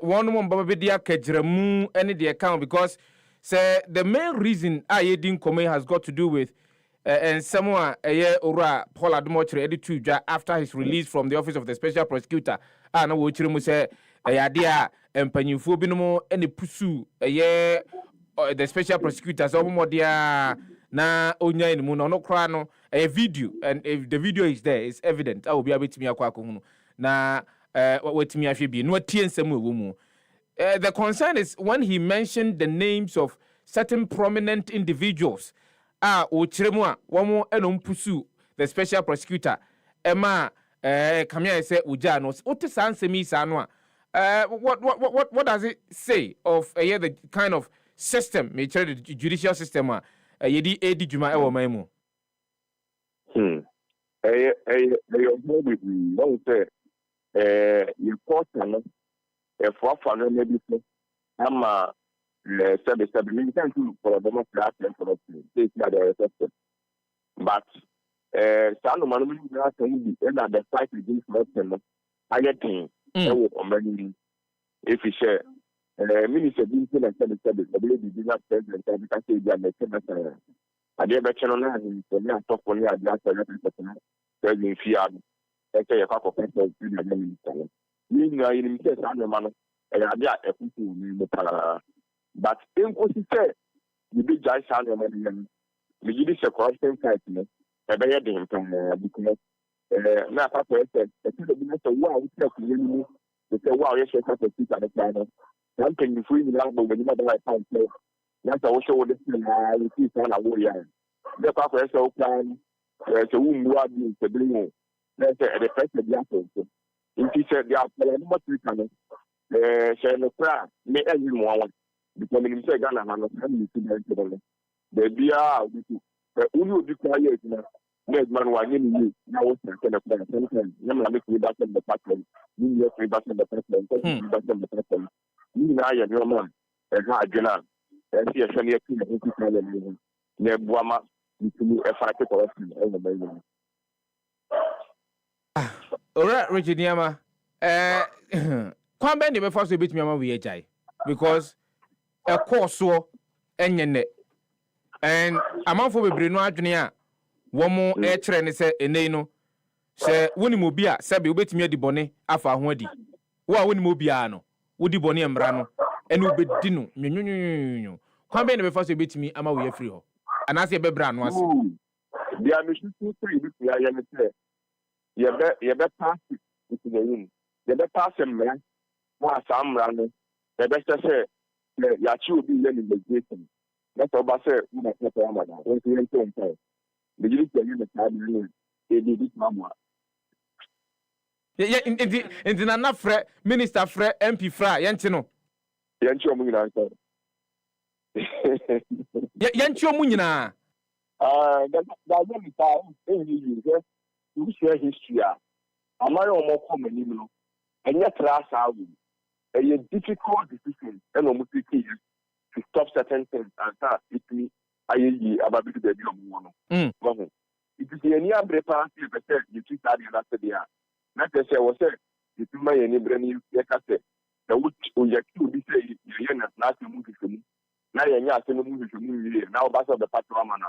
S1: one woman babadia kejremu any the account because say the main reason I didn't come has got to do with and someone ora Paul Adumochre editu after his release from the office of the special prosecutor and we chirimu say idea empanyifo binom any pursue the special prosecutors omodia na onya enimu no kra no a video and if the video is there it's evident I will be able to me akwa hunu na wetimi ahwe bi no tie nsem ewo mu. The concern is when he mentioned the names of certain prominent individuals ochiremu a womo enom pursue the special prosecutor ema kamia say uja no ote sansemi sa no what does it say of the kind of system the judicial system yedi edi juma ewo man mu
S20: you court no for no maybe ama le sabe me can to for the most last and for the system but sano manu na can be and the fight against them I get thing if you share minister being and said the lady did not president because they are the senator I did bet on that so me talk on ya just the fear say a couple of people in the minister you know in the sano manu and I a people but in what he said the big guy sano manu me give this a question type no e be ye dem because na papa said the minister wow we talk you they say wow yes I can speak at the time I'm can free me lang but when you not like time so that's also what this you see sana wo ya the papa say o plan so we move on to bring let's say the president ya so if he said ya plan what we can say no pra me any one because me say Ghana na no family to the the bia we will be quiet now let man wa ni ni na wo say the plan sometimes na make we back in the department you have free back in the department you na ya no man ha adwena see a shani akina nti kala ni na buama nti e fa ke ko e na bayi
S1: ora Reginiama kwambe ni be force bit me ama we jai because a course enyene and amanfo bebre no adwene a womo e kire ne se enei no se woni mo bia se be obetimi adi bone afa ho adi wo a woni mo bia no wodi bone emra no ene obedi no nyonyonyo kwambe ni be force betimi ama we afiri ho anase e bebra no ase
S20: dia me shi three bi ya ya ne se ye be pass it to the room ye be pass emra mo asamra no ye be say ya chi obi ye ni investigation that's about say we na pay amada we say anything time the you tell you the time ni e di this mama
S1: ye in na frɛ minister frɛ MP fra ye nti no
S20: ye nti omu nyina nso
S1: ye nti omu nyina
S20: that me time you share history amara omo come anim no enya tra saa wo a difficult decision and almost to stop certain things and start it me ayi ababi the omo no it is any abre pass you treat that after there na say was say it my any brand you ka say the would you be say you na last move to me na yenya say no move to me now back of the patrol man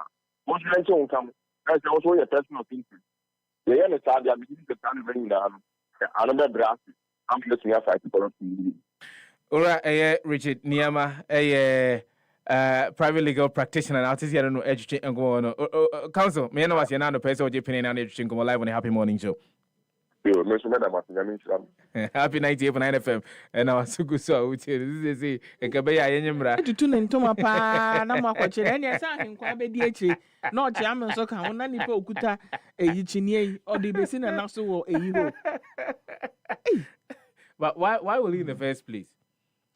S20: what you mention come that's also your personal thinking the yana sad ya be the plan very down another brass I'm just here fight for you.
S1: Ora Richard Niama private legal practitioner now this year no educate and go on council me no was here now the person who paying and education come live on a happy morning show.
S20: Yo, me so madam
S1: happy 98.9 FM and our sugu so this is e ka be ya yenyimra
S12: tutu ne ntoma pa na mo akwakyere ene sa ahenkwa be di akire na o chia me so ka ho na nipa okuta eyi chinie o de besi na naso wo eyi ho.
S1: But why will you in the first place?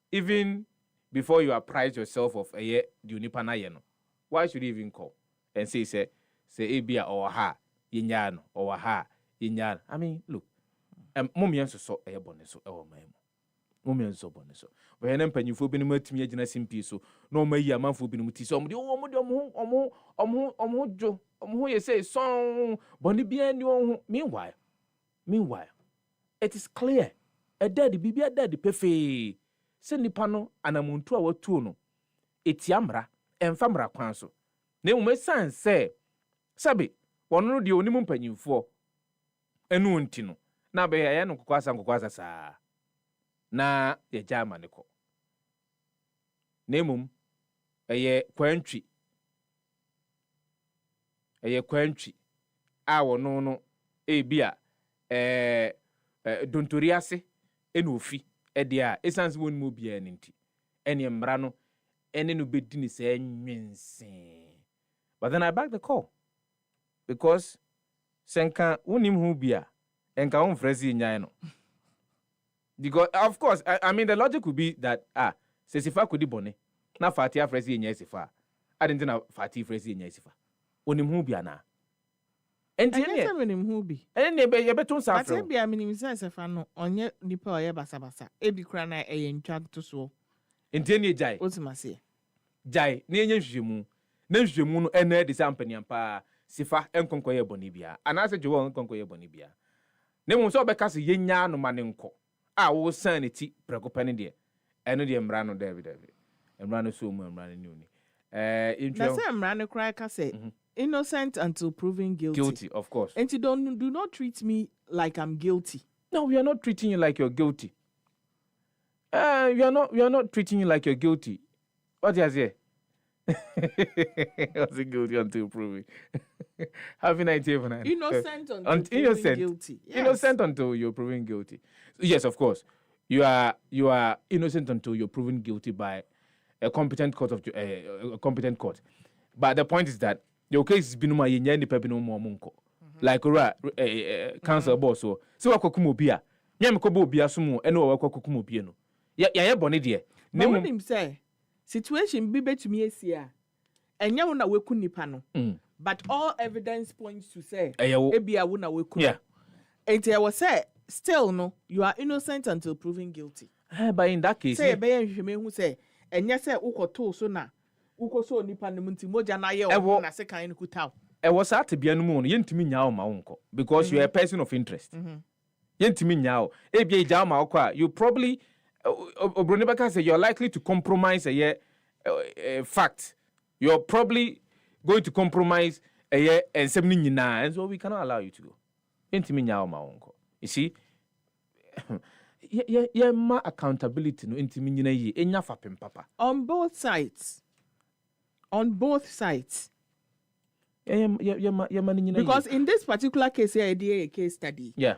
S1: Even before you apprise yourself of a year, do you no? Why should you even call and say ebia or ha yinyano or ha yinyano? I mean, look, mommy so a bonus or my mommy so bonus. When I'm penny for being met me a simple so no may a man for being muti so you say song bonny bien you meanwhile it is clear. A daddy bibia daddy pefe se nipa no anamuntu a watu no etiamra emfamra kwan so na mu san se sabe wono no de onimu mpanyimfo enu nti no na be ya no kokwasa saa na ye jama ne ko na mum eye kwantwi a wono no ebia dontoriase enofi edia essence won mu bia nti ene mmra no ene no bedi ni se nwense. But then I back the call because senka wonim hu bia enka won fresi nyan no because of course I mean the logic would be that Sesifa kodi bone na fati fresi nyan Sesifa adenti na fati fresi nyan Sesifa wonim hu bia na enti
S12: ne minim hu bi
S1: ene be ye beton sa
S12: afro bia minim Sesifa no onye nipa oye basabasa ebi kura na ntwa to so
S1: enti ne jai
S12: otimase
S1: jai na enye hwehwemu na hwehwemu no ene de sampaniam pa Sifa enkonko ye bone bia anase jowo enkonko ye bone bia ne mu so obeka se yenya no mane nko wo sanity prekopane de eno de mra no David mra no so mu mra no ni
S12: na say mra no cry ka say innocent until proven guilty
S1: of course
S12: and you do not treat me like I'm guilty.
S1: No, we are not treating you like you're guilty. We are not treating you like you're guilty. What do you say? Was it guilty until proven? Having idea for that.
S12: Innocent until proven guilty.
S1: Yes. Innocent until you're proven guilty. Yes, of course. You are innocent until you're proven guilty by a competent court a competent court. But the point is that your case is binuma yenya ni pepe no mo munko. Like council boss so wakokum obia. Nyam ko bo obia so mu ene wakokum obia no. Ya bone de.
S12: Ne mo nim say situation bi betumi asia. Enya wo na weku nipa no. But all evidence points to say ebia wo na weku.
S1: Yeah.
S12: Enti I was say still no you are innocent until proven guilty.
S1: But in that case
S12: say be hwehweme hu say enya say ukoto so na ukoso nipa no nti moja na ye o na se kan no kutaw.
S1: Was at bia no mu no yentimi nya o ma wonko because you are a person of interest. Yentimi nya o ebia ija ma okwa you probably Obronibaka say you're likely to compromise a fact. You're probably going to compromise a year and 70 nyina, and so we cannot allow you to go. Yentimi nya o ma wonko. You see, ma accountability no intimi nyina yi enya fapem papa.
S12: On both sides. Because in this particular case here, I did a case study.
S1: Yeah.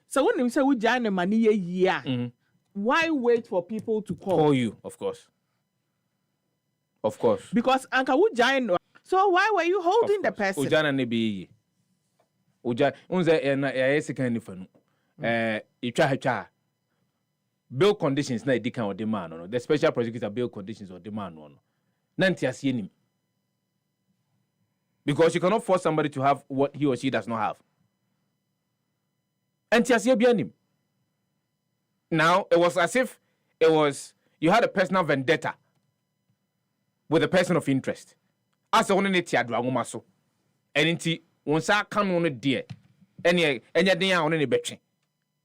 S12: So when you say we join money a year, why wait for people to call
S1: you? Of course.
S12: Because Anka would join. So why were you holding the person?
S1: Ujana ne be. Uja unze na ya second ni fanu. Itwa bail conditions na edikan or demand no. The special prosecutor bail conditions or demand no. Nanti asieni. Because you cannot force somebody to have what he or she does not have. Now, it was as if you had a personal vendetta with a person of interest. As a one in it, so. And inti, once come on a dear, any day on any betting.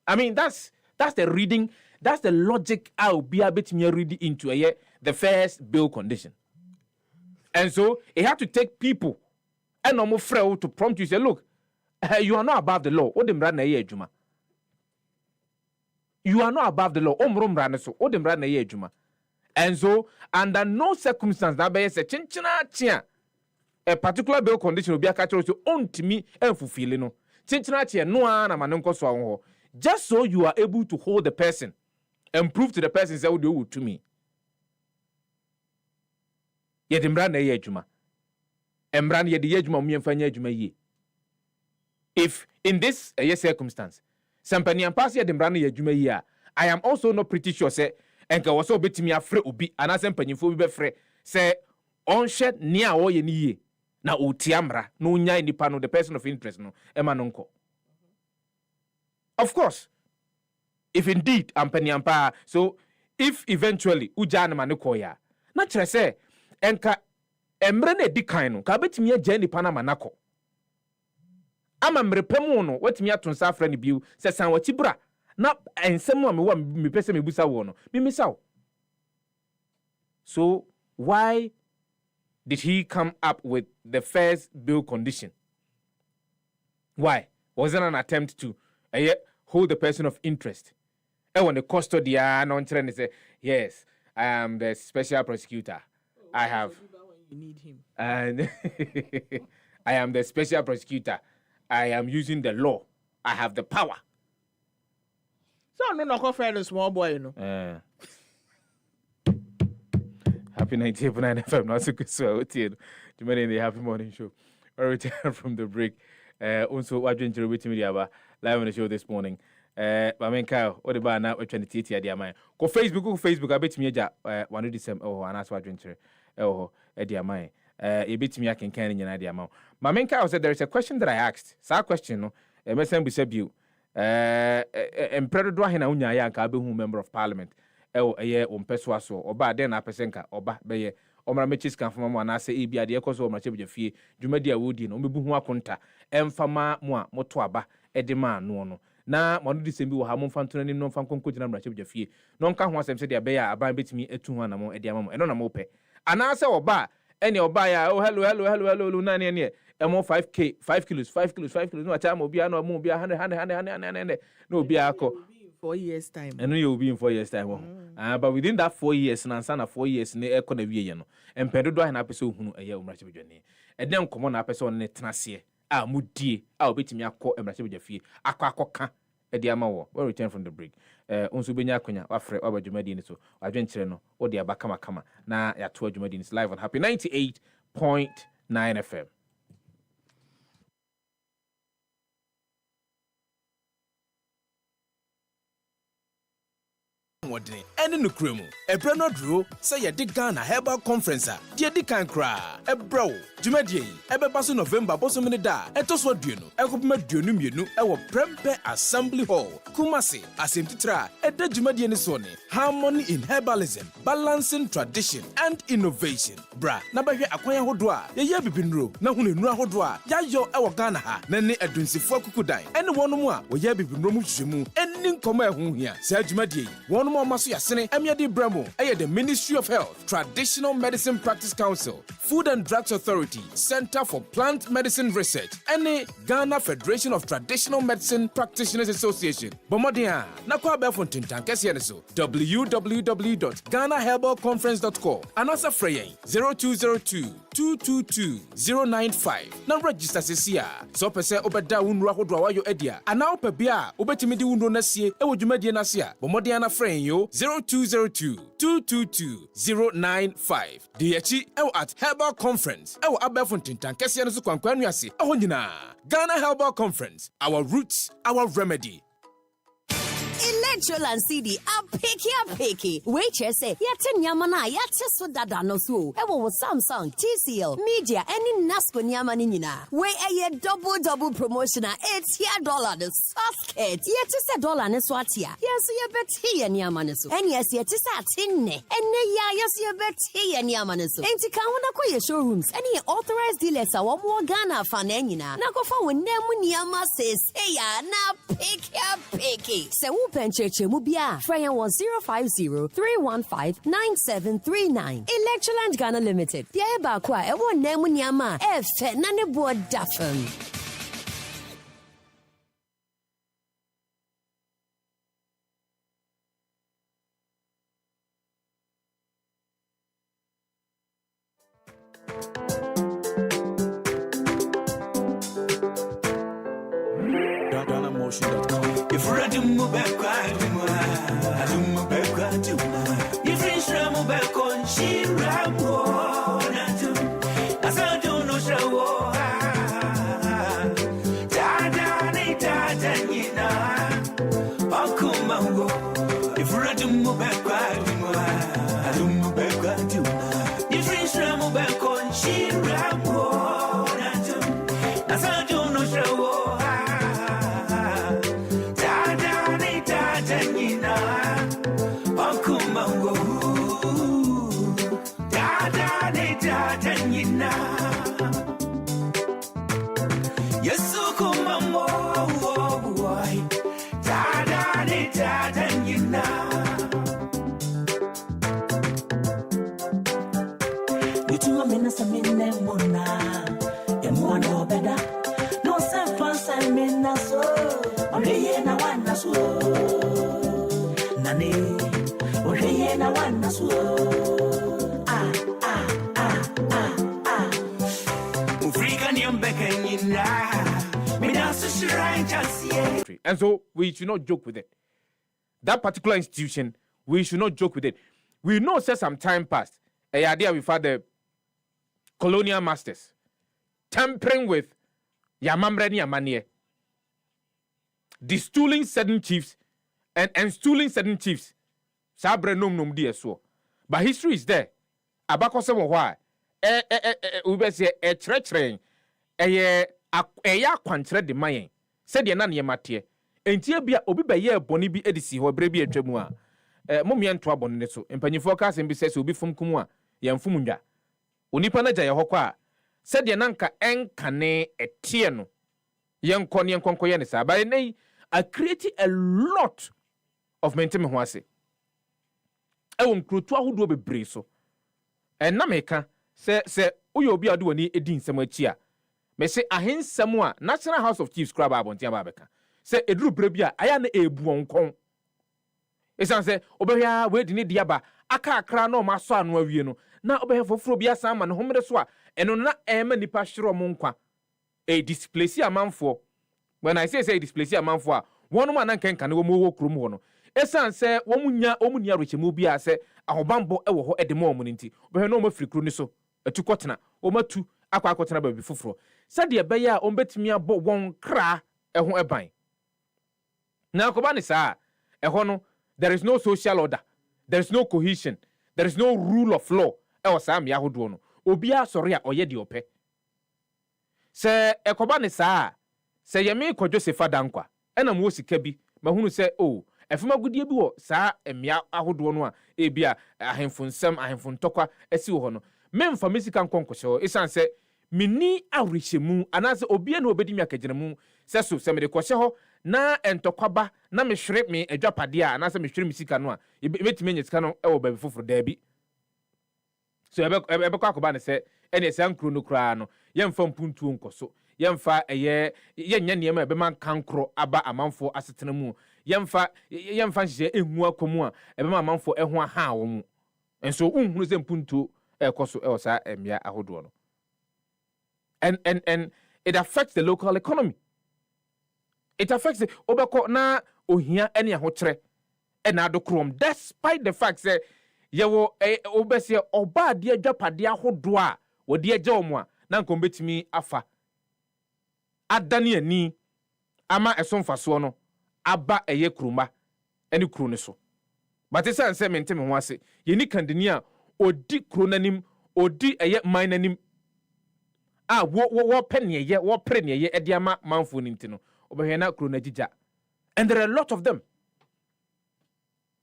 S1: I mean, that's the reading, that's the logic I'll be a bit me reading into the first bill condition. And so, it had to take people and normal frail to prompt you, say, look, you are not above the law. You are not above the law. And so, under no circumstance, that be a chinchina a particular bill condition will be a catcher to own to me and fulfill no. Chinchina no one manunko so just so you are able to hold the person and prove to the person say what you to me. Yet imbran ye juma. Embran ye the juma mi enfanya juma ye. If in this circumstance, Sampani and pass ye imbran ye juma ye, I am also not pretty sure say enka was so bit me afre ubi and as empanyfo be frɛ say on shed near wo ye ni na utiamra no nya nipa no the person of interest no ema no nko. Of course, if indeed ampanyampa, so if eventually uja na maniko ya na kyerɛ sɛ enka emre na di kan no ka betimi agya nipa na manako ama mrepemu no watimi atonsa afra ne biu sɛ san wati bra na ensem a me wa me pese me busa wo no me misaw. So why did he come up with the first bill condition? Why? Was it an attempt to hold the person of interest? And when the custody and say, yes, I am the special prosecutor. I have.
S12: You need him.
S1: And I am the special prosecutor. I am using the law. I have the power.
S12: So I'm not friend a small boy, you know.
S1: Happy 98.9 FM. Not so good. So in the Happy Morning Show. I return from the break. Also, what did you with me live on the show this morning? But I mean, Kyle, what about now? We're trying to teach you the mind. Go Facebook. I bet me one of December. Oh, and that's what drinker. Oh, dear mine. You bet me I can in idea amount. My main Kyle said there is a question that I asked. So question, no. MSM said you. And Predator Hina Unya Yanka, who member of Parliament. A year on Peswaso, or bad then a pesenka, or bad bay, or my matches come from one. I say, Ebia, the echoes of my chip fee, Jumedia Woody, no Mubuha conta, Emfama, moi, Motuaba, Edema, no. Na one December will have more fun to any non fan conclusion and chip fee. Non can once said, Abaya, a bit me a 200 more at Diamond, and on a mope. And I say, or ba, any or buy, oh, hello, Nani, and more 5K, 5 kilos, no time will be no more, be 100, no be a
S12: 4 years time.
S1: And you will be in 4 years time. But within that 4 years, and son of 4 years, ne economy, and Pedro and episode who a year of journey. And then come on episode on the Trassier. Ah, Moody, I'll bet me a call and Rashi fee. A quack at the Amawo. We'll return from the break. Unsubenya Kunya, Afre, over Jumadin, so I venture no, or the Abakama Kama. Now, at 12 Jumadins live on Happy 98.9 FM.
S9: Ene no kremu ebra no dro say ye di Ghana Herbal Conference die di kan kra ebra wo dwumadie ebeba so November bosomene da etoso aduonu ekopema aduonu mienu ewo Prempe Assembly Hall Kumasi asemtitra eda dwumadie ne so ne Harmony in Herbalism, Balancing Tradition and Innovation bra na bahwe akwan ahodo a ye bibinro na hunenu ahodo a yayo ewo Ghana ha na ne adunsifo akukudan ene wonom a wo ye bibinro mu hwehwemu eni nkoma ehun hia sa dwumadie wonom Masu Yasene, Emiadi Bremo, the Ministry of Health, Traditional Medicine Practice Council, Food and Drugs Authority, Center for Plant Medicine Research, and the Ghana Federation of Traditional Medicine Practitioners Association. Bomodia, Nakwa Belfontin Tankesianeso, www.ghanaherbalconference.com, and also Frey 0202-222-095. Now register Cecia, so pese obeda unra hodwa yo edia, and now pebia, obetimidi unro nasie, ewo jumedia nasia, Bomodia na Frey 0202-222-095. DHE at Herbal Conference. Ewo Abefontin Tankesiano so kwankwan ase. Eho nyina. Ghana Herbal Conference. Our roots, our remedy.
S21: Electroland CD apiki. Wait say yete nyama na yate so dada no so. Ewo Samsung, TCL, Media, any Nasco nyama ni nyina. We a double promotion it's here $. The socket. Yete se $. Ne swatia. Yes ye bet here nyama ne so. And yes yete sa tinne. And yes ye bet here nyama ne so. Enti ka wona kwa ye showrooms. Any authorized dealers are more Ghana fan nyina. Na go fa wonne mu nyama says hey ya na picky. Se wo pencheche mu bia. Fraya 1050-315-9739. Electroland Ghana Limited. Dia e ba kwa e won na mu nyama e fe na ne bo dafam.
S22: If we're to move back, I do move back, if it's Ramu back on, she Ramu, as I don't know, show. If we're to move back, I do move back, if it's Ramu back on, she Ramu, as I don't know, show.
S1: And so we should not joke with it. That particular institution, we should not joke with it. We know since some time past, a idea we've had the colonial masters tampering with Yamamreni Yamanie, destooling certain chiefs and stooling certain chiefs. Sabre num dear so. But history is there. Abako se why ube se treachery ya kwantre de mayen. Said ye nan ye matie. Entie bia obi be ye boni bi edisi ho bre bi atwamu a momye nto abone ne so empanyifo ka asem bi se obi fum kumu a ye mfum ndwa onipa na gya ye hokọ a said ye nanka enkane etie no ye nkọ ne nkonko ye ne sa ba nei I create a lot of menteme ho ase won krotu ahodo bebre so na meka se uyo obi ade woni edi nsem achi a me se ahensem a National House of Chiefs crab abontia ba beka se eduru brebi a aya na ebu onkon esan se obehia we di ne diaba aka akra na o maso anu awie no na obehia foforo bia san ma ne homre so a eno na ema nipa hwero mo nkwa displace amanfo. When I say displace amanfo a wonu ma na nkenka ne wo mo wo krom ho no esan se womunya omunia rochemu bia se ahobambo ewo ho edemo omu nti obehia na o mafiri kro ni so atukotena o matu akwa akotena ba bi foforo sade ebe ya o betimi abo won kra eho eban na akoba ni saa eho no there is no social order, there is no cohesion, there is no rule of law ewo saa me ahodo no obi asori a oye de ope se ekoba ni saa se yemi Kwadwo Sefah-Danquah ena mo sika bi mahunu se efema gudie bi wo saa emia ahodo no a ebia ahemfunsem ahemfuntokwa esi wo ho no memfa mesika nkonkosho esan se mini awrehemu anase obi na obedi mi akagyinamu se so se me de kwose ho na entokwaba na me hwere me adwapade a anase me hwere me sika no a ebetime nya sika no ewo ba bi foforo da bi so ebekwa akoba ne se ene se ankro no kra no yemfa mpuntu nkoso yemfa yenya niema ebema kankro aba amanfo asetena mu yemfa nhye enhu akomu a ebema amanfo eho aha wo mu enso unhunu se mpuntu ekoso ewosa emia ahodo no and it affects the local economy. It affects the obeko na ohia ene ahotre ena adokrom despite the fact that yewo obese oba de adwapade ahodo a wode agya omo a na nkombetimi afa adane ani ama esomfaso no aba eye kruma ene kuro ne so but say ansɛ mente me ho ase ye ni kandini a odi kuro nanim odi eye man nanim wo pen ye wo pre ne ye ede ama manfo ninti no obehwe na kuro na gija and there are a lot of them.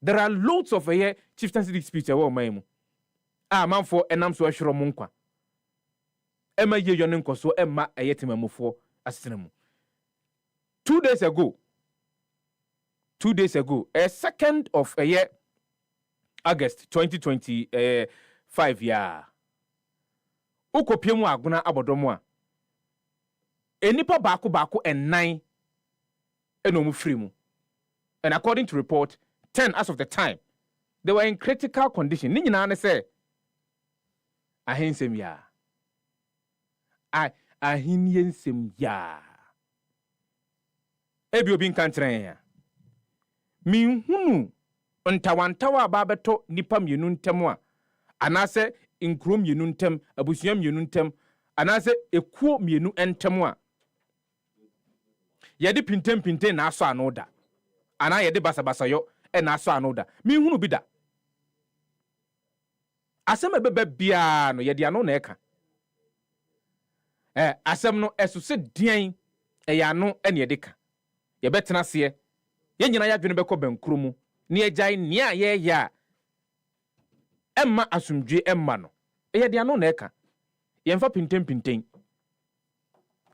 S1: There are loads of chieftaincy disputes awo man mu manfo enam so ahwero mo nkwa ema ye yone nkoso ema temamufo asesena mu 2 days ago a 2nd of August 2025 ya ukopiemu aguna abodomo a enipa baako enan enomu free mu and according to report 10 as of the time they were in critical condition ni nyina ne say ahensem ya ahiniensem ya ebi obi nkantren ya minhunu ntawantawa ba beto nipa mienu ntem a anase nkrom mienu ntem abusua mienu ntem anase ekuo mienu ntem a yedi pintem na aso anoda ana yedi basabasayo na aso anoda minhunu bi da asem ebebe bia no yedi ano na eka asem no esuse dian eyano ene yedika ye betena se ye nyina ya dwene beko bankuro mu ne agyan ne a ye ya emma asumdwe emma no yedi ano na eka ye mfa pintem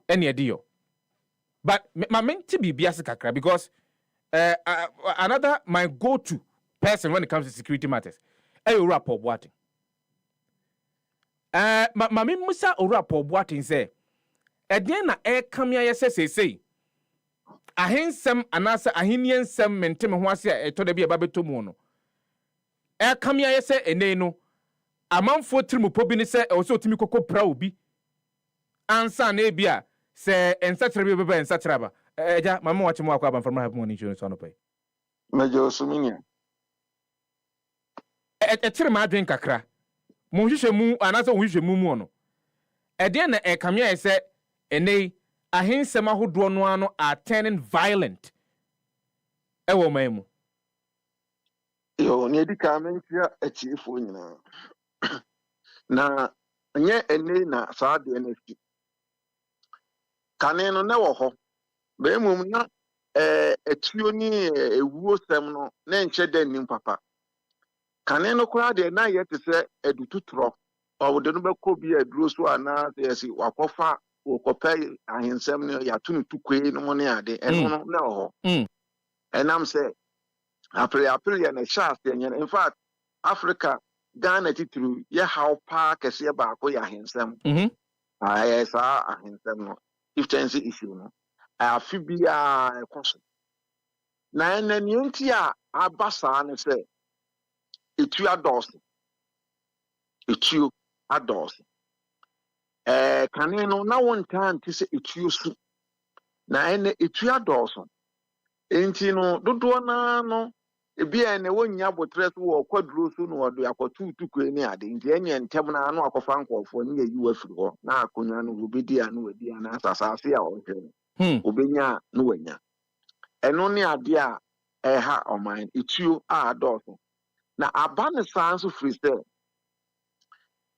S1: ene yediyo but my menti bibia se kakra because another my go-to person when it comes to security matters Owura Paul Boateng mami musa Owura Paul Boateng say edien na kamia yesesesei ahensem anasa ahiniensem mentem ho ase etoda bi babeto mu no kamia yese ene no amanfo trimupo bi ne se o se otimi kokko pra obi ansa na ebia se ensatere bi bebe ensatere ba eja mama wache mu akwa banfam ha mu ni jonu so no pay
S3: mejo suminia
S1: etere ma adwen kakra mo hwehwe mu anasa wo hwehwe mu no ede na kamia yese ene ahensem ahodo no ano are turning violent ewo maimu
S3: yo ne di kamentia achiefo nyina na nye ene na saade na fi kane no ne wo ho be mum na etuo ni ewuo sem no na enche da nim papa kane no kura de na yete se edututro o de no be ko bi aduro so ana yesi wakofa okopai ahensem ne ya tunu tukwe no ne ade eno no na ho enam se april ya na chance yenye in fact Africa Ghana titru ya how pa kese ba ko ya ahensem ayesa ahensem no if tense issue no afibia ekoso na nti a abasa ne se etu ados kane no na wonta nti se etuo su na ene etu adoso enti no dodo na no ebia ene wonya botre so wo kwaduro so no wodo akotu tukwe ni ade nti enye ntem na ano akofa nkofo ni yi wafiri ho na akonya no obedi anu wadi ana asasase a ohwe obenya no wanya eno ni ade a ha oman etuo adoso na abane sanso freestyle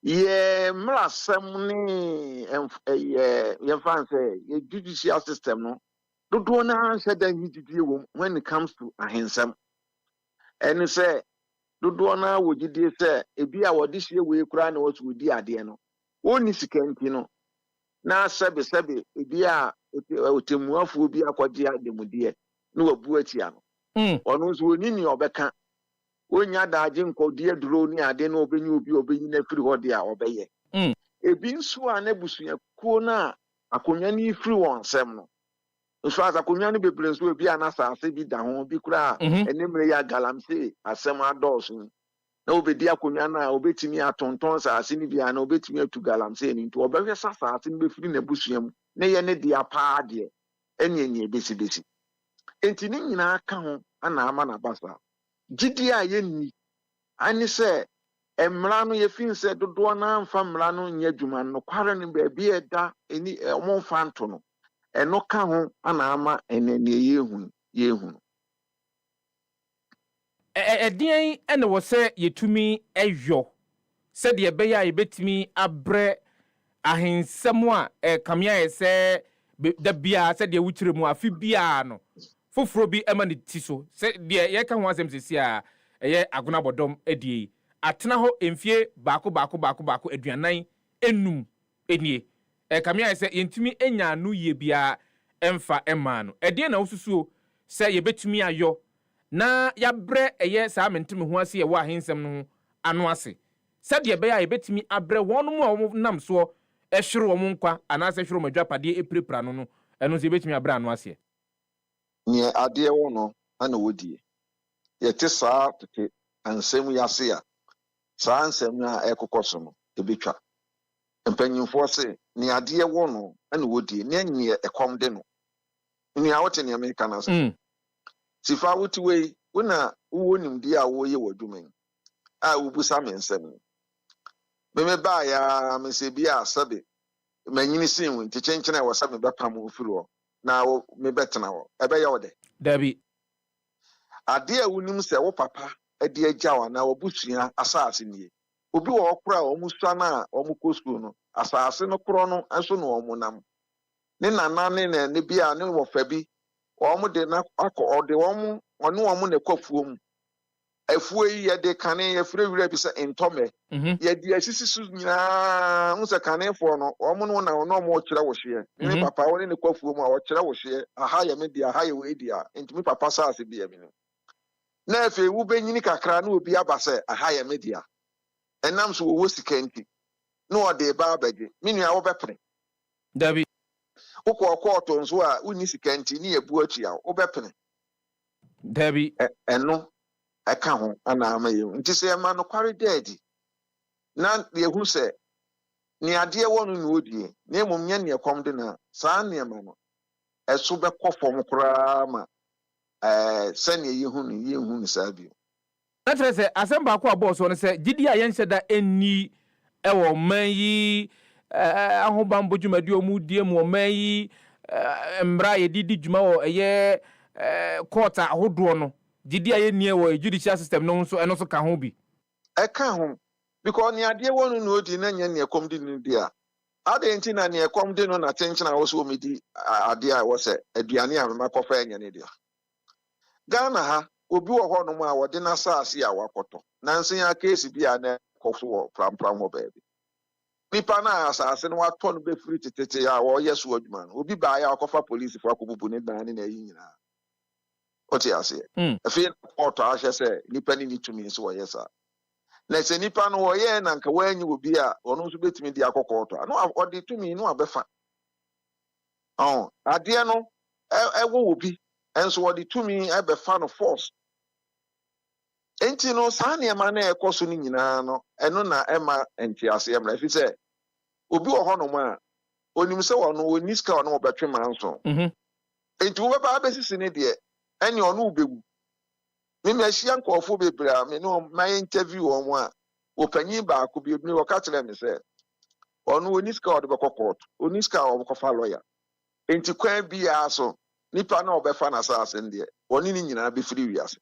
S3: ye mrasem ni ye fancy ye judicial system no dodo na sheda hididie wo when it comes to ahensem and say dodo na wogidie say ebi a wodi hye we kura na wotu di ade no oni sikanti no na sebe ebi a otemuafo bi akwaje ademudie na wabu atia no ono so oni ni obeka onya daje nkodie duro ni ade na obenyi obenyi na firi hode a obeye ebi nso a na busua kuo na akonya ni firi won sem no nso as akonya ni bebre nso ebi anasa ase bi da ho bi kura enemre ya galamse asem ados na obedi akonya na obetimi atonton sa ase ni bia na obetimi atu galamse ni nto obehwe sasa ase ni be firi na busua mu na ye ne dia pa de enyenye besi enti ni nyina aka ho ana ama na basa gidi a yenni ani se emra no ye fin se dodo na mfa mra no nya dwuma no kware ne ba bi eda eni omo mfa nto no eno ka ho ana ama enene yehu
S1: ɛdeɛn ɛna wɔ sɛ yɛtumi ɛyɔ sɛdeɛ ɛbɛyɛ a yɛbɛtumi abrɛ ahensɛm a kamea yɛ sɛ da biara sɛdeɛ wokyerɛ mu afi biara no foforɔ bi ɛma ne ti so sɛdeɛ yɛka ho asɛm sɛsi a ɛyɛ agonabɔdɔm adie atena hɔ mfie baako aduanan enum enie kamea yɛ sɛ yɛntumi anya no yie biara ɛmfa ɛma no ɛdeɛn na wosusuo sɛ yɛbɛtumi ayɔ na yabrɛ ɛyɛ saa menteme ho ase yɛwɔ ahensɛm no ho ano ase sɛdeɛ ɛbɛyɛ a yɛbɛtumi abrɛ wɔn mu a wɔn nam soɔ ɛhwere wɔn nkwa anaasɛ hwere wɔn adwapadeɛ epirapira no ɛno nso yɛbɛtumi abrɛ ano aseɛ.
S3: Nye adeɛ wɔ no ana wɔdie yɛte saa tete ansɛm yi ase a saa ansɛm a ɛkokɔ so no ebetwa mpanyinfoɔ se ne adeɛ wɔ no ana wɔdie ne nyɛ ɛkɔm de no ne a wɔte ne America na so sifa wote wei wona wo nimdi a wo ye wadwuma yi a wobusa me nsɛm me ba ya me se bia sabe manyini sin wo nti kyenkyena wo sabe bɛpam wo firi hɔ na wo me bɛtena hɔ ɛbɛyɛ wo de
S1: dabi
S3: ade a wonim sɛ wo papa ade agyaw na wo busua asase nie obi wɔ okora o musua na o mukosuo no asase no koro no nso no o munam ne nana ne bia ne wo fa bi o de na akɔ ɔde wɔn ɔne wɔn na kɔfuo mu afuo yi yɛde kane yɛfrɛ wura bi sɛ ntɔmɛ yɛde asisi so nyinaa ho sɛ kanefoɔ no wɔn no na ɔno kyerɛ wo hyeɛ ne papa wɔne ne kɔfuo mu a wɔkyerɛ wo hyeɛ aha yɛ me dia aha yɛ we dia ntumi papa saase bi yɛ me no na afei wo benyini kakra na obi aba sɛ aha yɛ me dia ɛnam so wo sika nti na ɔde ba abɛgye me nua wo bɛpere
S1: dabi
S3: ukɔ nso a wonni sika nti ne yɛbu atua wo bɛpene
S1: dabi
S3: ɛno ɛka ho ana ama yɛhu nti sɛ ɛma no kware daadi na yɛhu sɛ ne adeɛ wɔ no na ɔdie na mmom nyɛ ne ɛkɔm de na saa nneɛma no ɛso bɛkɔ fam koraa ma sɛnea yɛhu no saa bio
S1: na kyerɛ sɛ asɛm baako a bɔɔ so no sɛ gyidi a yɛnhyɛ da ɛnni ɛwɔ ɔman yi ahobanbɔ dwumadi ɔmu die mu ɔman yi mmara yɛdidi dwuma wɔ ɛyɛ court ahodoɔ no gyidi a yɛnni wɔ judicial system no nso ɛno nso ka ho bi
S3: ɛka ho because ne adeɛ wɔ no na ɔdi na nyɛ ne ɛkɔm di no di a adɛn nti na ne ɛkɔm di no na kyenkyena wɔ so ɔmɛdi adeɛ a ɛwɔ sɛ aduane a mema kɔfa ɛnyɛ ne deɛ Ghana ha obi wɔ hɔ nom a wɔde n'asase a wakɔtɔ nanso ya keesi bi a na ɛkɔ so wɔ prampram wɔ baabi nipa na asase no watɔ no bɛfiri tetete a wɔyɛ so adwuma no obi baa ya akɔfa polisifoɔ akɔbubu ne dan ne na ɛyi nyinaa ɔte aseɛ afei kɔɔtɔ ahyɛ sɛ nipa ne ne tumi nso wɔyɛ saa na sɛ nipa no wɔyɛ na nka wɔanyi obi a ɔno nso bɛtumi de akɔ kɔɔtɔ no ɔde tumi no abɛfa adeɛ no ɛwɔ obi ɛnso wɔde tumi ɛbɛfa no force enti no saa nneɛma na ɛkɔ so no nyinaa no ɛno na ɛma ntiaseɛ mmra ɛfiri sɛ obi wɔ hɔ nom a onim sɛ ɔno ɔni sika ɔno wɔbɛtwe manso enti wobɛba abɛsisi ne deɛ ɛne ɔno wobɛwu meme ahyia nkɔɔfoɔ bebree a me ne ma interview wɔn a ɔpanyin baako bi ne wɔka kyerɛ me sɛ ɔno ɔni sika ɔde bɛkɔ court ɔni sika ɔbɛkɔfa lawyer enti kwan biara so nipa na ɔbɛfa n'asase no deɛ ɔne ne nyinaa bɛfiri wiase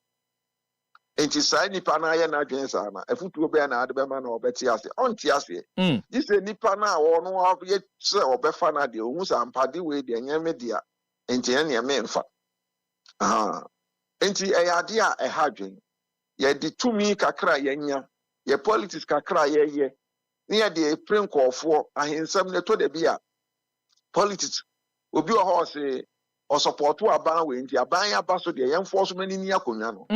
S3: enti saa nipa na ayɛ n'adwene saa na afutuo bɛyɛ na ade bɛma na ɔbɛte ase ɔnte aseɛ gye sɛ nipa na ɔno yɛ sɛ ɔbɛfa na deɛ ɔhu sɛ ampade wei deɛ nyɛ me deɛ enti ɛneɛ memfa enti ɛyɛ ade a ɛha adwene yɛde tumi kakra yɛnya yɛ politics kakra yɛyɛ ne yɛde ɛpere nkɔɔfoɔ ahensɛm no ɛtɔ da bi a politics obi wɔ hɔ ɔse ɔsɔpɔto aban wei nti aban aba so deɛ yɛmfoɔ so mani ni akonnwa no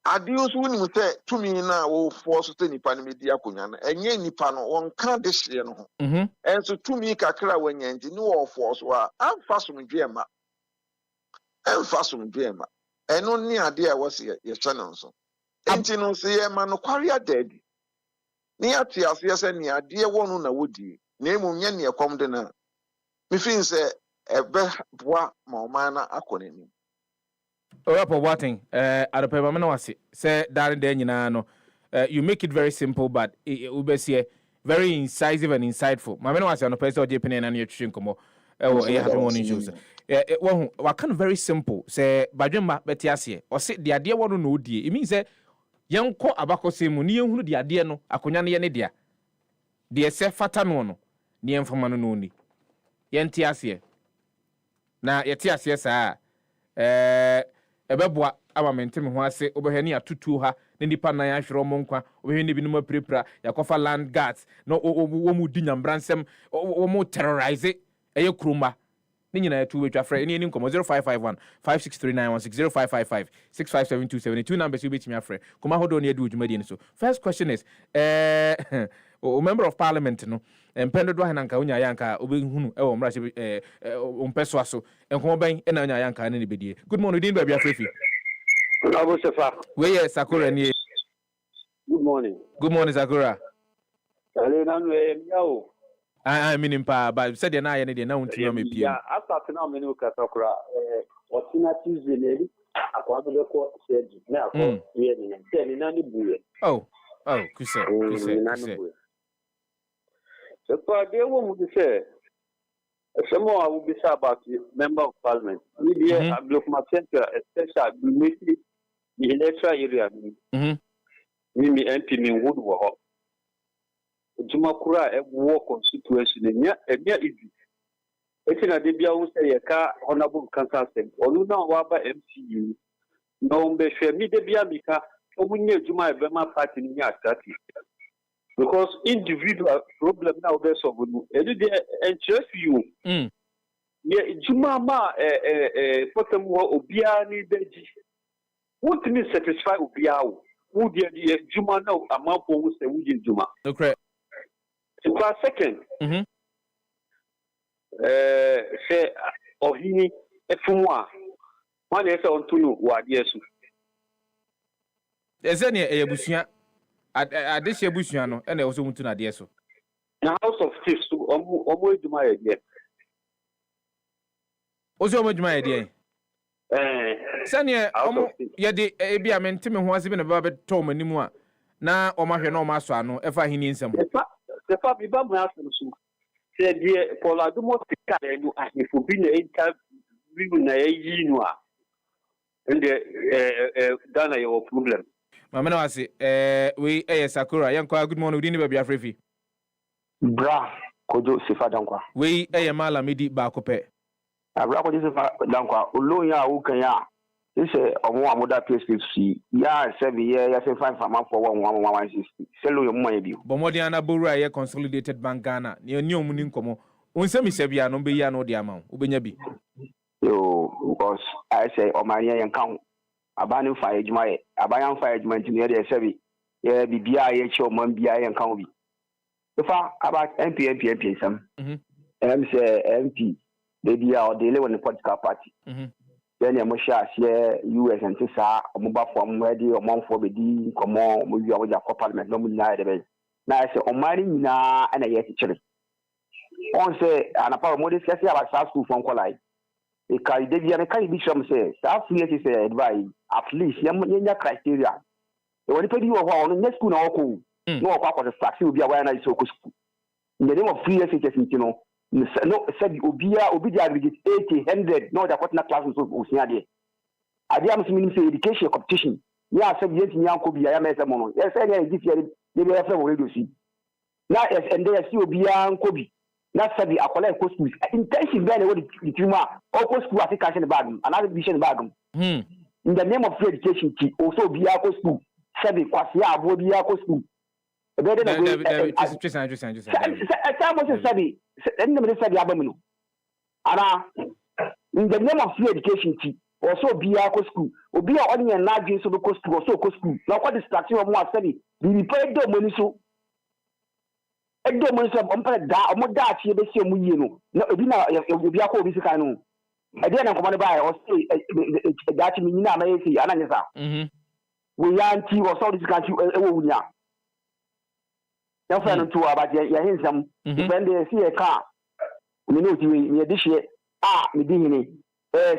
S3: ade nso wonim sɛ tumi no a wɔfoɔ so sɛ nipa no medi akonnwa no ɛnyɛ nipa no wɔnka de hyeɛ no ho ɛnso tumi kakra wɔanya nti ne wɔfoɔ so a amfa somdwe ma ɛno ne ade a ɛwɔ sɛ yɛhyɛ no nso enti no sɛ yɛma no kware adaadi ne yɛate aseɛ sɛ ne adeɛ wɔ no na wɔdie na mmom nyɛ ne ɛkɔm de no a mefiri sɛ ɛbɛboa ma ɔman no akɔ n'anim
S1: Orapo Wating, Adopema Manawasi, say Darren Denino, you make it very simple, but Ubesia very incisive and insightful. Mamano was on a person of Japan and your Chinkomo. happy morning show sir. Well, what kind of very simple say badwemma betiasie or say the idea one no die. It means that young ko abako se mu ni ehunu the idea no akonya ne ye ne dia. De se fata no ni emfama no ni. Yenti asie. Na yeti asie saa ebeboa ama mente me ho ase obehani atutu ha ne nipa nan ahwere mo nkwa obehani bi no maprepra yakofa land guards no wo mu di nyambransem wo mu terrorize eye kruma ni nyina tu wetwa frɛ ni nkomo 0551 563916 0555 657272 numbers you betimi afrɛ kuma hodo ne adu dwumadi ni so. First question is o member of parliament no empendo do hananka unya yanka obehunu e wo mrahye ompeso aso enkomo ban e na unya yanka ne bedie. Good morning din ba bia frefi
S4: Abu Sefa.
S1: We yes Sakura ni.
S4: Good morning.
S1: Good morning Sakura.
S4: Ale na no yao.
S1: I mean impa ba said na ye ne de na unti ma piem.
S4: Yeah, after now me no ka Sakura Otina Tuesday ne akwa do ko said na akwa ye ni na na ni buye.
S1: Oh, kuse.
S4: So for the one who say someone I will be sure about the member of parliament. Maybe I block my center, especially the electoral area. Mimi MP me Woodward. Jumakura a war constitution in here, and yeah, easy. It's in a debia who say a car honorable cancer stem, or no waba MCU. No, be share me debia mika, or when you Juma Bema party in your status. Because individual problem now there's of and interest you. Yeah, Juma ma potom obia ni beji. What me satisfy obia who the Juma now amount for say we Juma.
S1: Okay.
S4: So for second. Say ohini efumwa. Man say on tunu wa yesu.
S1: Ezeni eyebusua adehye abusua no ena wo so mutu na de so.
S4: Na house of chiefs omo eduma ye de.
S1: Ozo omo eduma ye de. Sane omo ye de ebi amente me ho ase bi na baba beto manimu a na omo hwe na omo aso ano efa hini nsem.
S4: Sefa bi ba mu asem so. Se de Paula do mo tika enu ahefo bi na interview na yi nu a. Ende Ghana your problem.
S1: Mama na wase we Sakura yankwa good morning we ni ba bia frefi.
S4: Bra Kwadwo Sefah-Danquah.
S1: We mala medi ba ko pe.
S4: Bra Kwadwo Sefah-Danquah olonya wo kan ya. Ise omo amoda PSPC ya 7 year ya 5 fama for 1160. Selo yo mo bi.
S1: Bomodi ana boru aye consolidated bank Ghana. Ni omu ni nkomo. Onsemi sebia no be ya no de ama wo benya bi.
S4: Yo because I say omania yan kan abanu fa ejuma ye abayan fa ejuma ntini de sebi ye bibia ye che omam bia yan kan bi fa about MP sam say MP they be out they live in the political party then ya mo sha share US and sa omoba form ready omonfo be di komo mo wi awoja for parliament no mu na de be na say omari nyina ana ye tikire on say anapa mo de say about South school from kolai e kai de bia me kai bi sham say South free say advise at least yanya criteria e woni pedi wo ho no nya school na woko no wako akọ distract obi a wa na iso ko school in the name of free SHS no said obi dey aggregate 80 100 no da kwatna class so osia de ade am so minim say education competition ya said yet nyanko bia ya mese mo no ya say ya give you dey be fa radio si na and there see obi an kobi na said akola ko school intention be na wo di tuma o ko school africa in bag another vision bag in the name of free education ki also be ko school said kwasi abo bi ko school
S1: just
S4: in the name of free education also be a school or be only a large so school also school now what distraction of more study the pay do money so da mo da tie be se mu yi no na obi na obi akọ obi sika no e dey na komane ba o say da ti mi na ma yesi ananya sa we yanti o so this country e wo wunya ya fa no to about ya hinsam when they see a car me no ti we dey share me dey hini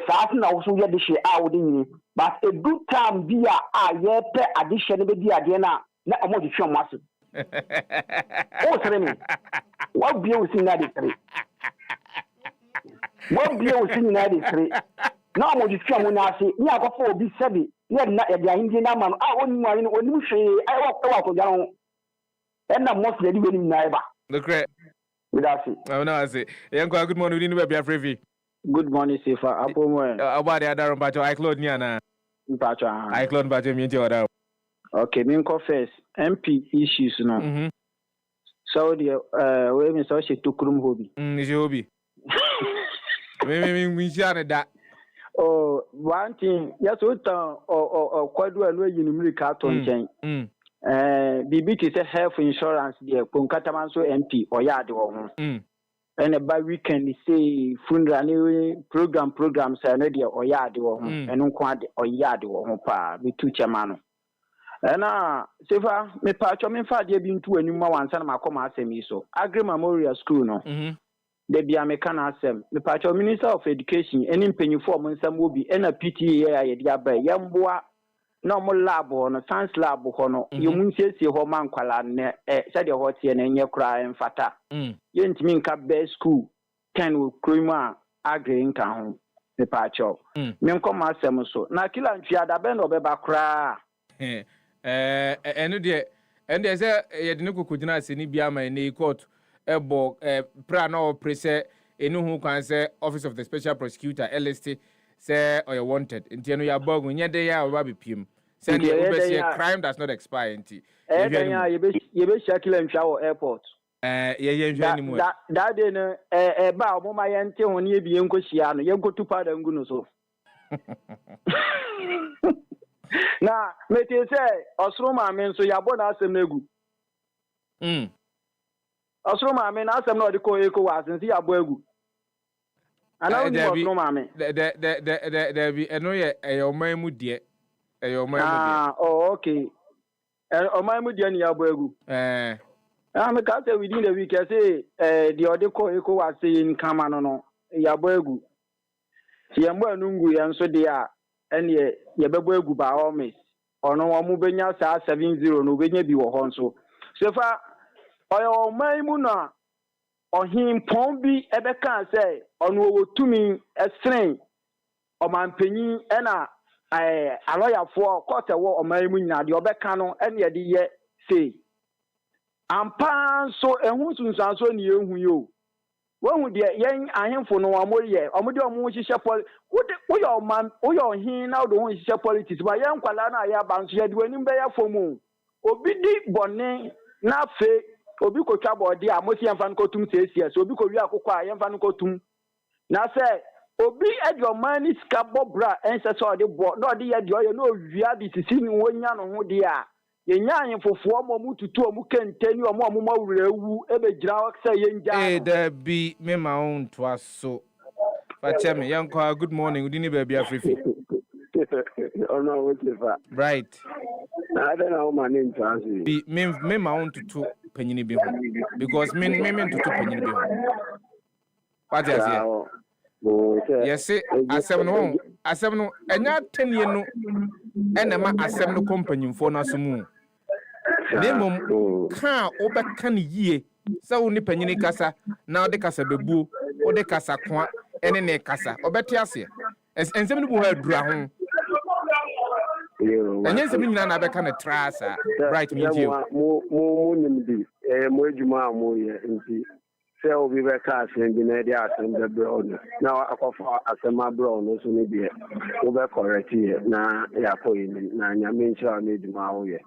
S4: saat na wo so ye dey share wo dey hini but a good time be a ye pe addition be di ade na omo di twom maso o sere me what be we sing na dey three What be o sin na de three. Na mo di twa mo na ase. Ni akofo obi sebe. Na de ahindi na ma no. Oni nware no oni hwe. Ai wa ko garo. And na most lady we ni na eba.
S1: The correct.
S4: Good afternoon.
S1: Oh no, I say. Yanko, good morning. We need to be free.
S5: Good morning, Sefah. Apo mo.
S1: About the other bacho I clone ni na.
S5: Bacho.
S1: I clone bacho mi nti
S5: Okay, me go first. MP issues no. So the we me so she to krum hobby.
S1: Is your hobby. Me share that.
S5: Oh, one thing, yes, or Kwadwo and we in carton chain. BBT say health insurance there, Punkataman so MP or yard or and by weekend say funeral programs and radio or yard or and unquad or yard or pa with two chamano. And Sefah, me patch me fa de bin to anuma wansa na makoma asemi so. Agri Memorial School no. There be a mechanism. The patch of Minister of Education, any penny form and some will be in a PTA, Yamboa, normal lab or no science lab or you mun say your man qualan, said your hot and your cry and fata. Yent mean cap bear school, 10 will crema, agri in town, the patch of. Men come as so. Na kila nfiada ben obeba kra.
S1: And there's a Yadino Kujina Sini Biama in the court. Ebo prano prese enu who can say Office of the Special Prosecutor LST say or you wanted intino ya bog when de ya oba pim send you crime does not expire nti
S5: you be shakila mshawo airport
S1: anymore
S5: that day no ba mo ma yente ho ne bi enko hia no yenko tupa da ngu no so na mete say osoro ma men so ya bo na asem na egu Osro mame na asem no de ko eko wasen si abo agu. Ana uni osro mame.
S1: There be eno ye eyoman mu de. Eyoman mu de.
S5: Oh okay. Oman mu de ni abo agu. Me ka say within the week I say the ode ko eko wasen kama no ya abo agu. Si yambo anungu ya nso de a ene ye bebo agu ba homies. Ono wo mu benya sa 70 no benya bi wo ho nso. Sefa oyo maimuna ohim pombi ebeka say onu owotumi esren o mampanyi ena aloyafo court wo o maimu nyina de obeka no ene de ye say ampa so ehun sunsanso ne ehun yo wohu de yen ahemfo no amoye omode omo hihye pol wo yo hin na do hu hihye politics ba yen kwala na ya banso ye de wani be ya fomu obi di bone na fe obi ko twa body amosi yemfa nko tum sesia so obi ko wi akokọ a yemfa nko tum na say obi ejo mani ska bobra ense so de bo no de ye de oye no wia de sisi ni wonya no ho de a yenya ahemfofo mo mututu omu kentani omu mawura ewu ebe gira say yenja
S1: there be me my own twaso Fachemi yanko good morning udini baby afrifi
S5: oh no what if
S1: right
S5: I don't know my name translate
S1: be me my own to penyini bi ho because me to penyini bi ho what is here yes asem no enya tenie no enema asem no company fo na so mu demom ka obeka ne yie sa wo ni penyini kasa na ode kasa bebu ode kasa kwa ene ne kasa obeti ase ensem no bu ha dura ho enye nsem nyina na beka ne trasa right me you
S5: mo nimdi mo ejuma mo ye nti se obi beka asem bi na dia asem de brown na akofo asem brown so ne bi wo be correct ye na ya ko yin na nyame nchira na ejuma wo ye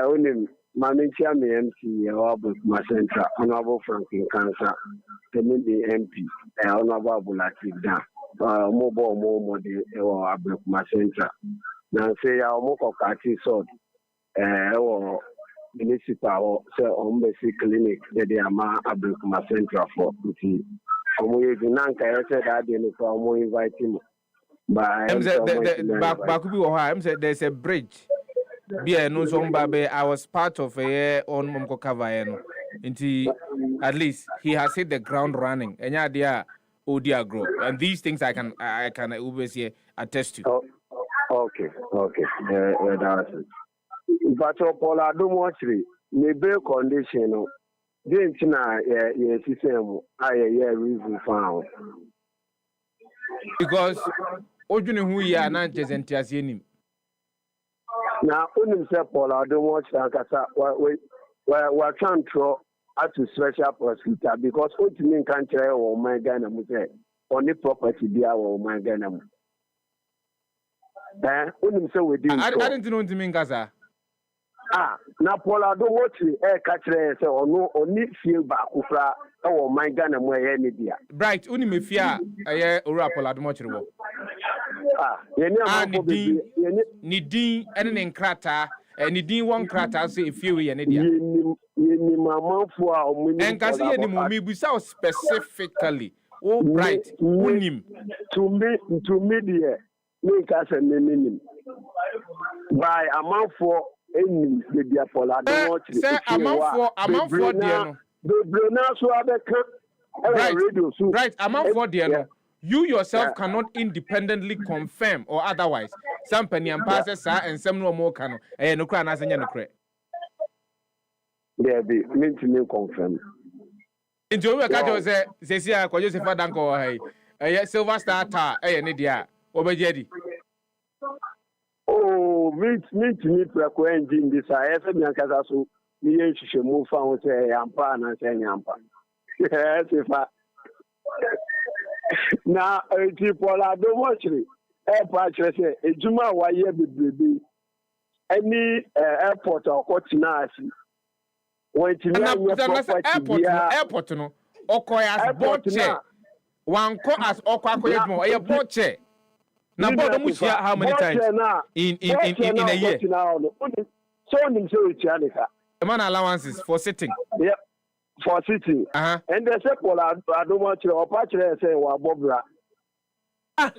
S5: onim Mamentia me MC Honorable Central, Honorable Franklin Cancer, the MP, Honorable Latif Dan, mobile more or Abrook Central. Now say our Moko Kati sword, or municipal or basic clinic, they are my Abrook Central for Puti. We Nanka, I said that they will invite him. But
S1: there's a bridge. Bia no so mbabe I was part of a on momko cover no nti at least he has hit the ground running enya dia odia grow and these things I can always here attest to.
S5: Okay that's it. But Paula do much me be condition
S2: didn't na system reason found.
S1: Because Ojuni who ya na ntiyase nim.
S2: Now, unim say Paul, I don't watch Ankasa. We're trying to add to special prosecutor because what you mean can't tell or my Ghana Muse on the property be our my Ghana. Unim say we didn't.
S1: I didn't know what you mean, Gaza.
S2: Now Paul, I don't watch the air catcher say or no or need feel back or my Ghana Mue any dia.
S1: Bright, unim fear a ora Paul, I don't watch the Nidin and an crata, and Nidin one crata say if you and India. And Cassie any movie without specifically. Oh, Bright, unim
S2: to me, dear, make us a minimum by amount for any media for I don't watch
S1: say amount for dear.
S2: The Brunner so other
S1: right, amount for dear. You yourself cannot independently confirm or otherwise. Some penny and passes and some no more cano. And no crown as a no credit.
S2: Yeah, be mean to me confirm.
S1: Into a catcher says, Sefah-Danquah, a silver star tar, a Nidia, Obejedi.
S2: Oh, meet to me frequenting this. I have a Yankasasu, me should move on to a yampa and say yampa. Yes, if I. Now, people are don't watch it. Airport say, a Juma why be any airport or Kotinasi. When
S1: airport no, Okoya's boche. One co as Okakoymo, a boche. Now, Bodomusia, how many times in a year?
S2: So,
S1: the man allowances for sitting.
S2: Yep. For sitting, and the second I don't want you or patch say, well, Bobra. So,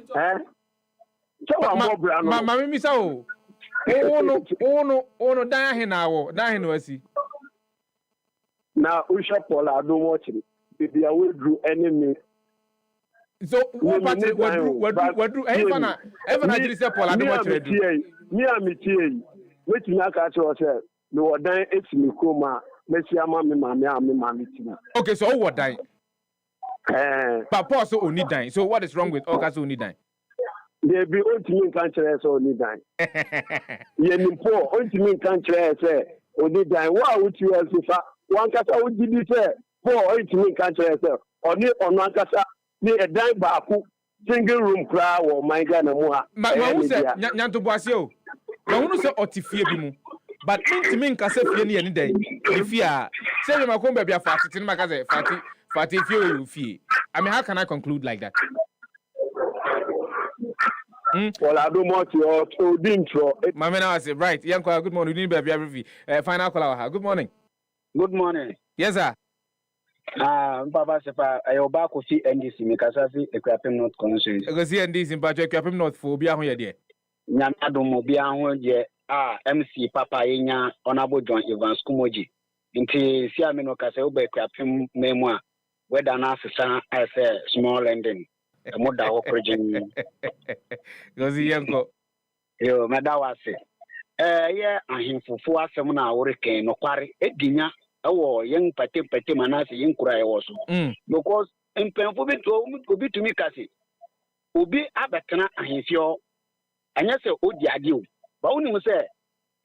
S2: Bobra,
S1: Mamma Miss O. Oh, no, Diana, was he?
S2: Now, Usha Paul, I don't watch it. If they will do enemy.
S1: So, what do ever I did say, Paul, I don't watch it.
S2: Me, I'm a tea. Which Naka yourself, no, then it's me, Kuma.
S1: Okay, so what dying? Papa so only dying. So what is wrong with Okas only dying?
S2: They be ultimate country only dying. Yen poor ultimate country say only dying. Why would you as if one kasa would be say poor ultimate country say only on one kasa ni a dime baku single room cry or my Ghana moa.
S1: Ma who say Nyanto Boasio? Ma who say Otifie bimu? But into me, can say any day. If you are say my combe be a fast, it's in my case, fatty, if you fee. I mean, how can I conclude like that?
S2: Well, I don't want to intro.
S1: My man, I say, right, Yanko, good morning. You need to be final call. Good morning.
S5: Good morning.
S1: Yes, sir.
S5: Papa Sefah, I will back to see NDC because I see a crapping not conscious.
S1: I go see NDC in Patrick Crapping not for be on your dear.
S5: Yamado be on your MC Papa Yenya Honorable John Evans Kumoji. Inti si amino kase ube crapping memoir. Whether na sister as a small lending. A moda operation.
S1: Go see Yanko.
S5: Yo, Madawase. Yeah, and him for 4 semina hurricane no quarry, Edinya. Oh, young Pate Manasi, young cry also. Because in Penfubit to me, Cassie. Ubi Abatana and his your and yes, Odi Adio. But only say,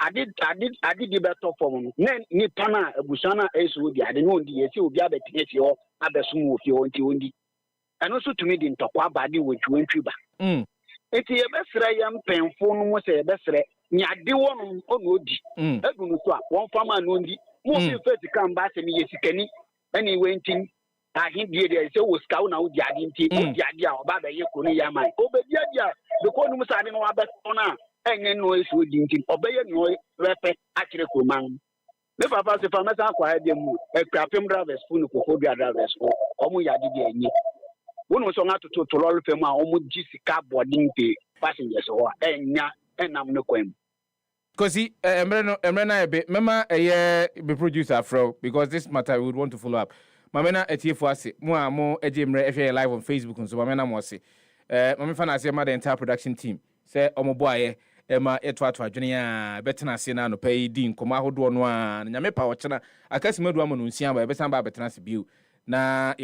S5: I did the better for him. Then Nipana, Busana, Esudi, I didn't know the SU Gabet, your other smooth, your own. And also to me, the Tokwa body with you in Cuba. It's a best Rayam Penfone was a best Ray. Nya de one on Odi. One farmer only. Most first to come back to me, yes, Kenny. Any waiting. I hint the idea so was cow now, Yadinti, Yadia, or Baba Yakuni Yamai. Obey Yadia, the corner was I don't know about honor, and then noise with Dinty, obey a noise, rapid, actually, man. The Papa Sefah acquired them a crapping drivers, full of phobia drivers, or Omuyadi. One was on to roll from my own Jessica boarding passengers or and I'm no queen.
S1: Because he, Emrena a bit, Mama, a year be producer fro, because this matter we would want to follow up. Mamena a TFWC, more a Jim live on Facebook, and so Mamena Mossy. Mamma Fan, I say, the entire production team. Say, Omo boy, ema eto adwene a betena ase na no pay di nkoma ahodo no a nyame pa wo chena akasi madu amanu nsia ba besan ba betena ase biu na